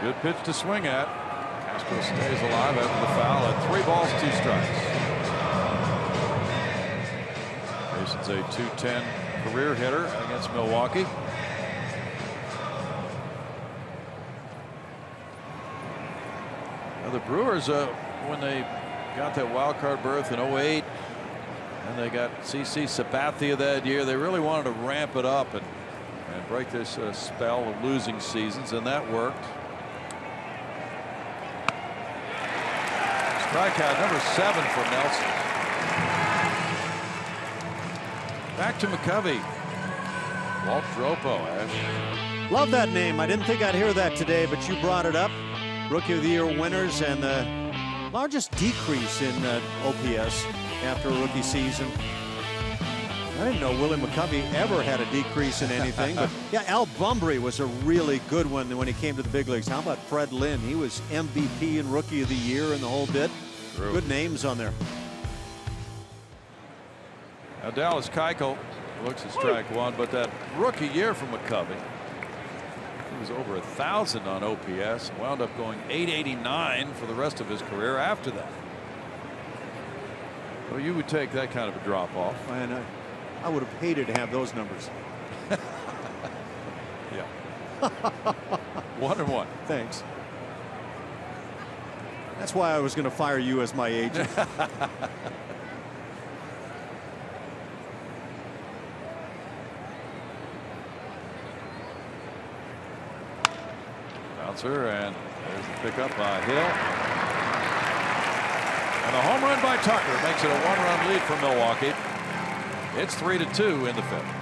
Good pitch to swing at. Castro stays alive after the foul at 3 balls, 2 strikes. Jason's a .210 career hitter against Milwaukee. Now the Brewers, when they got that wild card berth in '08, and they got CC Sabathia that year, they really wanted to ramp it up and break this spell of losing seasons, and that worked. Strikeout number 7 for Nelson. Back to McCovey. Walt Dropo, Ash. Love that name. I didn't think I'd hear that today, but you brought it up. Rookie of the Year winners, and the largest decrease in OPS after a rookie season. I didn't know Willie McCovey ever had a decrease in anything, but yeah, Al Bumbry was a really good one when he came to the big leagues. How about Fred Lynn? He was MVP and Rookie of the Year and the whole bit. True. Good names on there. Now Dallas Keuchel looks at strike 1, but that rookie year from McCovey, he was over 1,000 on OPS, wound up going .889 for the rest of his career after that. Well, you would take that kind of a drop off. And I would have hated to have those numbers. Yeah. 1-1. Thanks. That's why I was going to fire you as my agent. Bouncer, and there's the pickup by Hill. And a home run by Tucker makes it a 1-run lead for Milwaukee. It's 3-2 in the 5th.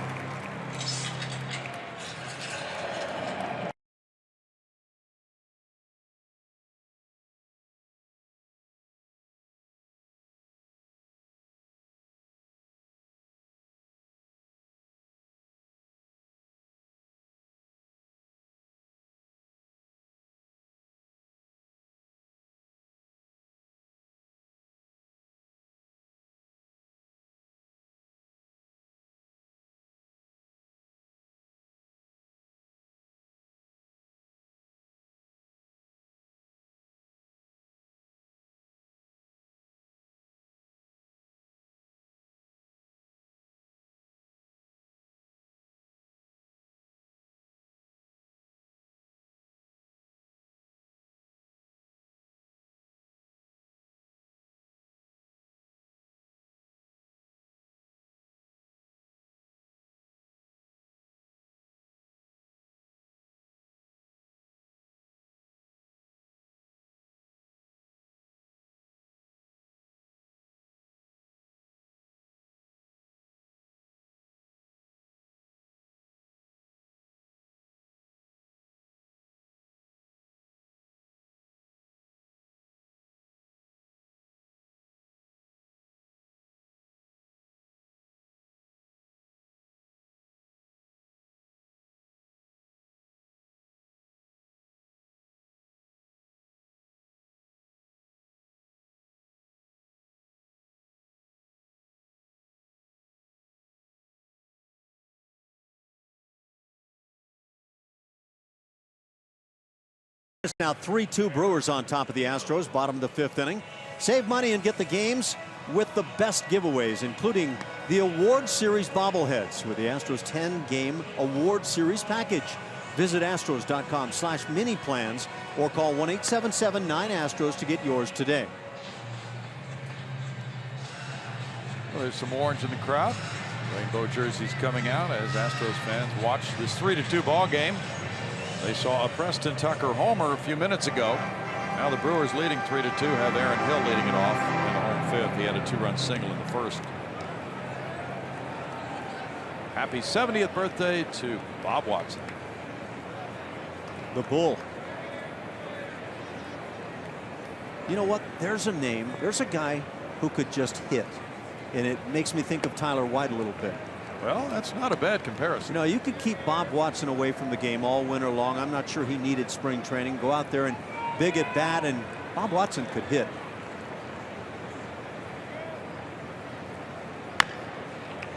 It's now 3-2 Brewers on top of the Astros, bottom of the 5th inning. Save money and get the games with the best giveaways, including the Award Series bobbleheads with the Astros 10-game Award Series package. Visit astros.com/mini plans or call 1-877-9-ASTROS to get yours today. Well, there's some orange in the crowd. Rainbow jerseys coming out as Astros fans watch this 3-2 ball game. They saw a Preston Tucker homer a few minutes ago. Now the Brewers leading 3-2 have Aaron Hill leading it off in the home 5th. He had a 2-run single in the 1st. Happy 70th birthday to Bob Watson. The Bull. You know what? There's a name. There's a guy who could just hit. And it makes me think of Tyler White a little bit. Well, that's not a bad comparison. You know, you could keep Bob Watson away from the game all winter long. I'm not sure he needed spring training. Go out there and big at bat, and Bob Watson could hit.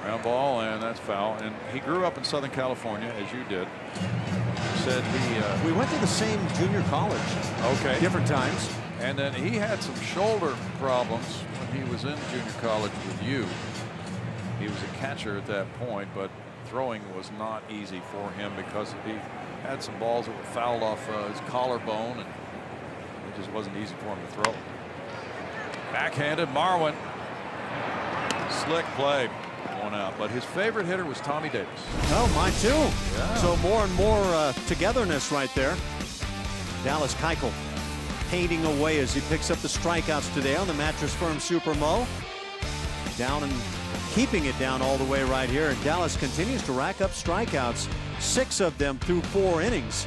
Ground ball, and that's foul. And he grew up in Southern California, as you did. He said he... we went to the same junior college. Okay. Different times. And then he had some shoulder problems when he was in junior college with you. He was a catcher at that point, but throwing was not easy for him because he had some balls that were fouled off his collarbone, and it just wasn't easy for him to throw. Backhanded Marwin. Slick play. One out. But his favorite hitter was Tommy Davis. Oh, mine too. Yeah. So more and more togetherness right there. Dallas Keuchel painting away as he picks up the strikeouts today on the Mattress Firm Super Mo. Down and keeping it down all the way right here. And Dallas continues to rack up strikeouts, 6 of them through 4 innings.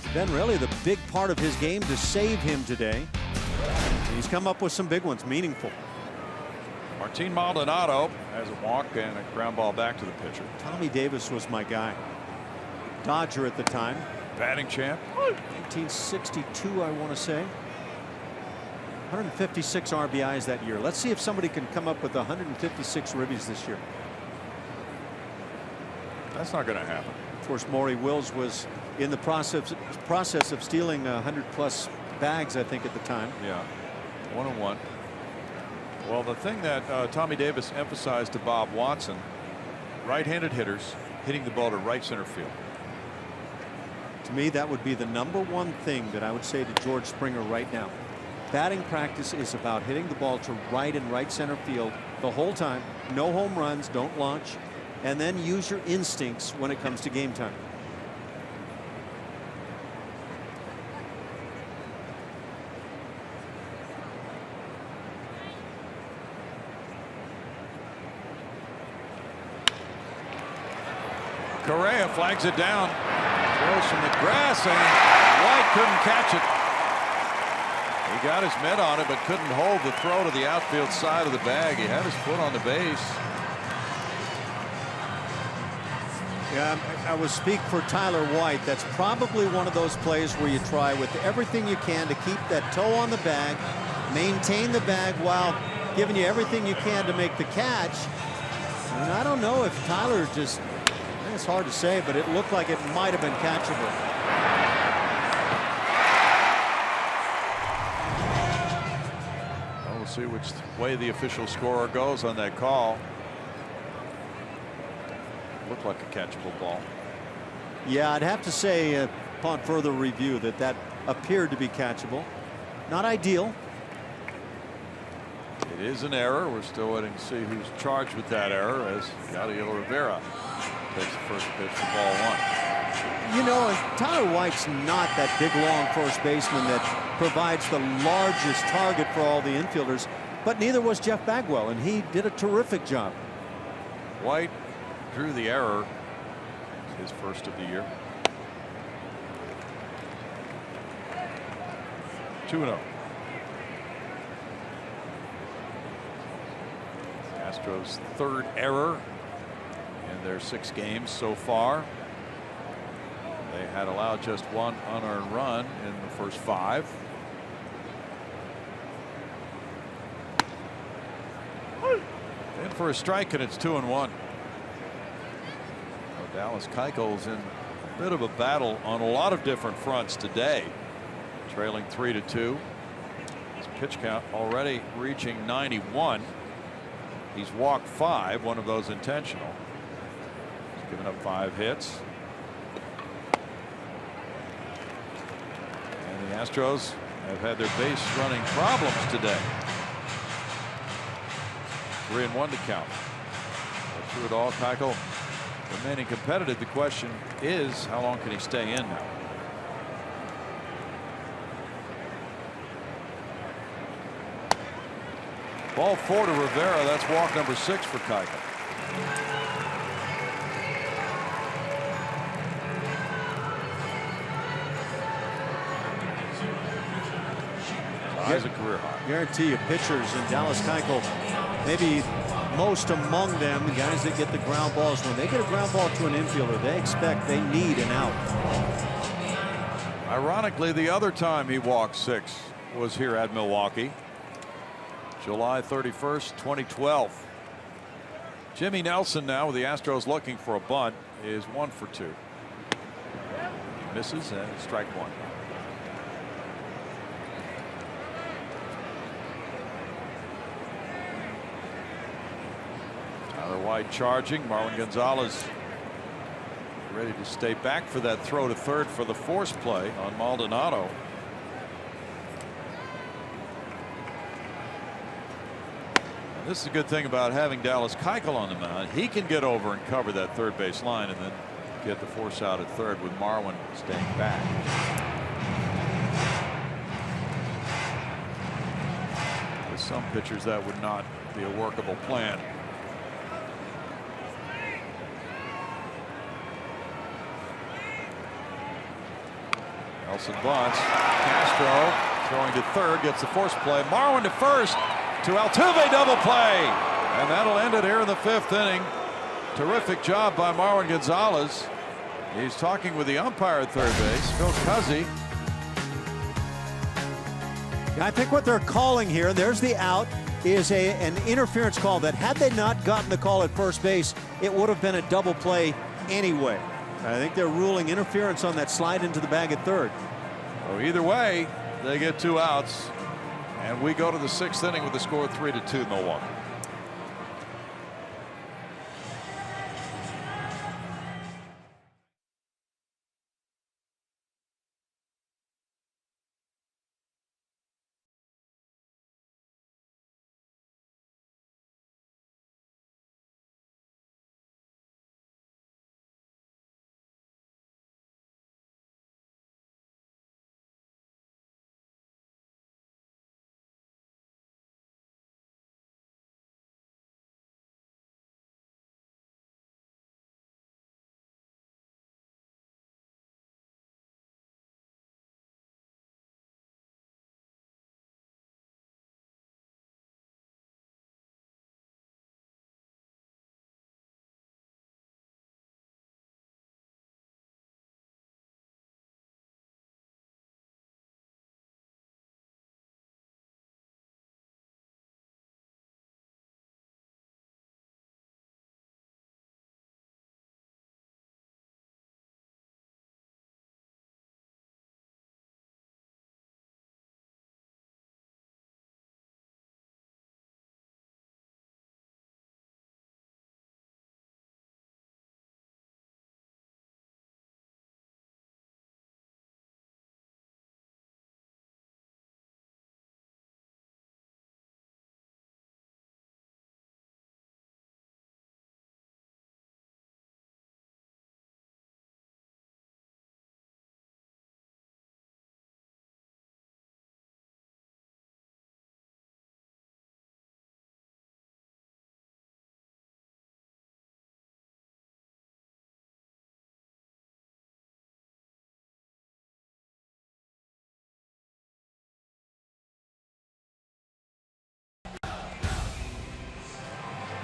It's been really the big part of his game to save him today. He's come up with some big ones, meaningful. Martin Maldonado has a walk and a ground ball back to the pitcher. Tommy Davis was my guy. Dodger at the time. Batting champ. 1962, I want to say. 156 RBIs that year. Let's see if somebody can come up with 156 ribbies this year. That's not going to happen. Of course, Maury Wills was in the process of stealing 100+ bags, I think, at the time. Yeah, 1-1. Well, the thing that Tommy Davis emphasized to Bob Watson, right-handed hitters hitting the ball to right center field. To me, that would be the #1 thing that I would say to George Springer right now. Batting practice is about hitting the ball to right and right center field the whole time. No home runs, don't launch, and then use your instincts when it comes to game time. Correa flags it down. Throws from the grass, and White couldn't catch it. He got his mitt on it, but couldn't hold the throw to the outfield side of the bag. He had his foot on the base. Yeah, I would speak for Tyler White. That's probably one of those plays where you try with everything you can to keep that toe on the bag, maintain the bag while giving you everything you can to make the catch. And I don't know if Tyler just, it's hard to say, but it looked like it might have been catchable. We'll see which way the official scorer goes on that call. Looked like a catchable ball. Yeah, I'd have to say upon further review that appeared to be catchable. Not ideal. It is an error. We're still waiting to see who's charged with that error as Yadiel Rivera takes the first pitch for ball 1. You know, Tyler White's not that big, long first baseman that provides the largest target for all the infielders, but neither was Jeff Bagwell, and he did a terrific job. White drew the error, his first of the year. 2-0. Astros' 3rd error in their 6 games so far. They had allowed just 1 unearned run in the first 5. In for a strike, and it's 2-1. Dallas Keuchel's in bit of a battle on a lot of different fronts today. Trailing 3-2. His pitch count already reaching 91. He's walked 5, one of those intentional. He's given up 5 hits. And the Astros have had their base running problems today. 3-1 to count. But through it all, Keuchel remaining competitive. The question is, how long can he stay in now? Ball 4 to Rivera. That's walk number 6 for Keuchel. Ties a career high. Guarantee you, pitchers in Dallas, Keuchel, maybe most among them, the guys that get the ground balls, when they get a ground ball to an infielder, they need an out. Ironically, the other time he walked 6 was here at Milwaukee. July 31st, 2012. Jimmy Nelson now with the Astros looking for a bunt is 1 for 2. He misses and strike 1. Tyler White charging. Marwin Gonzalez ready to stay back for that throw to third for the force play on Maldonado. This is a good thing about having Dallas Keuchel on the mound. He can get over and cover that third base line and then get the force out at third with Marwin staying back. With some pitchers, that would not be a workable plan. Nelson bunts. Castro throwing to third, gets the force play. Marwin to first. To Altuve, double play, and that'll end it here in the 5th inning. Terrific job by Marwin Gonzalez. He's talking with the umpire at third base, Phil Cuzzi. I think what they're calling here, there's the out, is an interference call that had they not gotten the call at first base, it would have been a double play anyway. I think they're ruling interference on that slide into the bag at third. So either way, they get 2 outs. And we go to the 6th inning with the score 3-2 Milwaukee.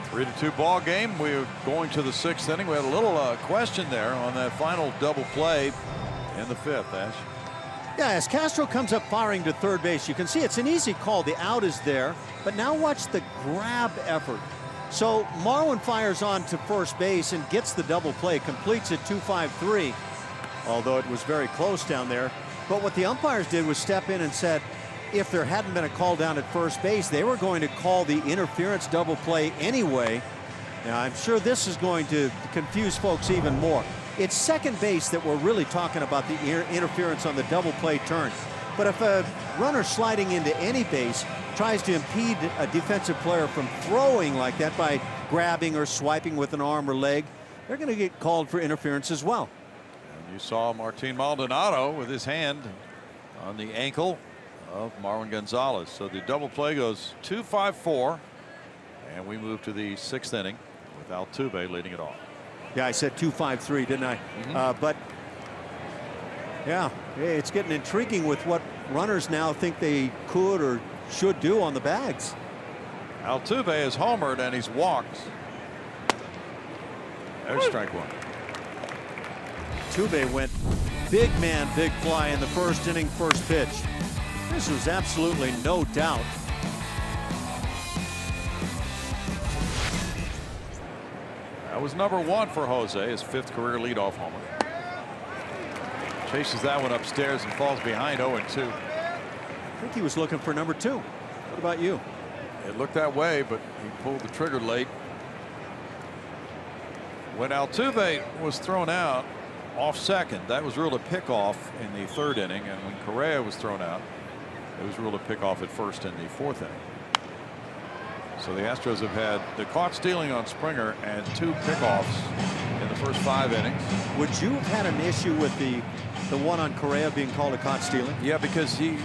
Three-2 ball game. We're going to the 6th inning. We had a little question there on that final double play in the 5th, Ash. Yeah, as Castro comes up firing to third base, you can see it's an easy call. The out is there, but now watch the grab effort. So Marwin fires on to first base and gets the double play, completes it 2-5-3. although it was very close down there. But what the umpires did was step in and said, if there hadn't been a call down at first base, they were going to call the interference double play anyway. Now, I'm sure this is going to confuse folks even more. It's second base that we're really talking about the interference on the double play turn. But if a runner sliding into any base tries to impede a defensive player from throwing like that by grabbing or swiping with an arm or leg, they're going to get called for interference as well. And you saw Martin Maldonado with his hand on the ankle of Marwin Gonzalez. So the double play goes 2-5-4, and we move to the 6th inning with Altuve leading it off. Yeah, I said 2-5-3, didn't I? But yeah, it's getting intriguing with what runners now think they could or should do on the bags. Altuve is homered and he's walked. There's strike one. Altuve went big man, big fly in the first inning, first pitch. This was absolutely no doubt. That was number 1 for Jose, his 5th career leadoff homer. Chases that one upstairs and falls behind 0-2. I think he was looking for number 2. What about you? It looked that way, but he pulled the trigger late. When Altuve was thrown out off second, that was ruled a pickoff in the 3rd inning, and when Correa was thrown out, it was ruled a pickoff at first in the 4th inning. So the Astros have had the caught stealing on Springer and 2 pickoffs in the first 5 innings. Would you have had an issue with the one on Correa being called a caught stealing? Yeah, because he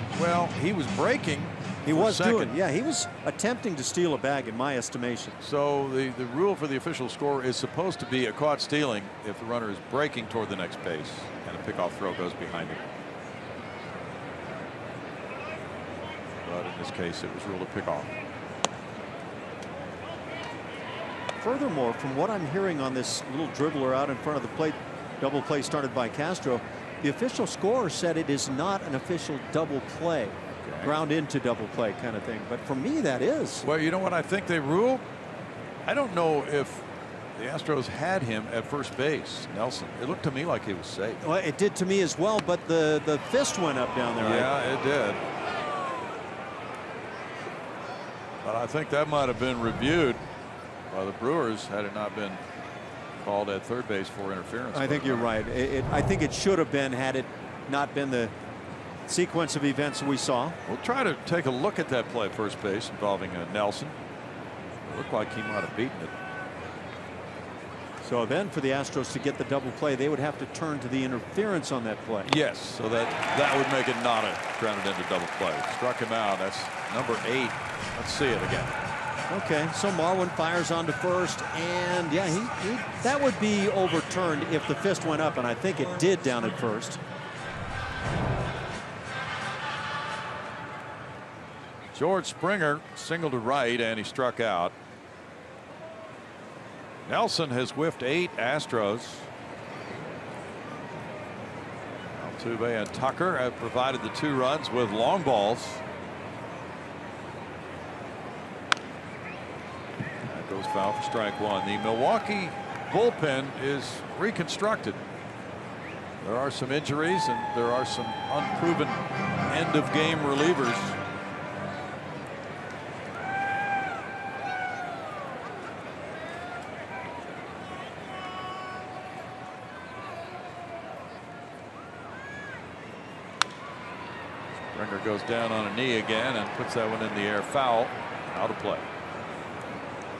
was breaking. He was doing, yeah, he was attempting to steal a bag in my estimation. So the rule for the official score is supposed to be a caught stealing if the runner is breaking toward the next base and a pickoff throw goes behind him. But in this case, it was ruled a pickoff. Furthermore, from what I'm hearing on this little dribbler out in front of the plate, double play started by Castro, the official scorer said it is not an official double play. Okay. Ground into double play kind of thing. But for me, that is. Well, you know what I think they ruled? I don't know if the Astros had him at first base, Nelson. It looked to me like he was safe. Well, it did to me as well, but the fist went up down there. Yeah, it did. But I think that might have been reviewed by the Brewers had it not been called at third base for interference. I think you're right. I think it should have been had it not been the sequence of events we saw. We'll try to take a look at that play at first base involving Nelson. It looked like he might have beaten it. So then for the Astros to get the double play, they would have to turn to the interference on that play. Yes, so that would make it not a grounded into double play. Struck him out. That's number 8. Let's see it again. Okay, so Marwin fires onto first, and yeah, that would be overturned if the fist went up, and I think it did down at first. George Springer singled to right, and he struck out. Nelson has whiffed 8 Astros. Altuve and Tucker have provided the 2 runs with long balls. That goes foul for strike 1. The Milwaukee bullpen is reconstructed. There are some injuries and there are some unproven end of game relievers. Springer goes down on a knee again and puts that one in the air, foul, out of play.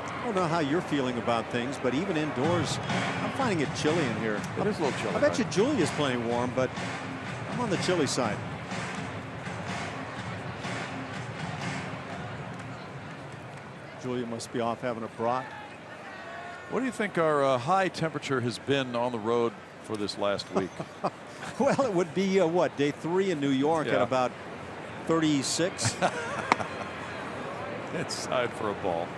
I don't know how you're feeling about things, but even indoors, I'm finding it chilly in here. It is a little chilly. I bet you Julia's playing warm, but I'm on the chilly side. Julia must be off having a brat. What do you think our high temperature has been on the road for this last week? Well, it would be what, day 3 in New York at about 36. Inside for a ball.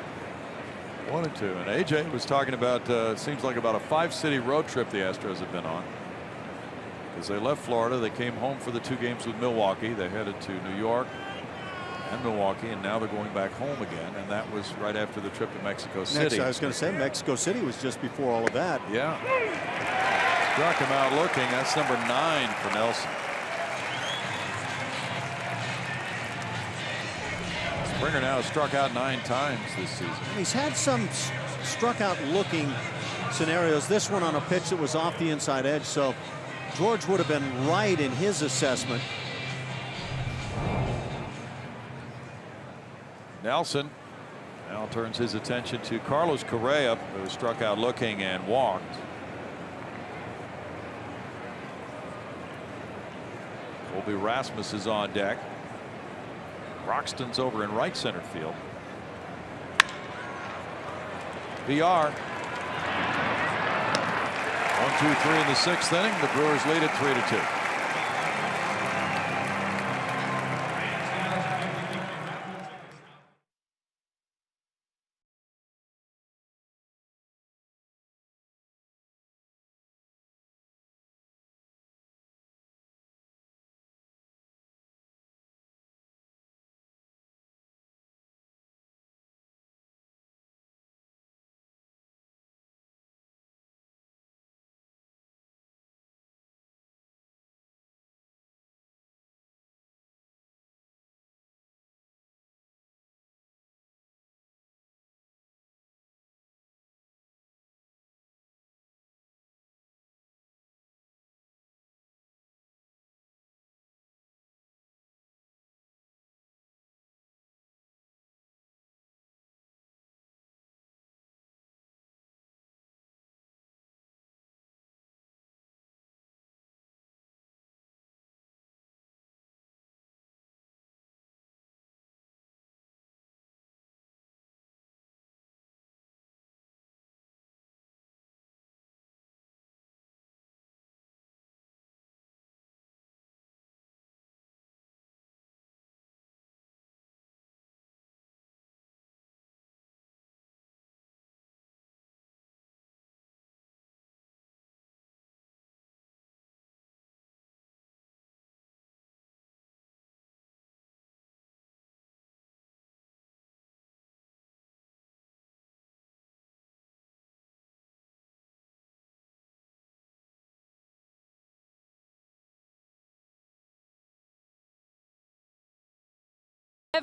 1 and 2. And AJ was talking about seems like about a 5-city road trip the Astros have been on. As they left Florida, they came home for the 2 games with Milwaukee. They headed to New York and Milwaukee, and now they're going back home again. And that was right after the trip to Mexico City. I was going to say Mexico City was just before all of that. Yeah. Struck him out looking. That's number 9 for Nelson. Springer now has struck out 9 times this season. He's had some struck out looking scenarios. This one on a pitch that was off the inside edge, so George would have been right in his assessment. Nelson now turns his attention to Carlos Correa, who struck out looking and walked. Colby Rasmus is on deck. Broxton's over in right center field. VR. 1-2-3 in the 6th inning. The Brewers lead it 3-2.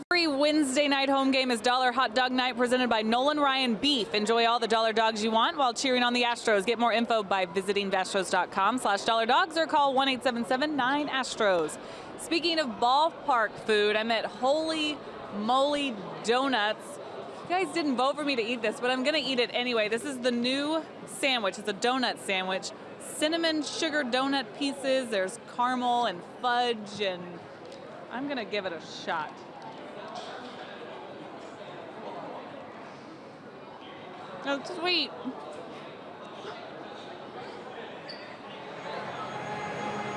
Every Wednesday night home game is Dollar Hot Dog Night presented by Nolan Ryan Beef. Enjoy all the dollar dogs you want while cheering on the Astros. Get more info by visiting Astros.com/dollardogs or call 1-877-9-ASTROS. Speaking of ballpark food, I'm at Holy Moly Donuts. You guys didn't vote for me to eat this, but I'm going to eat it anyway. This is the new sandwich. It's a donut sandwich. Cinnamon sugar donut pieces. There's caramel and fudge, and I'm going to give it a shot. Oh, sweet.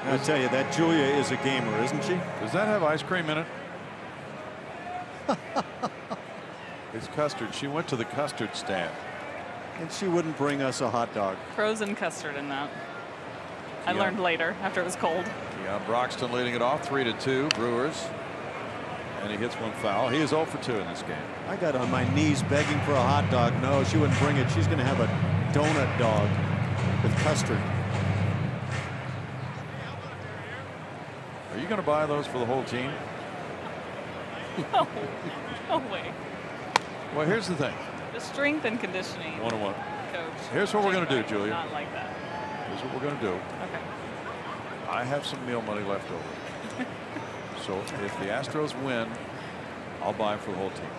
I tell you, that Julia is a gamer, isn't she? Does that have ice cream in it? It's custard. She went to the custard stand. And she wouldn't bring us a hot dog. Frozen custard in that. I learned later after it was cold. Yeah, Broxton leading it off 3-2 Brewers. And he hits one foul. He is 0 for 2 in this game. I got on my knees begging for a hot dog. No, she wouldn't bring it. She's going to have a donut dog with custard. Are you going to buy those for the whole team? No, no way. Well, here's the thing. The strength and conditioning 1-1. coach. Here's what we're going to do, Julia. Not like that. Here's what we're going to do. Okay. I have some meal money left over. So if the Astros win, I'll buy for the whole team.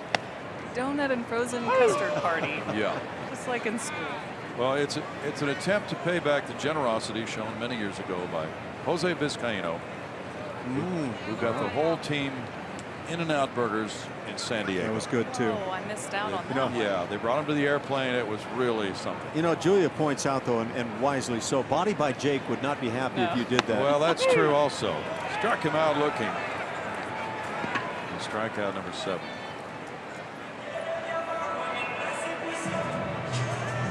Donut and frozen custard party. Yeah. Just like in school. Well, it's an attempt to pay back the generosity shown many years ago by Jose Vizcaino, who got the whole team In-N-Out burgers in San Diego. That was good too. Oh, I missed out on that. Yeah, they brought him to the airplane. It was really something. You know, Julia points out though, and wisely so, Body by Jake would not be happy if you did that. Well, that's true also. Struck him out looking. Strikeout number 7.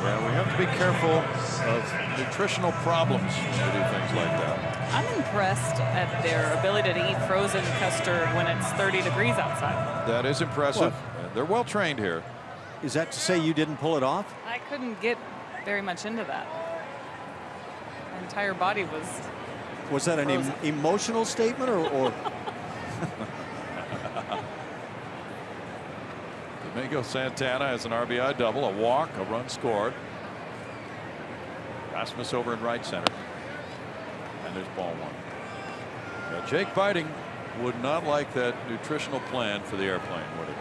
Well, we have to be careful of nutritional problems when we do things like that. I'm impressed at their ability to eat frozen custard when it's 30 degrees outside. That is impressive. They're well trained here. Is that to say you didn't pull it off? I couldn't get very much into that. entire body was. Was that an emotional statement or? Domingo Santana has an RBI double, a walk, a run scored. Rasmus over in right center. And there's ball one. Now, Jake Biting would not like that nutritional plan for the airplane, would he?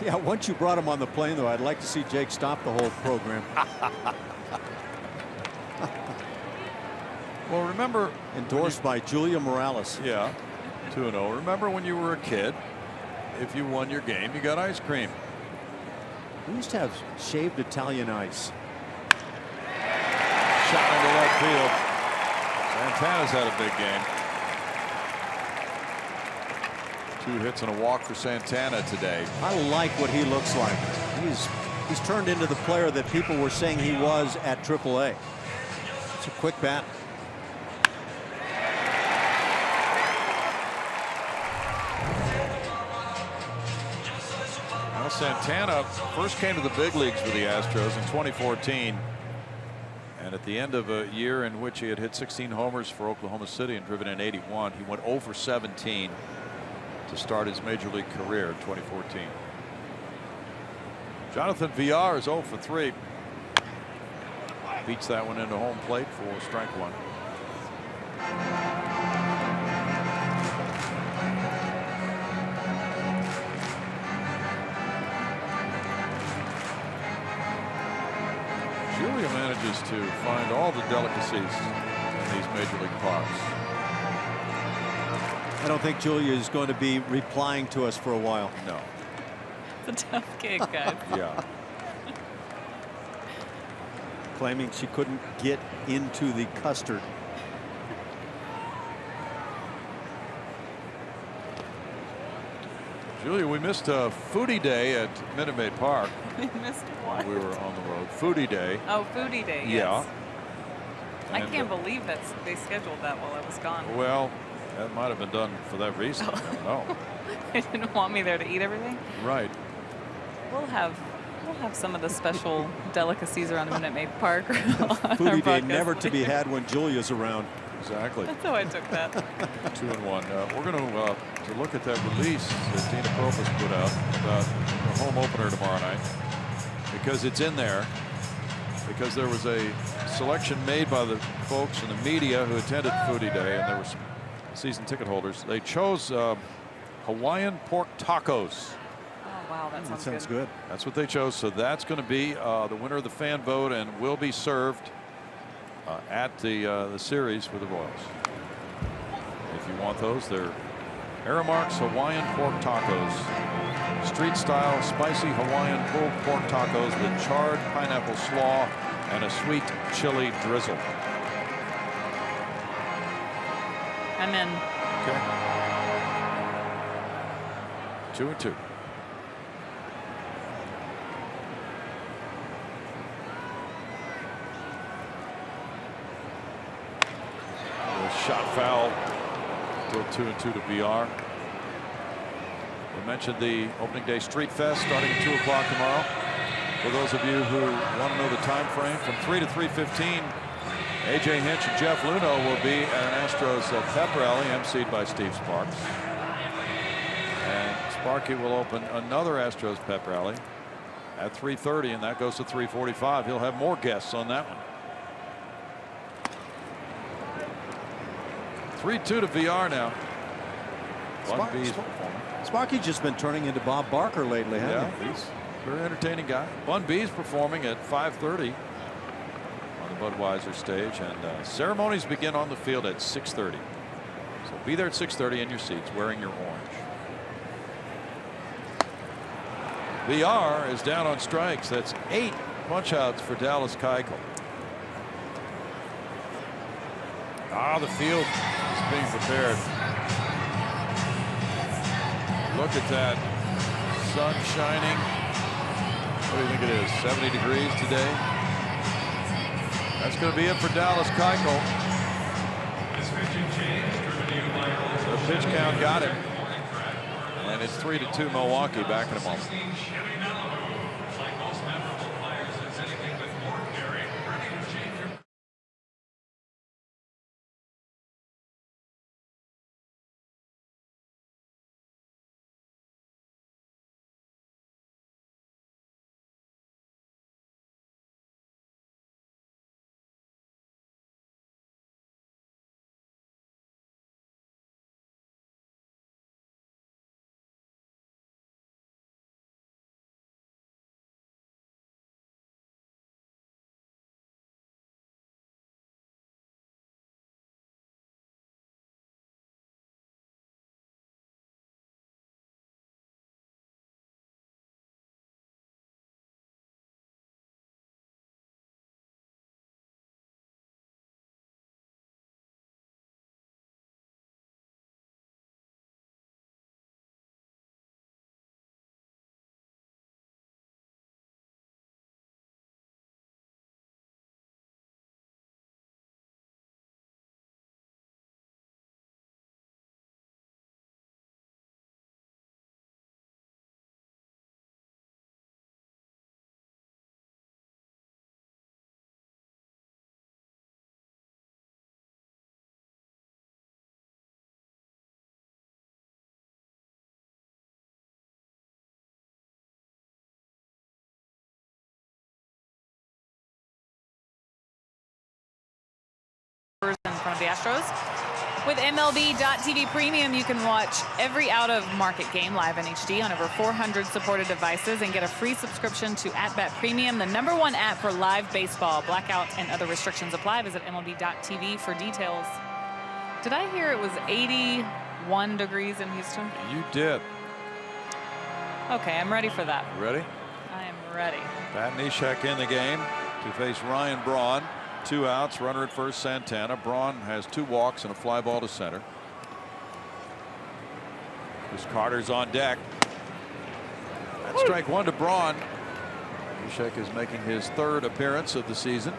Yeah, once you brought him on the plane, though, I'd like to see Jake stop the whole program. Well, remember. Endorsed by Julia Morales. Yeah, 2-0. Remember when you were a kid, if you won your game, you got ice cream. We used to have shaved Italian ice. Shot into left field. Santana's had a big game. 2 hits and a walk for Santana today. I like what he looks like. He's turned into the player that people were saying he was at AAA. It's a quick bat. Well, Santana first came to the big leagues with the Astros in 2014. And at the end of a year in which he had hit 16 homers for Oklahoma City and driven in 81, he went 0 for 17 to start his major league career in 2014. Jonathan Villar is 0 for 3. Beats that one into home plate for strike one. Julia manages to find all the delicacies in these major league parks. I don't think Julia is going to be replying to us for a while. No. It's a tough gig, guys. Yeah. Claiming she couldn't get into the custard. Julia, we missed a foodie day at Minute Maid Park. We missed what? We were on the road. Foodie day. Oh, foodie day. Yes. Yeah. I And, can't believe that they scheduled that while I was gone. Well, that might have been done for that reason. I don't know. They didn't want me there to eat everything. Right. We'll have some of the special delicacies around Minute Maid Park. on our Foodie day broadcast never to be later. had when Julia's around. Exactly. That's how I took that. 2-1. We're going to look at that release that Dina Propus put out about the home opener tomorrow night, because it's in there. Because there was a selection made by the folks in the media who attended Foodie Day, and there were some season ticket holders. They chose Hawaiian pork tacos. Oh wow, that sounds good. That's what they chose. So that's going to be the winner of the fan vote, and will be served at the series with the Royals. If you want those, they're Aramark's Hawaiian pork tacos, street style spicy Hawaiian pulled pork tacos with charred pineapple slaw and a sweet chili drizzle. I'm in. Okay. 2-2. Shot foul. Still 2-2 to VR. We mentioned the opening day street fest starting at 2 o'clock tomorrow. For those of you who want to know the time frame, from 3 to 3:15, AJ Hinch and Jeff Luhnow will be at an Astros pep rally emceed by Steve Sparks. And Sparky will open another Astros pep rally at 3:30, and that goes to 3:45. He'll have more guests on that one. 3-2 to VR now. Sparky's just been turning into Bob Barker lately, hasn't Yeah, he's a very entertaining guy. Bun B's performing at 5:30 on the Budweiser stage, and ceremonies begin on the field at 6:30. So be there at 6:30 in your seats wearing your orange. VR is down on strikes. That's 8 punch-outs for Dallas Keuchel. The field is being prepared. Look at that. Sun shining. What do you think it is? 70 degrees today. That's going to be it for Dallas Keuchel. The pitch count got him. And it's 3-2 Milwaukee. Back in a moment. of the Astros. With MLB.TV Premium, you can watch every out-of-market game live in HD on over 400 supported devices and get a free subscription to @Bat Premium, the #1 app for live baseball. Blackout and other restrictions apply. Visit MLB.TV for details. Did I hear it was 81 degrees in Houston? You did. Okay, I'm ready for that. Ready? I am ready. Pat Neshek in the game to face Ryan Braun. 2 outs, runner at first, Santana. Braun has 2 walks and a fly ball to center. Chris Carter's on deck. That's strike 1 to Braun. Neshek is making his 3rd appearance of the season.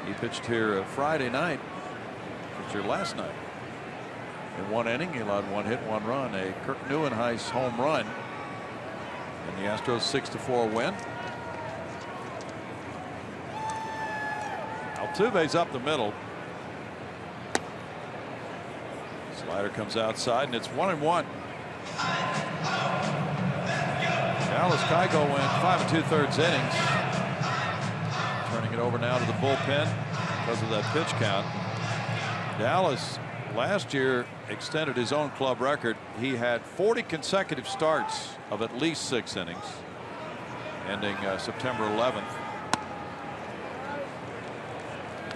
He pitched here Friday night. Pitched here last night. In 1 inning, he allowed 1 hit, 1 run, a Kirk Neuenhuis home run, and the Astros 6-4 win. Altuve's up the middle. Slider comes outside, and it's 1-1. Dallas Keuchel went 5 2/3 innings. Turning it over now to the bullpen because of that pitch count. Dallas last year extended his own club record. He had 40 consecutive starts of at least 6 innings, ending September 11th.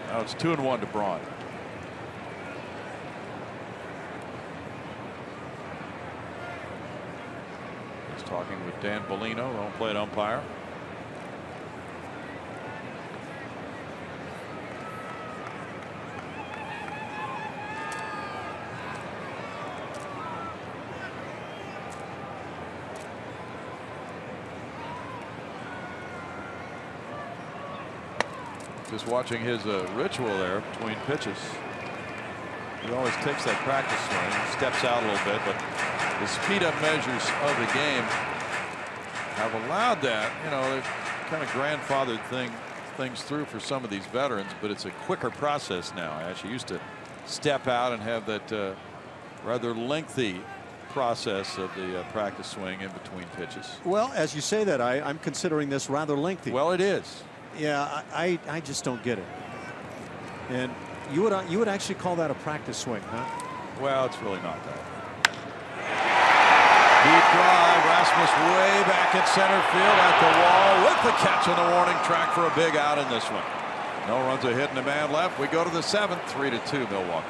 Now it's 2-1 to Braun. He's talking with Dan Bellino, the home plate umpire. Just watching his ritual there between pitches. He always takes that practice swing, steps out a little bit, but the speed up measures of the game have allowed that. You know, they've kind of grandfathered things through for some of these veterans, but it's a quicker process now. I actually used to step out and have that rather lengthy process of the practice swing in between pitches. Well, as you say that, I'm considering this rather lengthy. Well, it is. Yeah, I just don't get it. And you would actually call that a practice swing, huh? Well, it's really not that. Deep drive, Rasmus way back at center field at the wall with the catch on the warning track for a big out in this one. No runs, a hit, and a man left. We go to the 7th, 3-2 Milwaukee.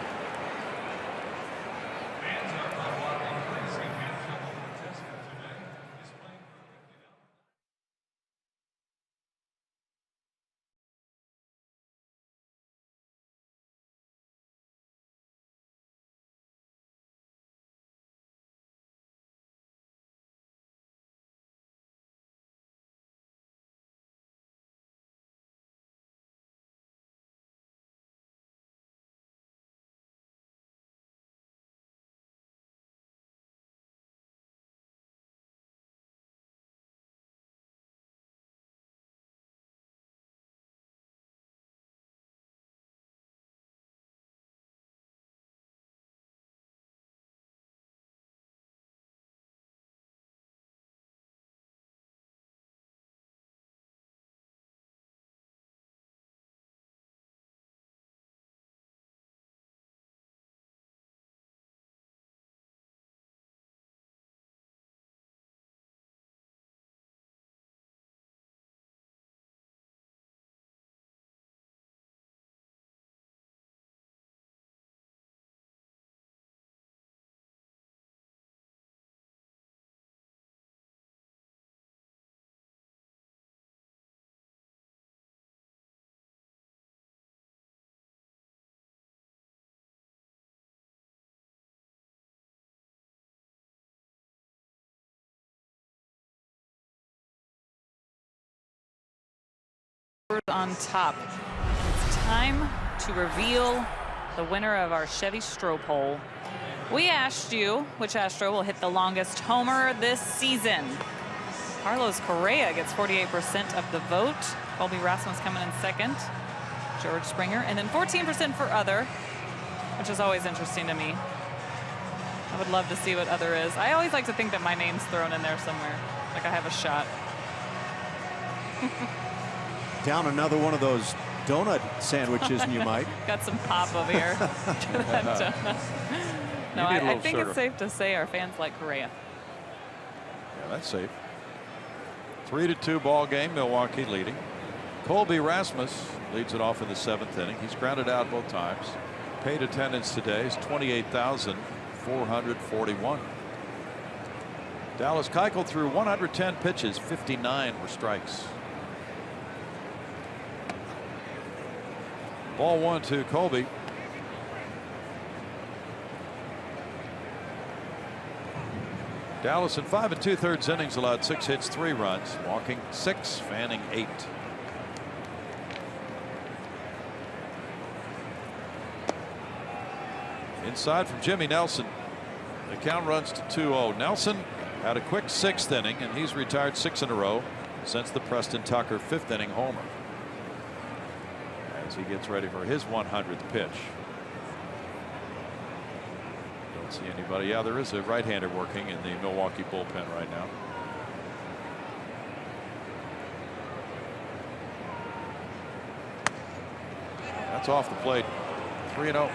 On top. It's time to reveal the winner of our Chevy Stro poll. We asked you which Astro will hit the longest homer this season. Carlos Correa gets 48% of the vote. Colby Rasmus coming in 2nd. George Springer, and then 14% for other, which is always interesting to me. I would love to see what other is. I always like to think that my name's thrown in there somewhere, like I have a shot. Down another one of those donut sandwiches than you might. Got some pop over here. To that donut. No, I think it's safe to say our fans like Correa. Yeah, that's safe. 3-2 ball game. Milwaukee leading. Colby Rasmus leads it off in the 7th inning. He's grounded out both times. Paid attendance today is 28,441. Dallas Keuchel threw 110 pitches. 59 were strikes. Ball 1 to Colby. Dallas in 5 2/3 innings allowed 6 hits, 3 runs, walking 6, fanning 8. Inside from Jimmy Nelson. The count runs to 2-0. Nelson had a quick 6th inning, and he's retired 6 in a row since the Preston Tucker 5th inning homer. As he gets ready for his 100th pitch. Don't see anybody. Yeah, there is a right-hander working in the Milwaukee bullpen right now. That's off the plate. 3-0.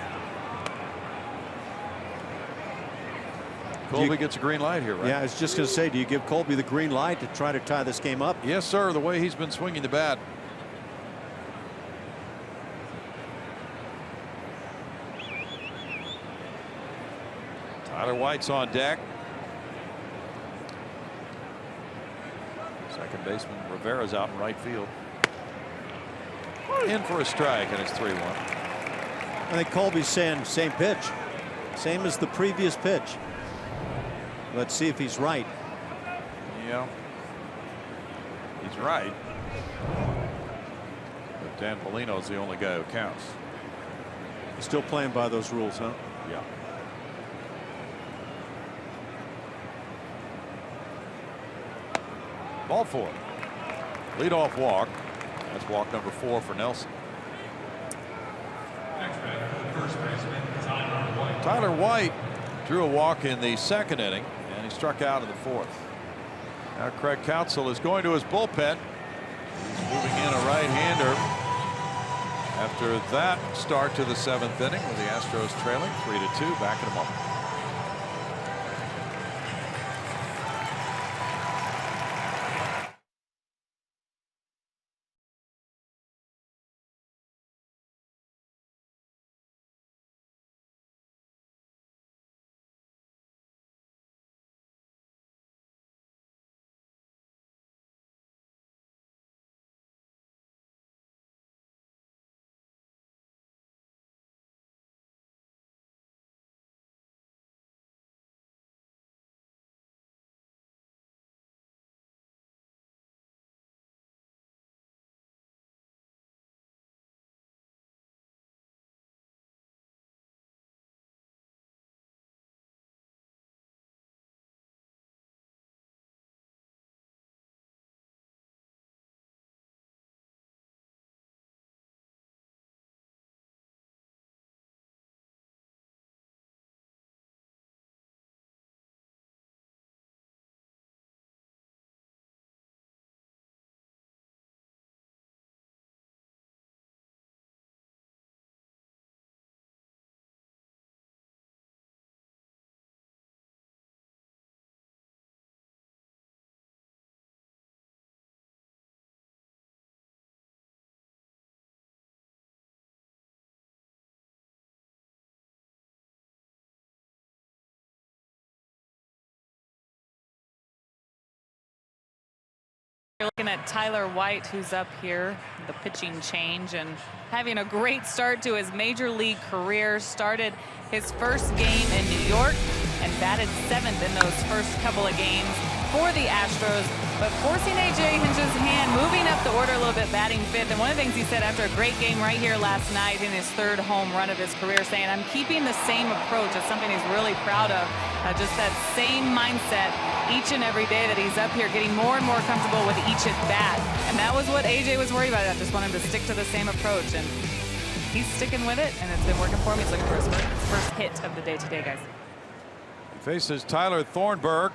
Colby gets a green light here, right? Yeah, I was just going to say, do you give Colby the green light to try to tie this game up? Yes, sir. The way he's been swinging the bat. Tyler White's on deck. Second baseman Rivera's out in right field. In for a strike, and it's 3-1. I think Colby's saying same pitch. Same as the previous pitch. Let's see if he's right. Yeah. He's right. But Dan Polino's the only guy who counts. Still playing by those rules, huh? Yeah. Ball 4. Leadoff walk. That's walk number 4 for Nelson. Tyler White drew a walk in the 2nd inning, and he struck out in the 4th. Now Craig Counsell is going to his bullpen. He's moving in a right-hander after that start to the 7th inning with the Astros trailing 3-2. Back in a moment. You're looking at Tyler White, who's up here, the pitching change, and having a great start to his major league career. Started his first game in New York and batted 7th in those first couple of games for the Astros, but forcing A.J. Hinch's hand, moving up the order a little bit, batting 5th. And one of the things he said after a great game right here last night in his 3rd home run of his career, saying, I'm keeping the same approach. It's something he's really proud of. Just that same mindset each and every day that he's up here, getting more and more comfortable with each at bat. And that was what A.J. was worried about. I just want him to stick to the same approach. And he's sticking with it, and it's been working for him. He's looking for his first hit of the day today, guys. He faces Tyler Thornburg,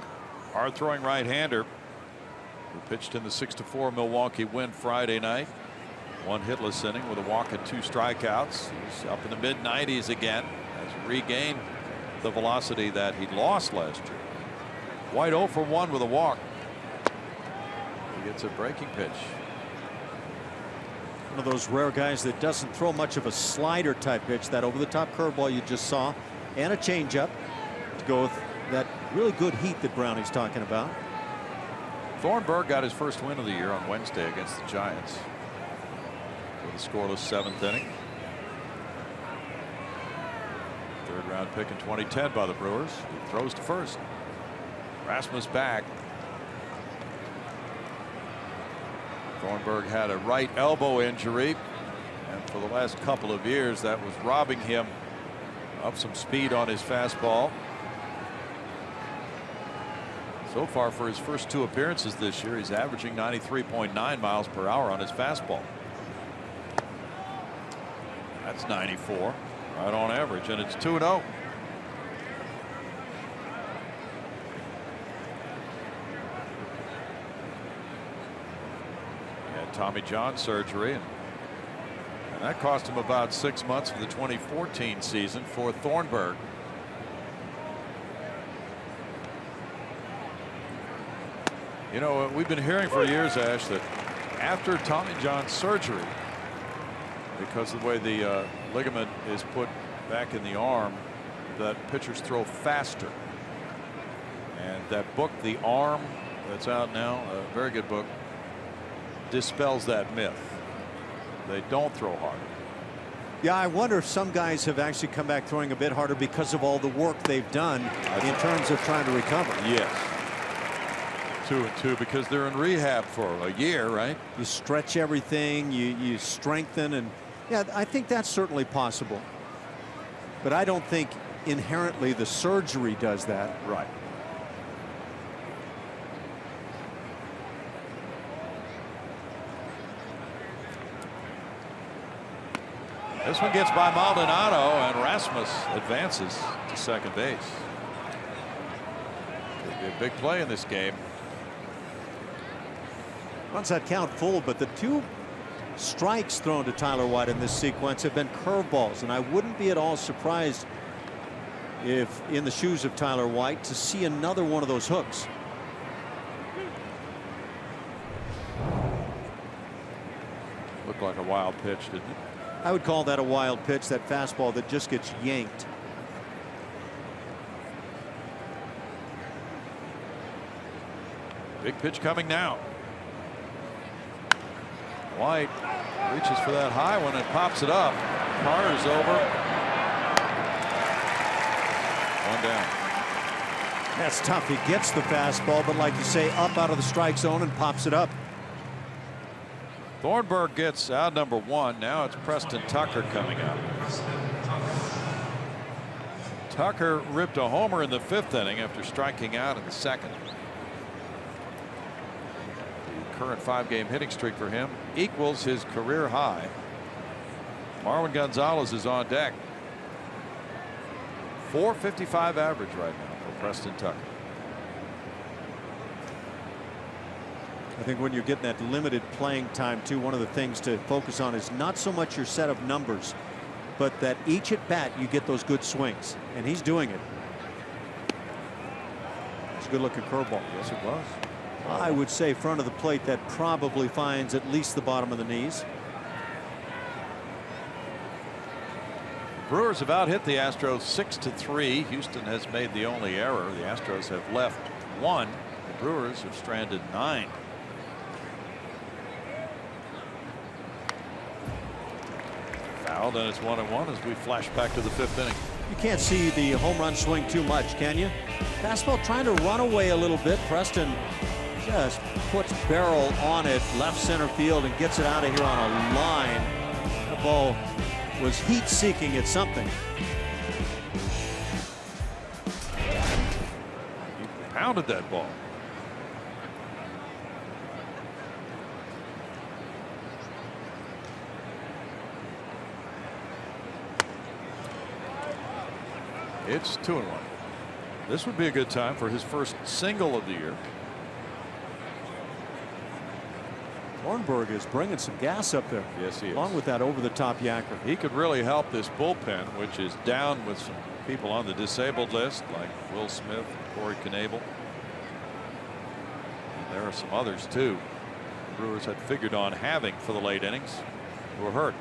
hard-throwing right-hander, who pitched in the 6-4 Milwaukee win Friday night. One hitless inning with a walk and 2 strikeouts. He's up in the mid-90s again. Has regained the velocity that he lost last year. White 0 for 1 with a walk. He gets a breaking pitch. One of those rare guys that doesn't throw much of a slider type pitch. That over-the-top curveball you just saw, and a changeup to go with that really good heat that Brownie's talking about. Thornburg got his first win of the year on Wednesday against the Giants with a scoreless 7th inning. 3rd round pick in 2010 by the Brewers. He throws to first. Rasmus back. Thornburg had a right elbow injury, and for the last couple of years that was robbing him of some speed on his fastball. So far, for his first 2 appearances this year, he's averaging 93.9 miles per hour on his fastball. That's 94, right on average, and it's 2-0. Had Tommy John surgery, and that cost him about 6 months for the 2014 season for Thornburg. You know, we've been hearing for years, Ash, that after Tommy John's surgery, because of the way the ligament is put back in the arm, that pitchers throw faster. And that book, The Arm, that's out now, a very good book, dispels that myth. They don't throw harder. Yeah, I wonder if some guys have actually come back throwing a bit harder because of all the work they've done in terms of trying to recover. Yes. 2 and 2 because they're in rehab for a year, right? You stretch everything, you strengthen, and yeah, I think that's certainly possible. But I don't think inherently the surgery does that. Right. This one gets by Maldonado, and Rasmus advances to second base. Could be a big play in this game. Runs that count full, but the 2 strikes thrown to Tyler White in this sequence have been curveballs, and I wouldn't be at all surprised if in the shoes of Tyler White to see another one of those hooks. Looked like a wild pitch, didn't it? I would call that a wild pitch, that fastball that just gets yanked. Big pitch coming now. White reaches for that high one and pops it up. Carr's over. 1 down. That's tough. He gets the fastball, but like you say, up out of the strike zone and pops it up. Thornburg gets out number 1. Now it's Preston Tucker coming up. Tucker ripped a homer in the 5th inning after striking out in the 2nd. The current 5-game hitting streak for him equals his career high. Marwin Gonzalez is on deck. .455 average right now for Preston Tucker. I think when you're getting that limited playing time too, one of the things to focus on is not so much your set of numbers, but that each at bat you get those good swings, and he's doing it. It's a good looking curveball. Yes, it was. I would say front of the plate that probably finds at least the bottom of the knees. Brewers have out hit the Astros 6-3. Houston has made the only error. The Astros have left 1. The Brewers have stranded 9. Fouled, and it's 1-1 as we flash back to the 5th inning. You can't see the home run swing too much, can you? Fastball trying to run away a little bit. Preston just puts barrel on it, left center field, and gets it out of here on a line. The ball was heat seeking at something. He pounded that ball. It's 2-1. This would be a good time for his first single of the year. Thornburg is bringing some gas up there. Yes, he is. Along with that over-the-top yacker. He could really help this bullpen, which is down with some people on the disabled list, like Will Smith, Corey Knebel. There are some others too. The Brewers had figured on having for the late innings who were hurt.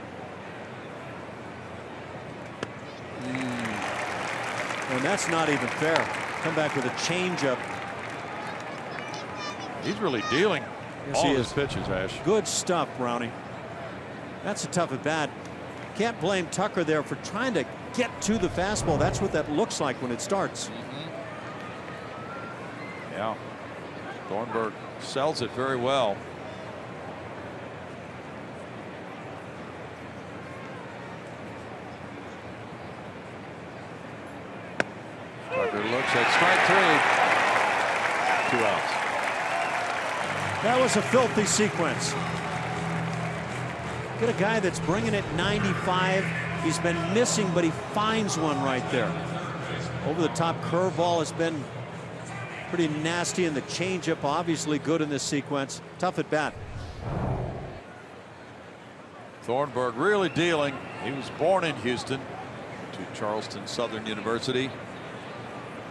And that's not even fair. Come back with a changeup. He's really dealing all his pitches, Ash. Good stuff, Brownie. That's a tough at bat. Can't blame Tucker there for trying to get to the fastball. That's what that looks like when it starts. Yeah. Thornburg sells it very well. Tucker looks at strike 3. 2 outs. That was a filthy sequence. Get a guy that's bringing it 95. He's been missing, but he finds one right there. Over the top curveball has been pretty nasty, and the changeup obviously good in this sequence. Tough at bat. Thornburg really dealing. He was born in Houston, to Charleston Southern University.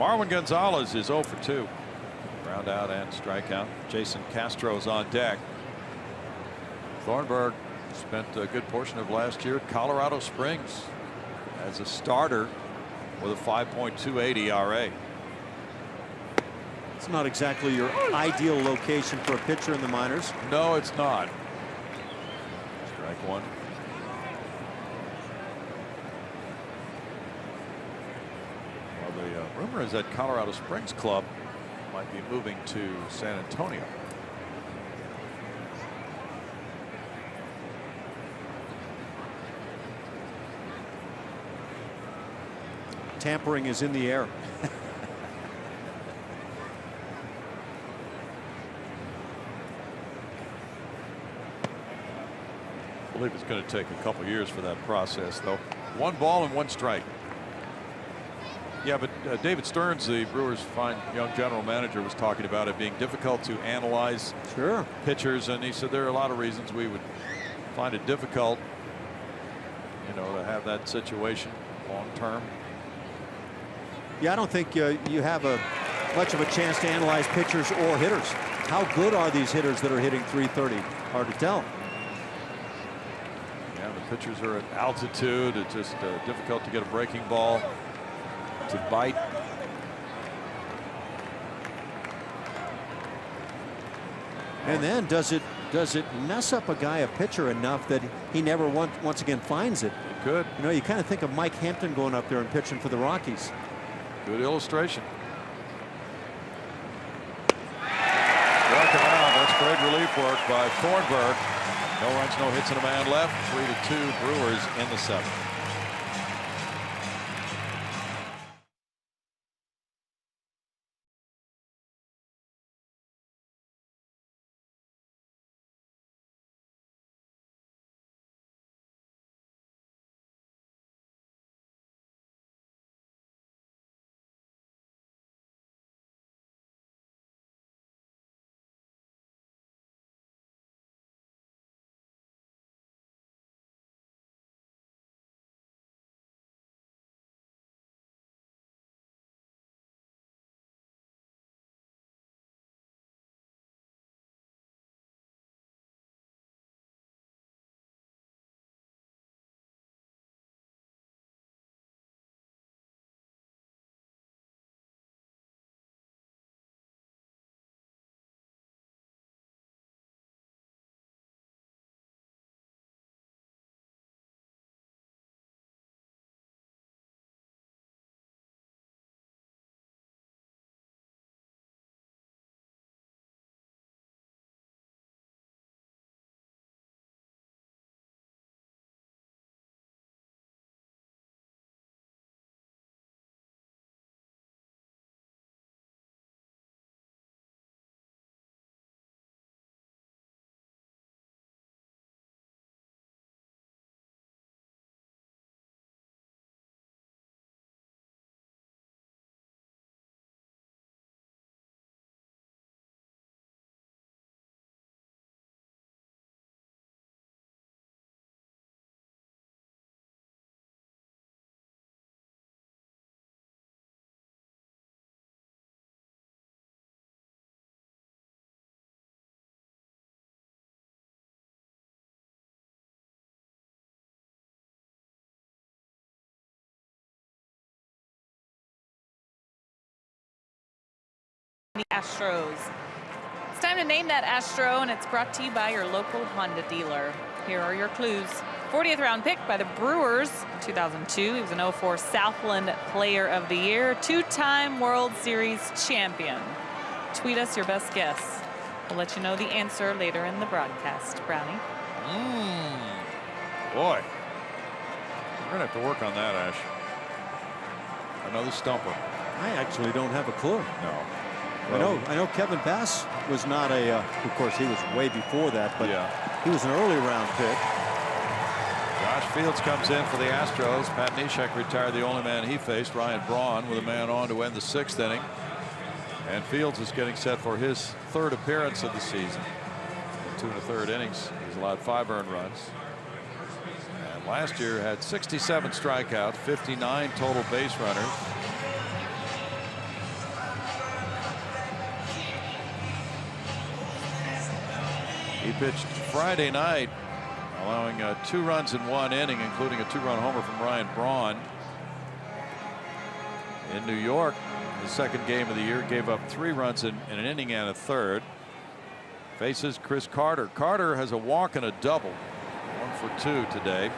Marwin Gonzalez is 0 for 2. Ground out and strikeout. Jason Castro's on deck. Thornburg spent a good portion of last year at Colorado Springs as a starter with a 5.28 ERA. It's not exactly your ideal location for a pitcher in the minors. No, it's not. Strike 1. Well, the rumor is that Colorado Springs club might be moving to San Antonio. Tampering is in the air. I believe it's going to take a couple years for that process, though. 1 ball and 1 strike. Yeah, but David Stearns, the Brewers' fine young general manager, was talking about it being difficult to analyze pitchers, and he said there are a lot of reasons we would find it difficult, you know, to have that situation long term. Yeah, I don't think you have much of a chance to analyze pitchers or hitters. How good are these hitters that are hitting 330? Hard to tell. Yeah, the pitchers are at altitude. It's just difficult to get a breaking ball to bite. And then does it mess up a guy, a pitcher, enough that he never once again finds it? It could. You know, you kind of think of Mike Hampton going up there and pitching for the Rockies. Good illustration. Struck him out. That's great relief work by Thornburg. No runs, no hits, and a man left. 3-2 Brewers in the 7th. the Astros. It's time to name that Astro, and it's brought to you by your local Honda dealer. Here are your clues. 40th round pick by the Brewers in 2002. He was an 04 Southland Player of the Year, two-time World Series champion. Tweet us your best guess. We'll let you know the answer later in the broadcast. Brownie. Boy, we're gonna have to work on that, Ash. Another stumper. I actually don't have a clue. No. I know Kevin Bass was not a, of course he was way before that, but Yeah. he was an early round pick. Josh Fields comes in for the Astros. Pat Neshek retired, the only man he faced, Ryan Braun, with a man on to end the 6th inning. And Fields is getting set for his 3rd appearance of the season. In 2 1/3 innings, he's allowed 5 earned runs. And last year had 67 strikeouts, 59 total base runners. He pitched Friday night, allowing 2 runs in 1 inning, including a 2-run homer from Ryan Braun. In New York, the 2nd game of the year, gave up 3 runs in an inning and a 1/3. Faces Chris Carter. Carter has a walk and a double. 1 for 2 today.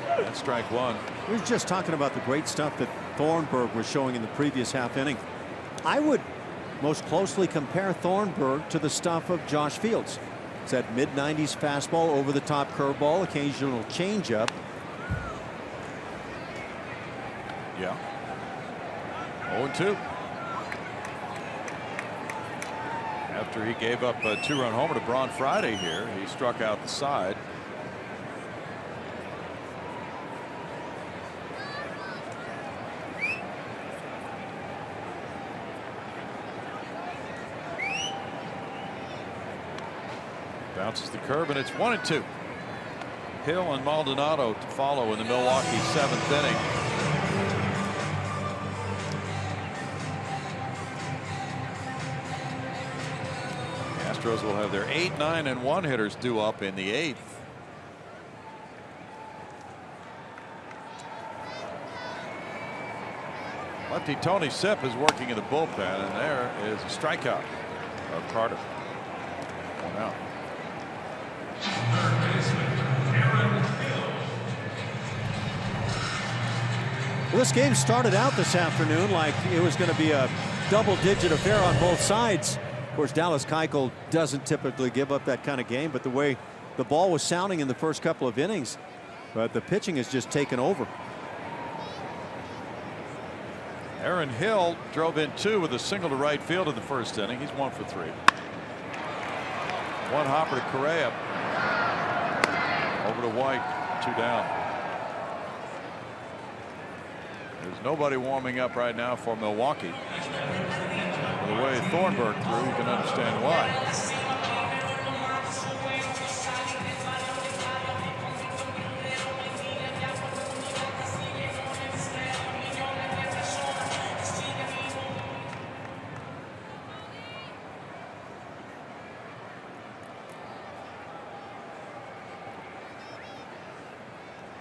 That's strike 1. We were just talking about the great stuff that Thornburg was showing in the previous half inning. I would most closely compare Thornburg to the stuff of Josh Fields. It's that mid-90s fastball, over the top curveball, occasional changeup. Yeah. 0-2. After he gave up a 2-run homer to Braun Friday here, he struck out the side. Bounces the curve, and it's 1-2. Hill and Maldonado to follow in the Milwaukee 7th inning. The Astros will have their 8, 9, and 1 hitters due up in the 8th. Lefty Tony Sipp is working in the bullpen, and there is a strikeout of Carter. 1 out. Well, this game started out this afternoon like it was going to be a double-digit affair on both sides. Of course, Dallas Keuchel doesn't typically give up that kind of game, but the way the ball was sounding in the first couple of innings, but the pitching has just taken over. Aaron Hill drove in 2 with a single to right field in the 1st inning. He's 1 for 3. 1 hopper to Correa. Over to White, 2 down. There's nobody warming up right now for Milwaukee. The way Thornburg threw, you can understand why.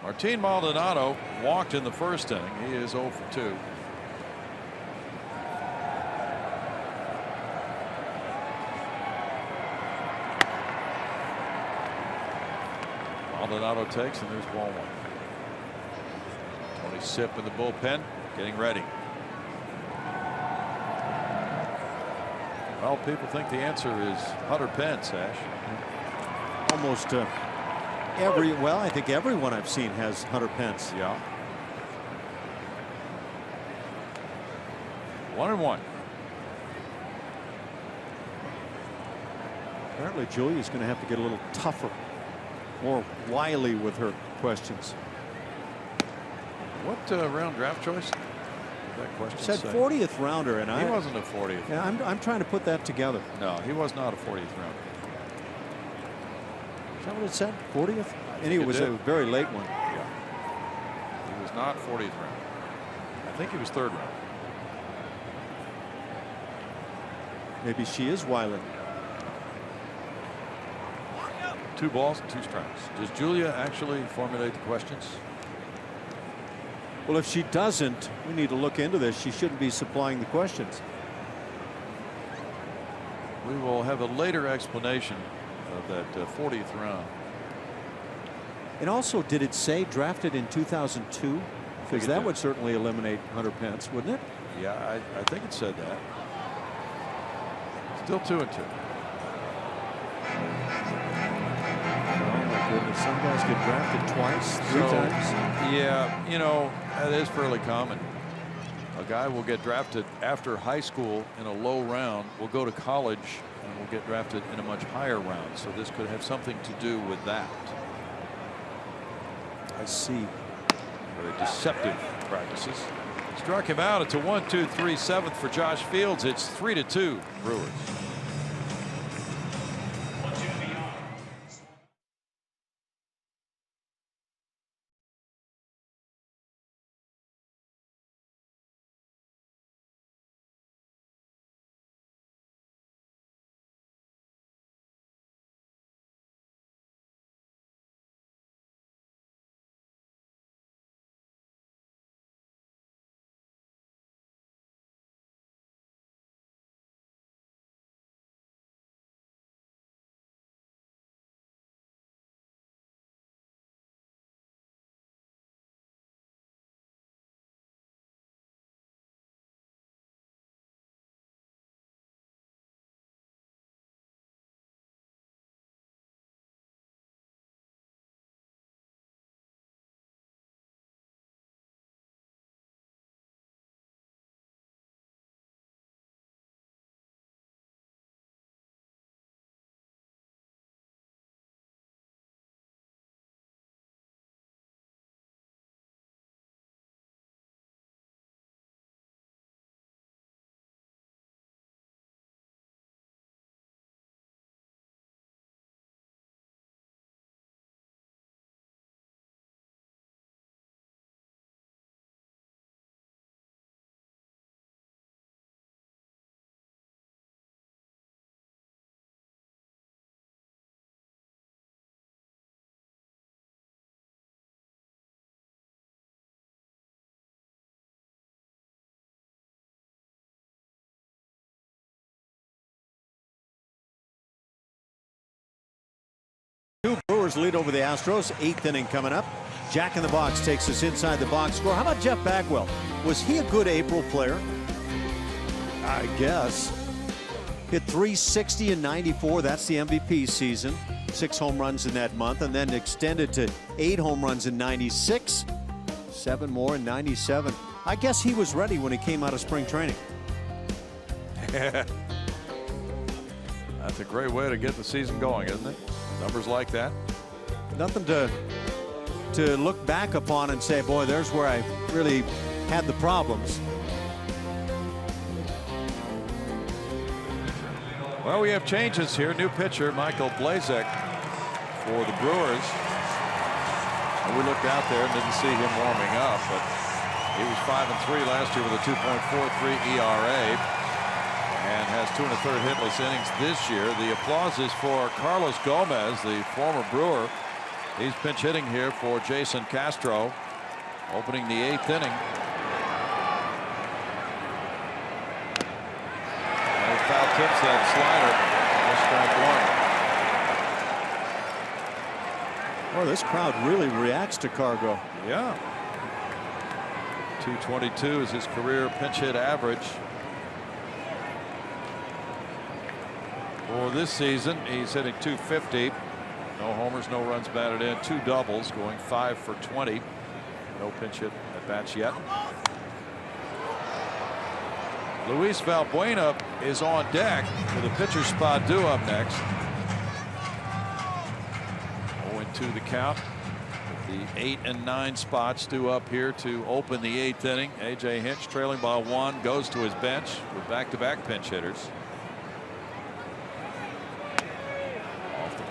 Martin Maldonado walked in the 1st inning. He is 0 for 2. Maldonado takes, and there's ball 1. Tony Sipp in the bullpen, getting ready. Well, people think the answer is Hunter Pence, Ash. Almost well, I think everyone I've seen has Hunter Pence. Yeah. 1-1. Apparently Julia's going to have to get a little tougher, more wily with her questions. What round draft choice? That question Said say? 40th rounder, and he wasn't a 40th. Yeah, I'm trying to put that together. No, he was not a 40th rounder. Is that what it said? 40th? And it was a very late one. Yeah. He was not 40th round. I think he was 3rd round. Maybe she is wily. 2 balls and 2 strikes. Does Julia actually formulate the questions? Well, if she doesn't, we need to look into this. She shouldn't be supplying the questions. We will have a later explanation of that 40th round. And also, did it say drafted in 2002? Because that would certainly eliminate Hunter Pence, wouldn't it? Yeah, I think it said that. Still 2-2. Oh my goodness, some guys get drafted twice, three times. Yeah, you know, that is fairly common. A guy will get drafted after high school in a low round, will go to college and will get drafted in a much higher round. So this could have something to do with that. I see. Very deceptive practices. Struck him out. It's a 1-2-3 7th for Josh Fields. It's 3-2 Brewers. Brewers lead over the Astros. 8th inning coming up. Jack in the Box takes us inside the box score. How about Jeff Bagwell? Was he a good April player? I guess. Hit .360 in '94. That's the MVP season. 6 home runs in that month, and then extended to 8 home runs in '96. 7 more in '97. I guess he was ready when he came out of spring training. That's a great way to get the season going, isn't it? Numbers like that. Nothing to look back upon and say, boy, there's where I really had the problems. Well, we have changes here. New pitcher Michael Blazek for the Brewers. And we looked out there and didn't see him warming up, but he was 5-3 last year with a 2.43 ERA. And has 2 1/3 hitless innings this year. The applause is for Carlos Gomez, the former Brewer. He's pinch hitting here for Jason Castro, opening the 8th inning. And he foul tips that slider. Strike 1. Well, this crowd really reacts to Cargo. Yeah. 222 is his career pinch hit average. For this season, he's hitting .250. No homers, no runs batted in, 2 doubles, going 5 for 20. No pinch hit at bats yet. Luis Valbuena is on deck with a pitcher's spot due up next. 0-2 the count. The 8 and 9 spots due up here to open the 8th inning. A.J. Hinch trailing by 1 goes to his bench with back-to-back pinch hitters.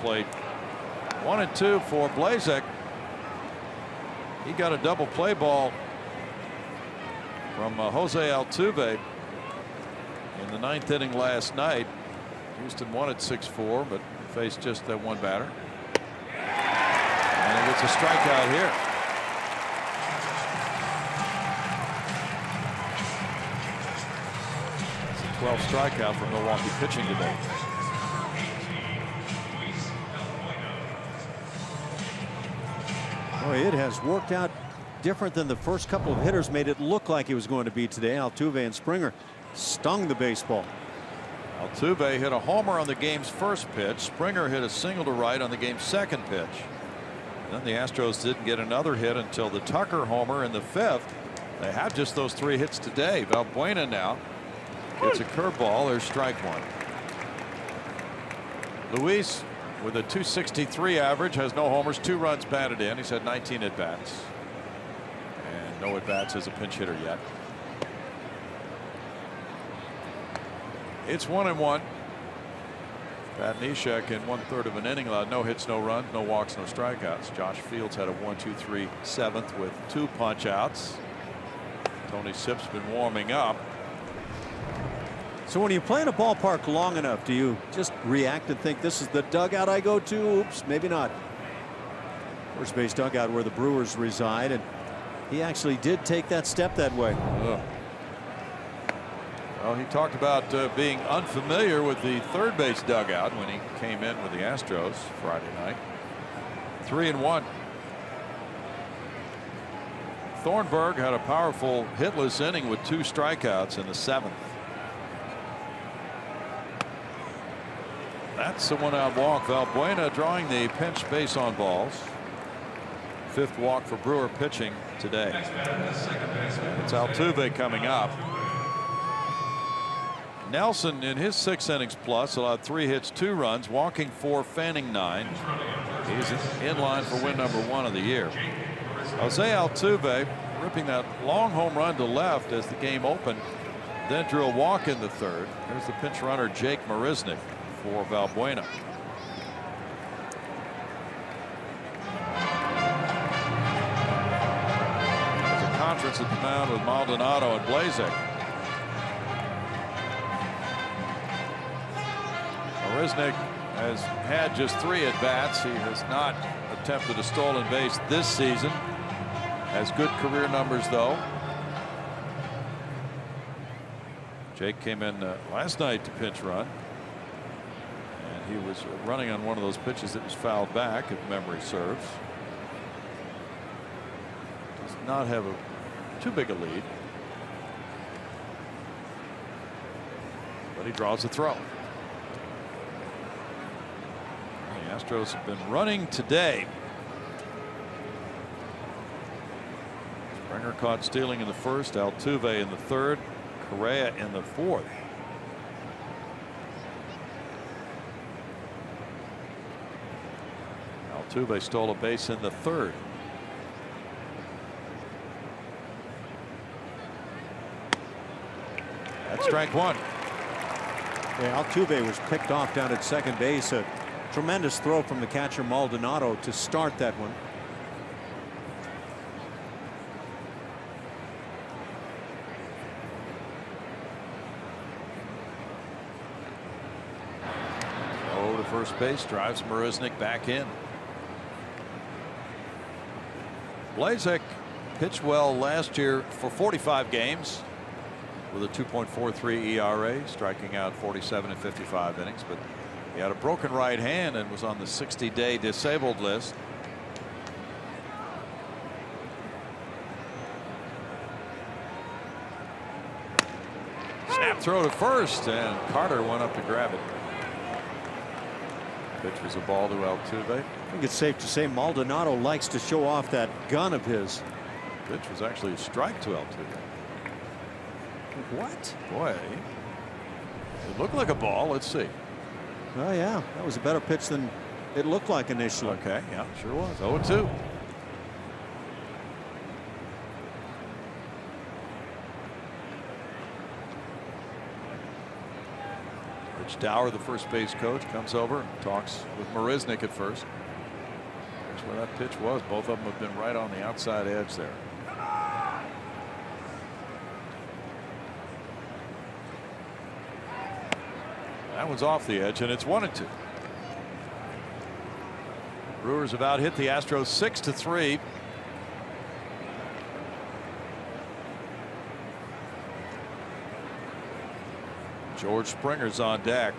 Plate 1-2 for Blazek. He got a double play ball from Jose Altuve in the 9th inning last night. Houston won at 6-4, but faced just that one batter. And he gets a strikeout here. 12th strikeout for Milwaukee pitching today. Boy, it has worked out different than the first couple of hitters made it look like it was going to be today. Altuve and Springer stung the baseball. Altuve hit a homer on the game's first pitch. Springer hit a single to right on the game's second pitch. Then the Astros didn't get another hit until the Tucker homer in the 5th. They have just those 3 hits today. Valbuena now gets a curveball. There's strike 1. Luis, with a .263 average, has no homers, 2 runs batted in. He's had 19 at bats, and no at bats as a pinch hitter yet. It's 1-1. Pat Neshek in 1/3 of an inning allowed no hits, no runs, no walks, no strikeouts. Josh Fields had a 1-2-3 7th with 2 punch outs. Tony Sipp's been warming up. So when you play in a ballpark long enough, do you just react and think this is the dugout I go to? Oops, maybe not. First base dugout where the Brewers reside, and he actually did take that step that way. Well, he talked about being unfamiliar with the third base dugout when he came in with the Astros Friday night. 3-1. Thornburg had a powerful hitless inning with 2 strikeouts in the 7th. That's the 1-out walk. Valbuena drawing the pinch base on balls. 5th walk for Brewer pitching today. It's Altuve coming up. Nelson in his 6 innings plus allowed 3 hits, 2 runs, walking 4, fanning 9. He's in line for win number 1 of the year. Jose Altuve ripping that long home run to left as the game opened, then drew a walk in the 3rd. There's the pinch runner Jake Marisnick for Valbuena. There's a conference at the mound with Maldonado and Blazek. Marisnick has had just 3 at bats. He has not attempted a stolen base this season. Has good career numbers though. Jake came in last night to pinch run, and he was running on one of those pitches that was fouled back, if memory serves. Does not have too big a lead, but he draws a throw. The Astros have been running today. Springer caught stealing in the 1st, Altuve in the 3rd, Correa in the 4th. Altuve stole a base in the 3rd. That's strike 1. Yeah, Altuve was picked off down at second base. A tremendous throw from the catcher Maldonado to start that one. First base, drives Marisnick back in. Blazek pitched well last year for 45 games with a 2.43 ERA, striking out 47 in 55 innings, but he had a broken right hand and was on the 60-day disabled list. Snap throw to first, and Carter went up to grab it. Pitch was a ball to Altuve. I think it's safe to say Maldonado likes to show off that gun of his. Pitch was actually a strike to Altuve. What? Boy, it looked like a ball. Let's see. Oh yeah, that was a better pitch than it looked like initially. Okay, yeah, sure was. 0-2. Rich Dower, the first base coach, comes over and talks with Marisnick at first. That's where that pitch was. Both of them have been right on the outside edge there. That one's off the edge, and it's 1-2. Brewers have out hit the Astros 6-3. George Springer's on deck.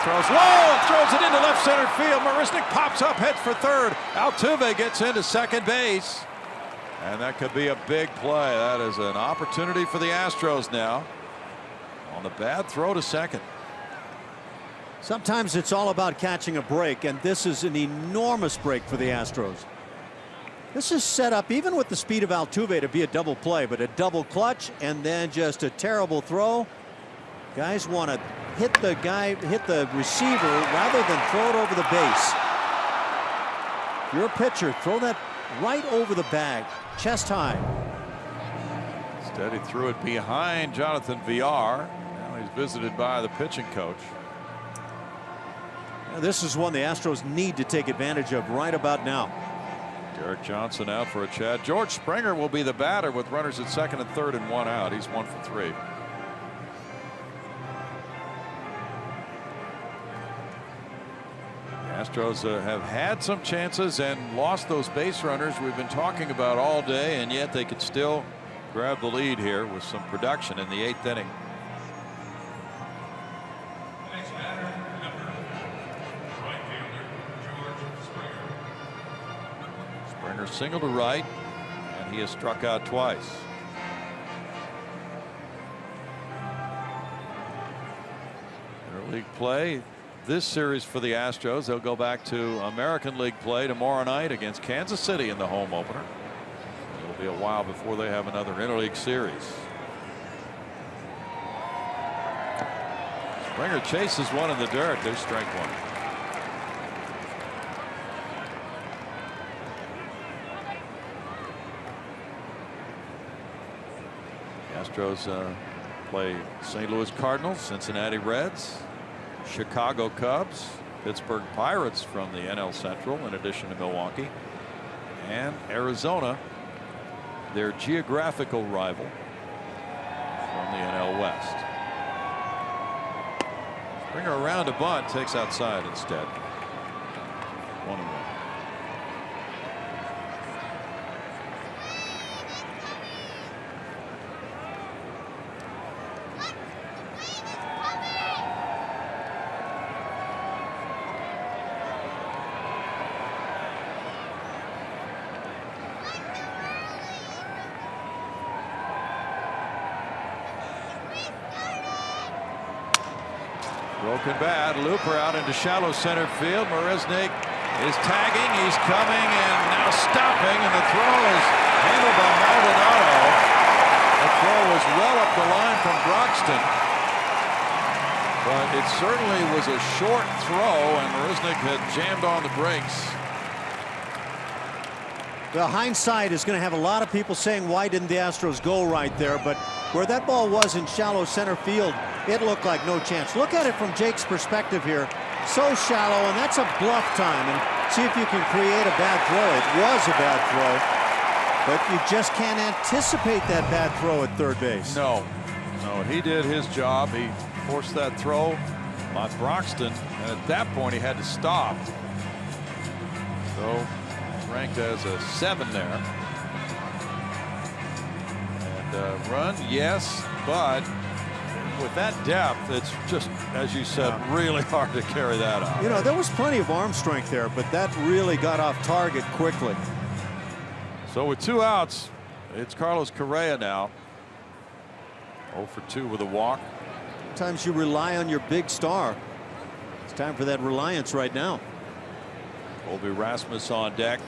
Throws low, throws it into left center field. Marisnick pops up, heads for third. Altuve gets into second base. And that could be a big play. That is an opportunity for the Astros now on the bad throw to second. Sometimes it's all about catching a break, and this is an enormous break for the Astros. This is set up, even with the speed of Altuve, to be a double play, but a double clutch and then just a terrible throw. Guys want to hit the receiver rather than throw it over the base. If you're a pitcher, throw that right over the bag, chest high. Instead, he threw it behind Jonathan Villar. Now he's visited by the pitching coach. Now, this is one the Astros need to take advantage of right about now. Derek Johnson out for a chat. George Springer will be the batter with runners at second and third and one out. He's 1 for 3. Astros have had some chances and lost those base runners we've been talking about all day, and yet they could still grab the lead here with some production in the 8th inning. Springer single to right, and he has struck out twice. Interleague play this series for the Astros. They'll go back to American League play tomorrow night against Kansas City in the home opener. It'll be a while before they have another interleague series. Springer chases one in the dirt. There's strike one. The Astros play St. Louis Cardinals, Cincinnati Reds, Chicago Cubs, Pittsburgh Pirates from the NL Central, in addition to Milwaukee, and Arizona, their geographical rival from the NL West. Springer around a bunt, takes outside instead. 1-1. Broken bat, looper out into shallow center field. Marisnick is tagging, he's coming and now stopping, and the throw is handled by Maldonado. The throw was well up the line from Broxton, but it certainly was a short throw, and Marisnick had jammed on the brakes. Well, hindsight is going to have a lot of people saying, why didn't the Astros go right there? But where that ball was in shallow center field, it looked like no chance. Look at it from Jake's perspective here. So shallow, and that's a bluff time. And see if you can create a bad throw. It was a bad throw, but you just can't anticipate that bad throw at third base. No, he did his job. He forced that throw by Broxton, and at that point he had to stop. So ranked as a 7 there. And run, yes, but with that depth, it's just, as you said, really hard to carry that out. You know, there was plenty of arm strength there, but that really got off target quickly. So with 2 outs, it's Carlos Correa now. 0 for 2 with a walk. Sometimes you rely on your big star. It's time for that reliance right now. Colby Rasmus on deck.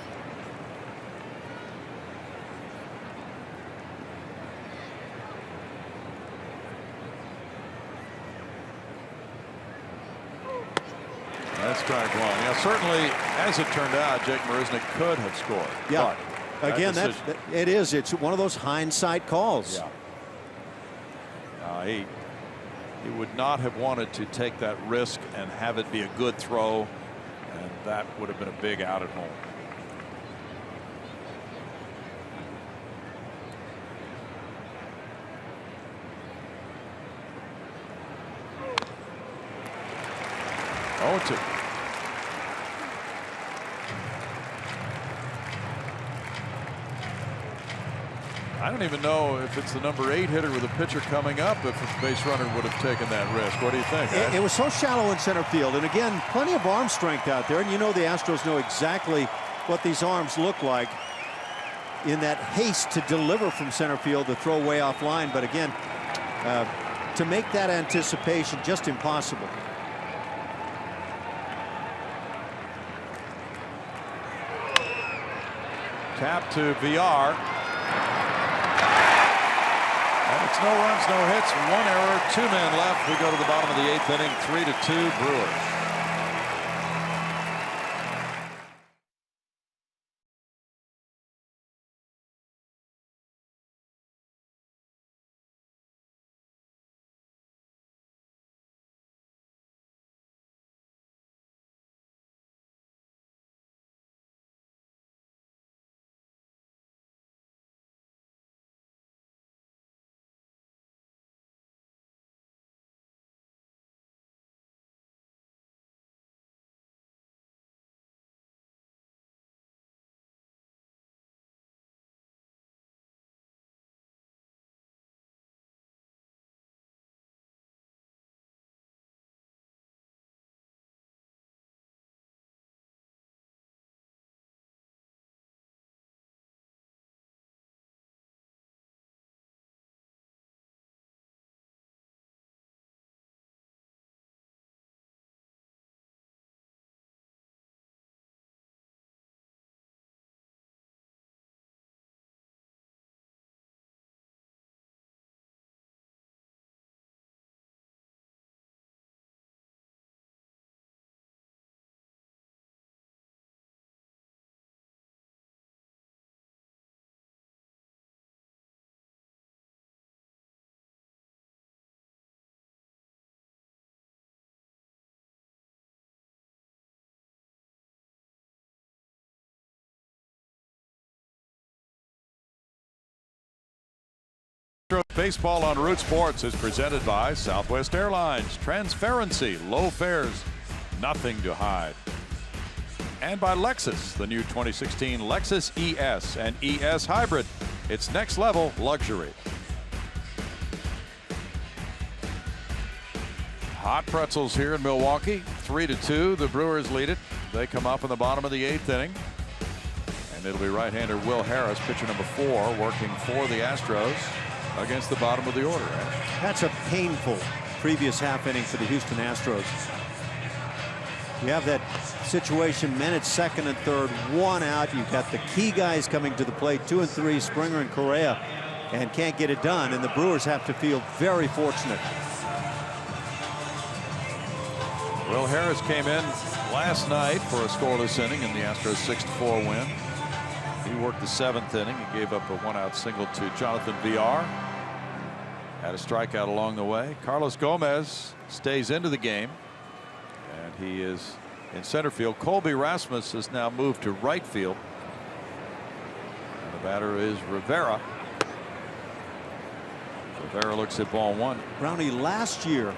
That's strike one. Yeah, certainly, as it turned out, Jake Marisnick could have scored. Yeah. But again, it's one of those hindsight calls. Yeah. He would not have wanted to take that risk and have it be a good throw, and that would have been a big out at home. 0-2. I don't even know if it's the number 8 hitter with a pitcher coming up if a base runner would have taken that risk. What do you think? It was so shallow in center field, and again, plenty of arm strength out there, and you know the Astros know exactly what these arms look like in that haste to deliver from center field, the throw way off line. But again, to make that anticipation just impossible. Tap to VR. And it's no runs, no hits, 1 error, 2 men left. We go to the bottom of the 8th inning, 3-2 Brewers. Baseball on Root Sports is presented by Southwest Airlines. Transparency, low fares, nothing to hide. And by Lexus, the new 2016 Lexus ES and ES Hybrid. It's next level luxury. Hot pretzels here in Milwaukee. 3-2. The Brewers lead it. They come up in the bottom of the 8th inning. And it'll be right-hander Will Harris, pitcher number 4, working for the Astros against the bottom of the order. That's a painful previous half inning for the Houston Astros. You have that situation, men at second and third, 1 out. You've got the key guys coming to the plate, 2 and 3, Springer and Correa, and can't get it done. And the Brewers have to feel very fortunate. Will Harris came in last night for a scoreless inning in the Astros 6-4 win. He worked the 7th inning. He gave up a 1-out single to Jonathan VR. Had a strikeout along the way. Carlos Gomez stays into the game, and he is in center field. Colby Rasmus has now moved to right field, and the batter is Rivera. Rivera looks at ball 1. Brownie, last year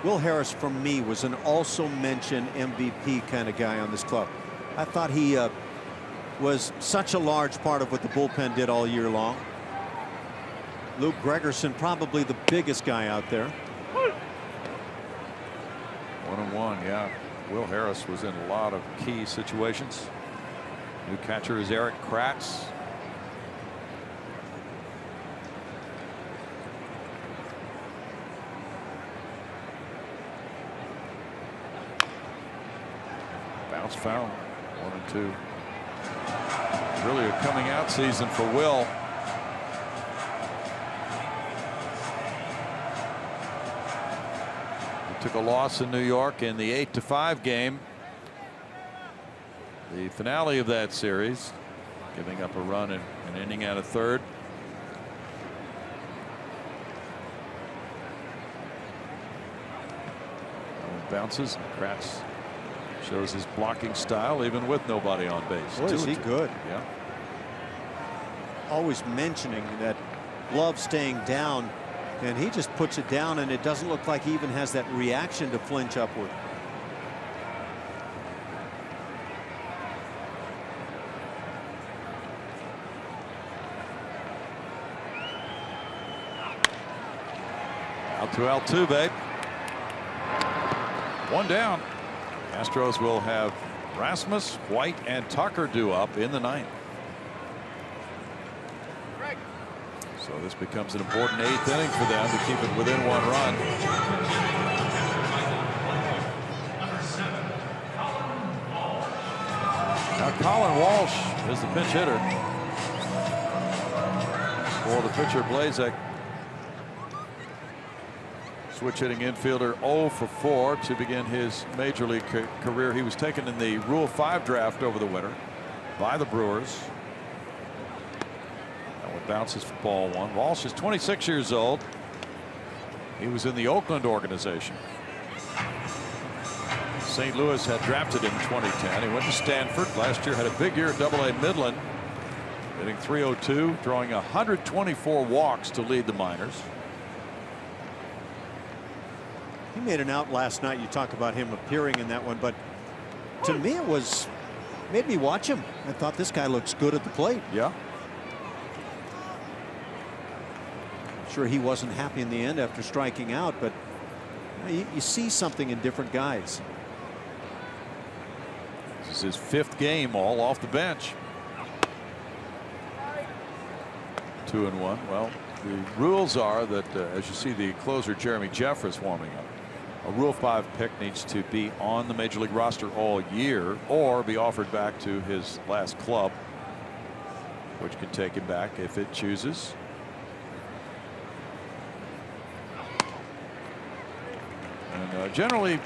Will Harris, for me, was an also mentioned MVP kind of guy on this club. I thought he was such a large part of what the bullpen did all year long. Luke Gregerson, probably the biggest guy out there. 1-1, yeah. Will Harris was in a lot of key situations. New catcher is Eric Kratz. Bounce foul. 1-2. Really a coming out season for Will. Took a loss in New York in the 8-5 game. The finale of that series, giving up a run in an inning out of third. Bounces. Kratz shows his blocking style even with nobody on base. Boy, is he good. Yeah. Always mentioning that glove staying down. And he just puts it down, and it doesn't look like he even has that reaction to flinch upward. To Altuve. One down. Astros will have Rasmus, White, and Tucker due up in the ninth. So this becomes an important 8th inning for them to keep it within 1 run. Now Colin Walsh is the pinch hitter for the pitcher Blazek. Switch hitting infielder 0 for 4 to begin his major league career. He was taken in the Rule 5 draft over the winter by the Brewers. That one bounces for ball 1. Walsh is 26 years old. He was in the Oakland organization. St. Louis had drafted him in 2010. He went to Stanford. Last year had a big year at AA Midland, hitting .302, drawing 124 walks to lead the minors. He made an out last night. You talk about him appearing in that one, but to me it was made me watch him. I thought this guy looks good at the plate. Yeah. I'm sure he wasn't happy in the end after striking out, but you see something in different guys. This is his 5th game, all off the bench. 2-1. Well, the rules are that as you see the closer Jeremy Jeffress warming up, a Rule 5 pick needs to be on the major league roster all year or be offered back to his last club, which can take him back if it chooses. And generally,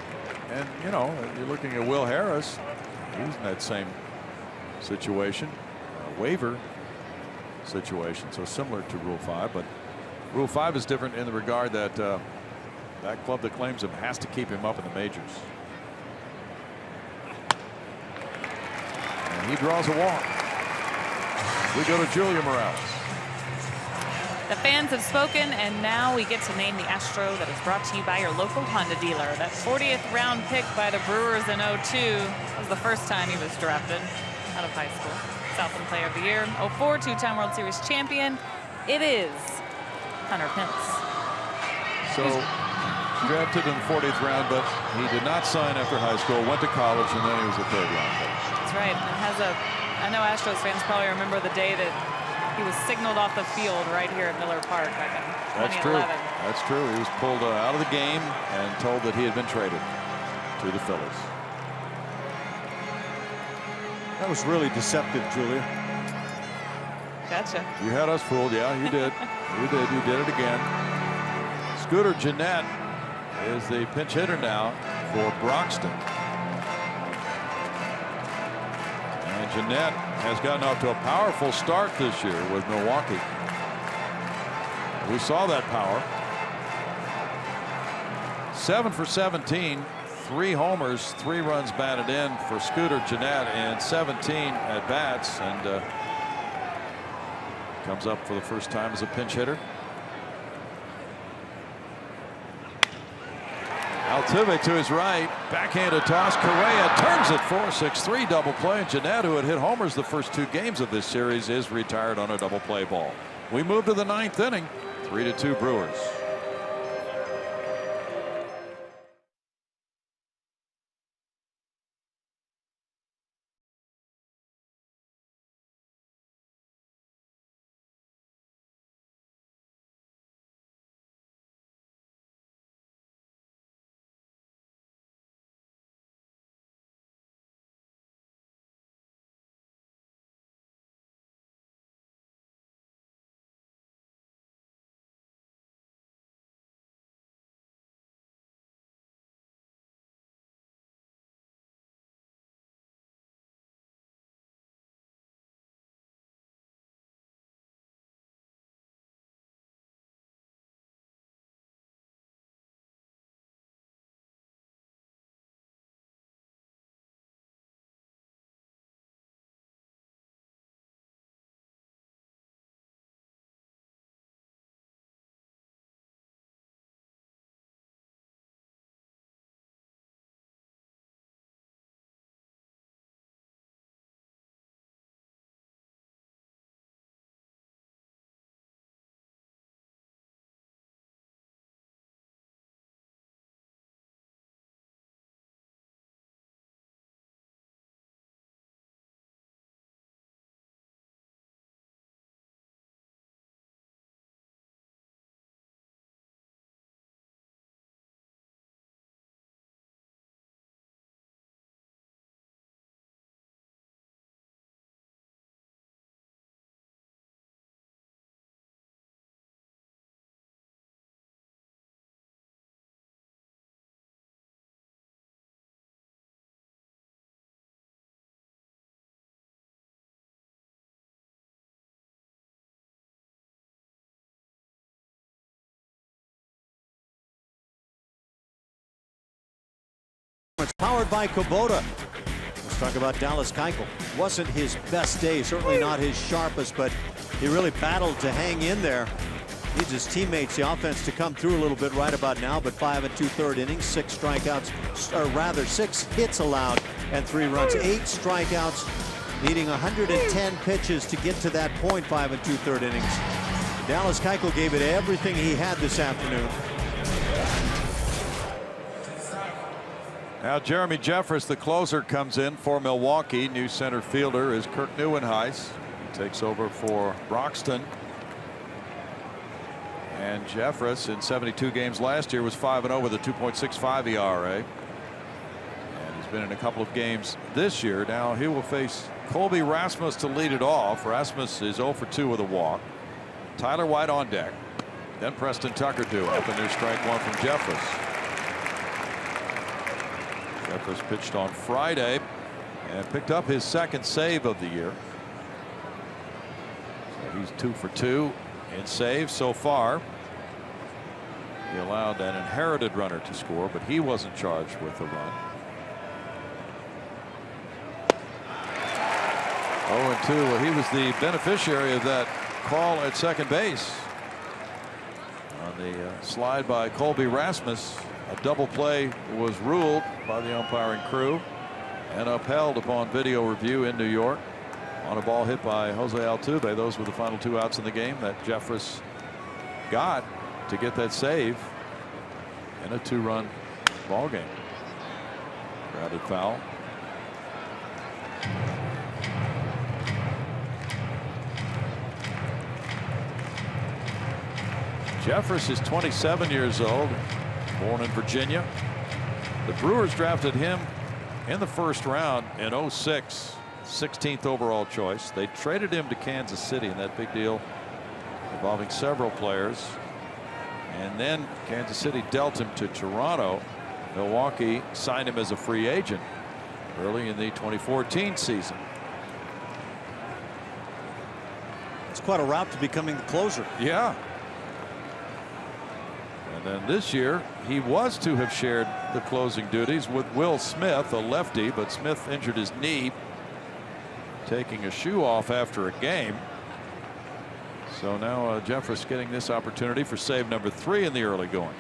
and you know, you're looking at Will Harris, he's in that same situation, waiver situation, so similar to Rule 5, but Rule 5 is different in the regard that that club that claims him has to keep him up in the majors. And he draws a walk. We go to Julia Morales. The fans have spoken, and now we get to name the Astro that is brought to you by your local Honda dealer. That 40th round pick by the Brewers in 02 was the first time he was drafted out of high school. Southland Player of the Year. 04 2-time World Series champion. It is Hunter Pence. So drafted in the 40th round, but he did not sign after high school, went to college, and then he was a 3rd round pick. That's right. And I know Astros fans probably remember the day that he was signaled off the field right here at Miller Park back in 2011. That's true. That's true. He was pulled out of the game and told that he had been traded to the Phillies. That was really deceptive, Julia. Gotcha. You had us fooled. Yeah, you did. You did. You did it again. Scooter Gennett is the pinch hitter now for Broxton. And Gennett has gotten off to a powerful start this year with Milwaukee. We saw that power. 7 for 17. 3 homers, 3 runs batted in for Scooter Gennett and 17 at bats, and comes up for the first time as a pinch hitter. Altuve to his right, backhanded toss. Correa turns it for a 6-3 double play. And Gennett, who had hit homers the first 2 games of this series, is retired on a double play ball. We move to the 9th inning. 3-2 Brewers. performance. Powered by Kubota. Let's talk about Dallas Keuchel. Wasn't his best day, certainly not his sharpest, but he really battled to hang in there. Needs his teammates, the offense, to come through a little bit right about now, but 5 2/3 innings, 6 strikeouts, or rather 6 hits allowed and 3 runs, 8 strikeouts, needing 110 pitches to get to that point, 5 2/3 innings. Dallas Keuchel gave it everything he had this afternoon. Now Jeremy Jeffress, the closer, comes in for Milwaukee. New center fielder is Kirk Neuenhuis. He takes over for Broxton. And Jeffress, in 72 games last year, was 5-0 with a 2.65 ERA. And he's been in a couple of games this year. Now he will face Colby Rasmus to lead it off. Rasmus is 0 for 2 with a walk. Tyler White on deck. Then Preston Tucker do up, and there's strike 1 from Jeffress. Jeffress pitched on Friday and picked up his 2nd save of the year. So he's 2 for 2 in saves so far. He allowed an inherited runner to score, but he wasn't charged with the run. 0-2. Well, he was the beneficiary of that call at second base. On the slide by Colby Rasmus, a double play was ruled by the umpiring crew and upheld upon video review in New York on a ball hit by Jose Altuve. Those were the final 2 outs in the game that Jeffress got to get that save in a 2-run ball game. Grounded foul. Jeffress is 27 years old, born in Virginia. The Brewers drafted him in the 1st round in 06, 16th overall choice. They traded him to Kansas City in that big deal involving several players. And then Kansas City dealt him to Toronto. Milwaukee signed him as a free agent early in the 2014 season. It's quite a route to becoming the closer. Yeah. And then this year he was to have shared the closing duties with Will Smith, a lefty, but Smith injured his knee taking a shoe off after a game. So now Jeffress getting this opportunity for save number 3 in the early going.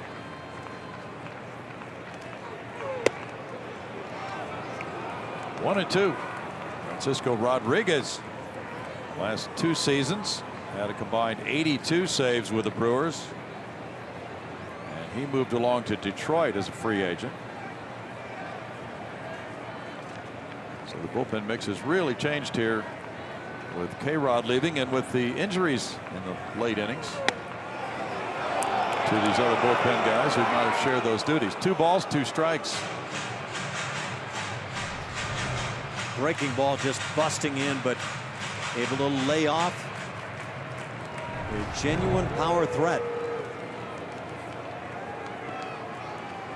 One and 2. Francisco Rodriguez, last 2 seasons, had a combined 82 saves with the Brewers. And he moved along to Detroit as a free agent. So the bullpen mix has really changed here with K-Rod leaving and with the injuries in the late innings to these other bullpen guys who might have shared those duties. 2 balls, 2 strikes. Breaking ball just busting in, but able to lay off a genuine power threat.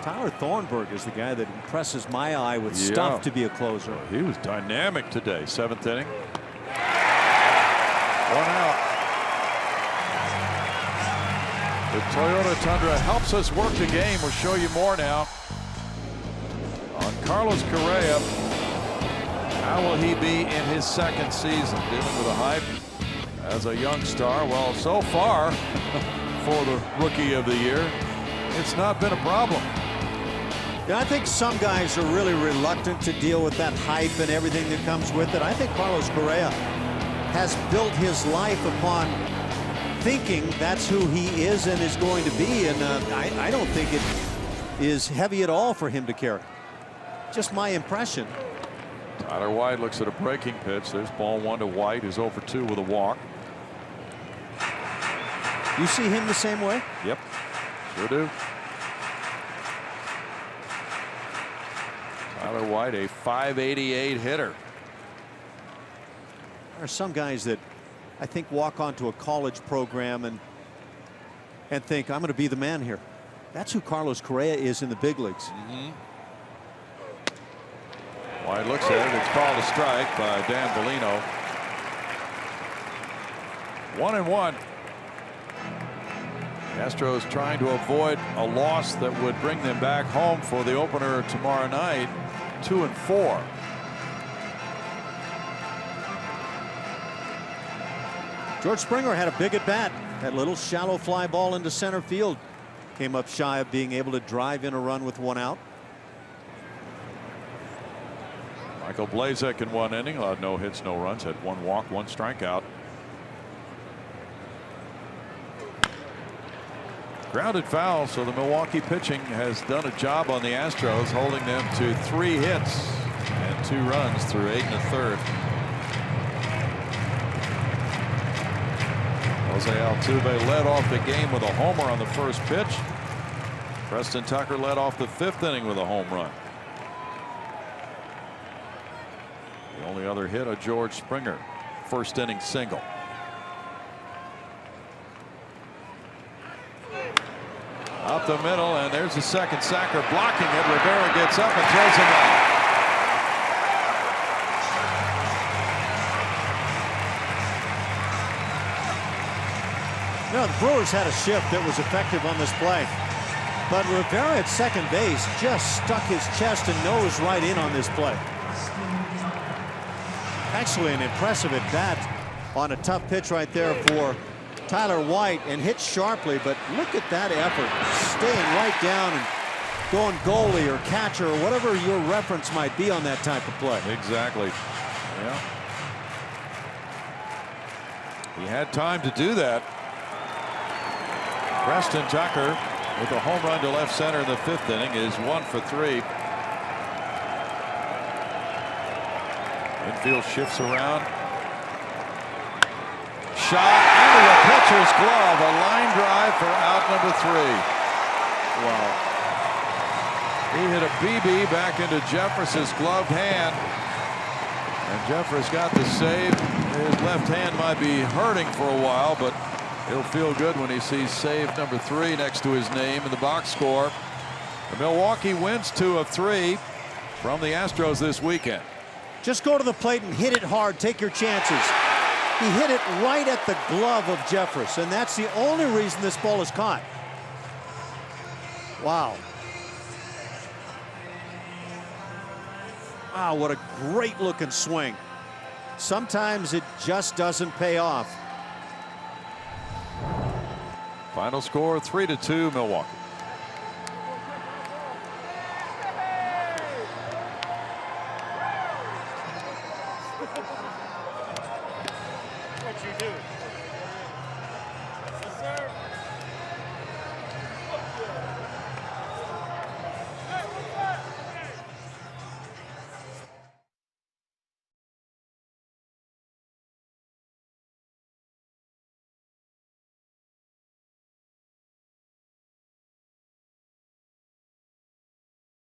Tyler Thornburg is the guy that impresses my eye with stuff to be a closer. He was dynamic today. 7th inning. 1 out. The Toyota Tundra helps us work the game. We'll show you more now on Carlos Correa. How will he be in his 2nd season? Dealing with a hype as a young star. Well, so far for the Rookie of the Year, it's not been a problem. Yeah, I think some guys are really reluctant to deal with that hype and everything that comes with it. I think Carlos Correa has built his life upon thinking that's who he is and is going to be, and I don't think it is heavy at all for him to carry. Just my impression. Tyler White looks at a breaking pitch. There's ball 1 to White, who's 0 for 2 with a walk. You see him the same way? Yep, sure do. Tyler White, a .588 hitter. There are some guys that I think walk onto a college program and think, I'm going to be the man here. That's who Carlos Correa is in the big leagues. White looks at it. It's called a strike by Dan Bellino. 1-1. Astros trying to avoid a loss that would bring them back home for the opener tomorrow night, 2-4. George Springer had a big at bat. That little shallow fly ball into center field came up shy of being able to drive in a run with 1 out. Michael Blazek in 1 inning allowed no hits, no runs, had 1 walk, 1 strikeout. Grounded foul, so the Milwaukee pitching has done a job on the Astros, holding them to 3 hits and 2 runs through 8 1/3. Jose Altuve led off the game with a homer on the first pitch. Preston Tucker led off the 5th inning with a home run. The only other hit of George Springer, 1st inning single. Up the middle, and there's the second sacker blocking it. Rivera gets up and throws him out. No, the Brewers had a shift that was effective on this play. But Rivera at second base just stuck his chest and nose right in on this play. Actually, an impressive at bat on a tough pitch right there for Tyler White, and hit sharply, but look at that effort, staying right down and going goalie or catcher or whatever your reference might be on that type of play. Exactly. Yeah. He had time to do that. Preston Tucker with a home run to left center in the 5th inning is 1 for 3. Infield shifts around. Shot into the pitcher's glove. A line drive for out number 3. Wow. He hit a BB back into Jeffress's gloved hand. And Jeffress got the save. His left hand might be hurting for a while, but he'll feel good when he sees save number 3 next to his name in the box score. The Milwaukee wins 2 of 3 from the Astros this weekend. Just go to the plate and hit it hard. Take your chances. He hit it right at the glove of Jeffress, and that's the only reason this ball is caught. Wow. Wow, what a great looking swing. Sometimes it just doesn't pay off. Final score 3-2 Milwaukee.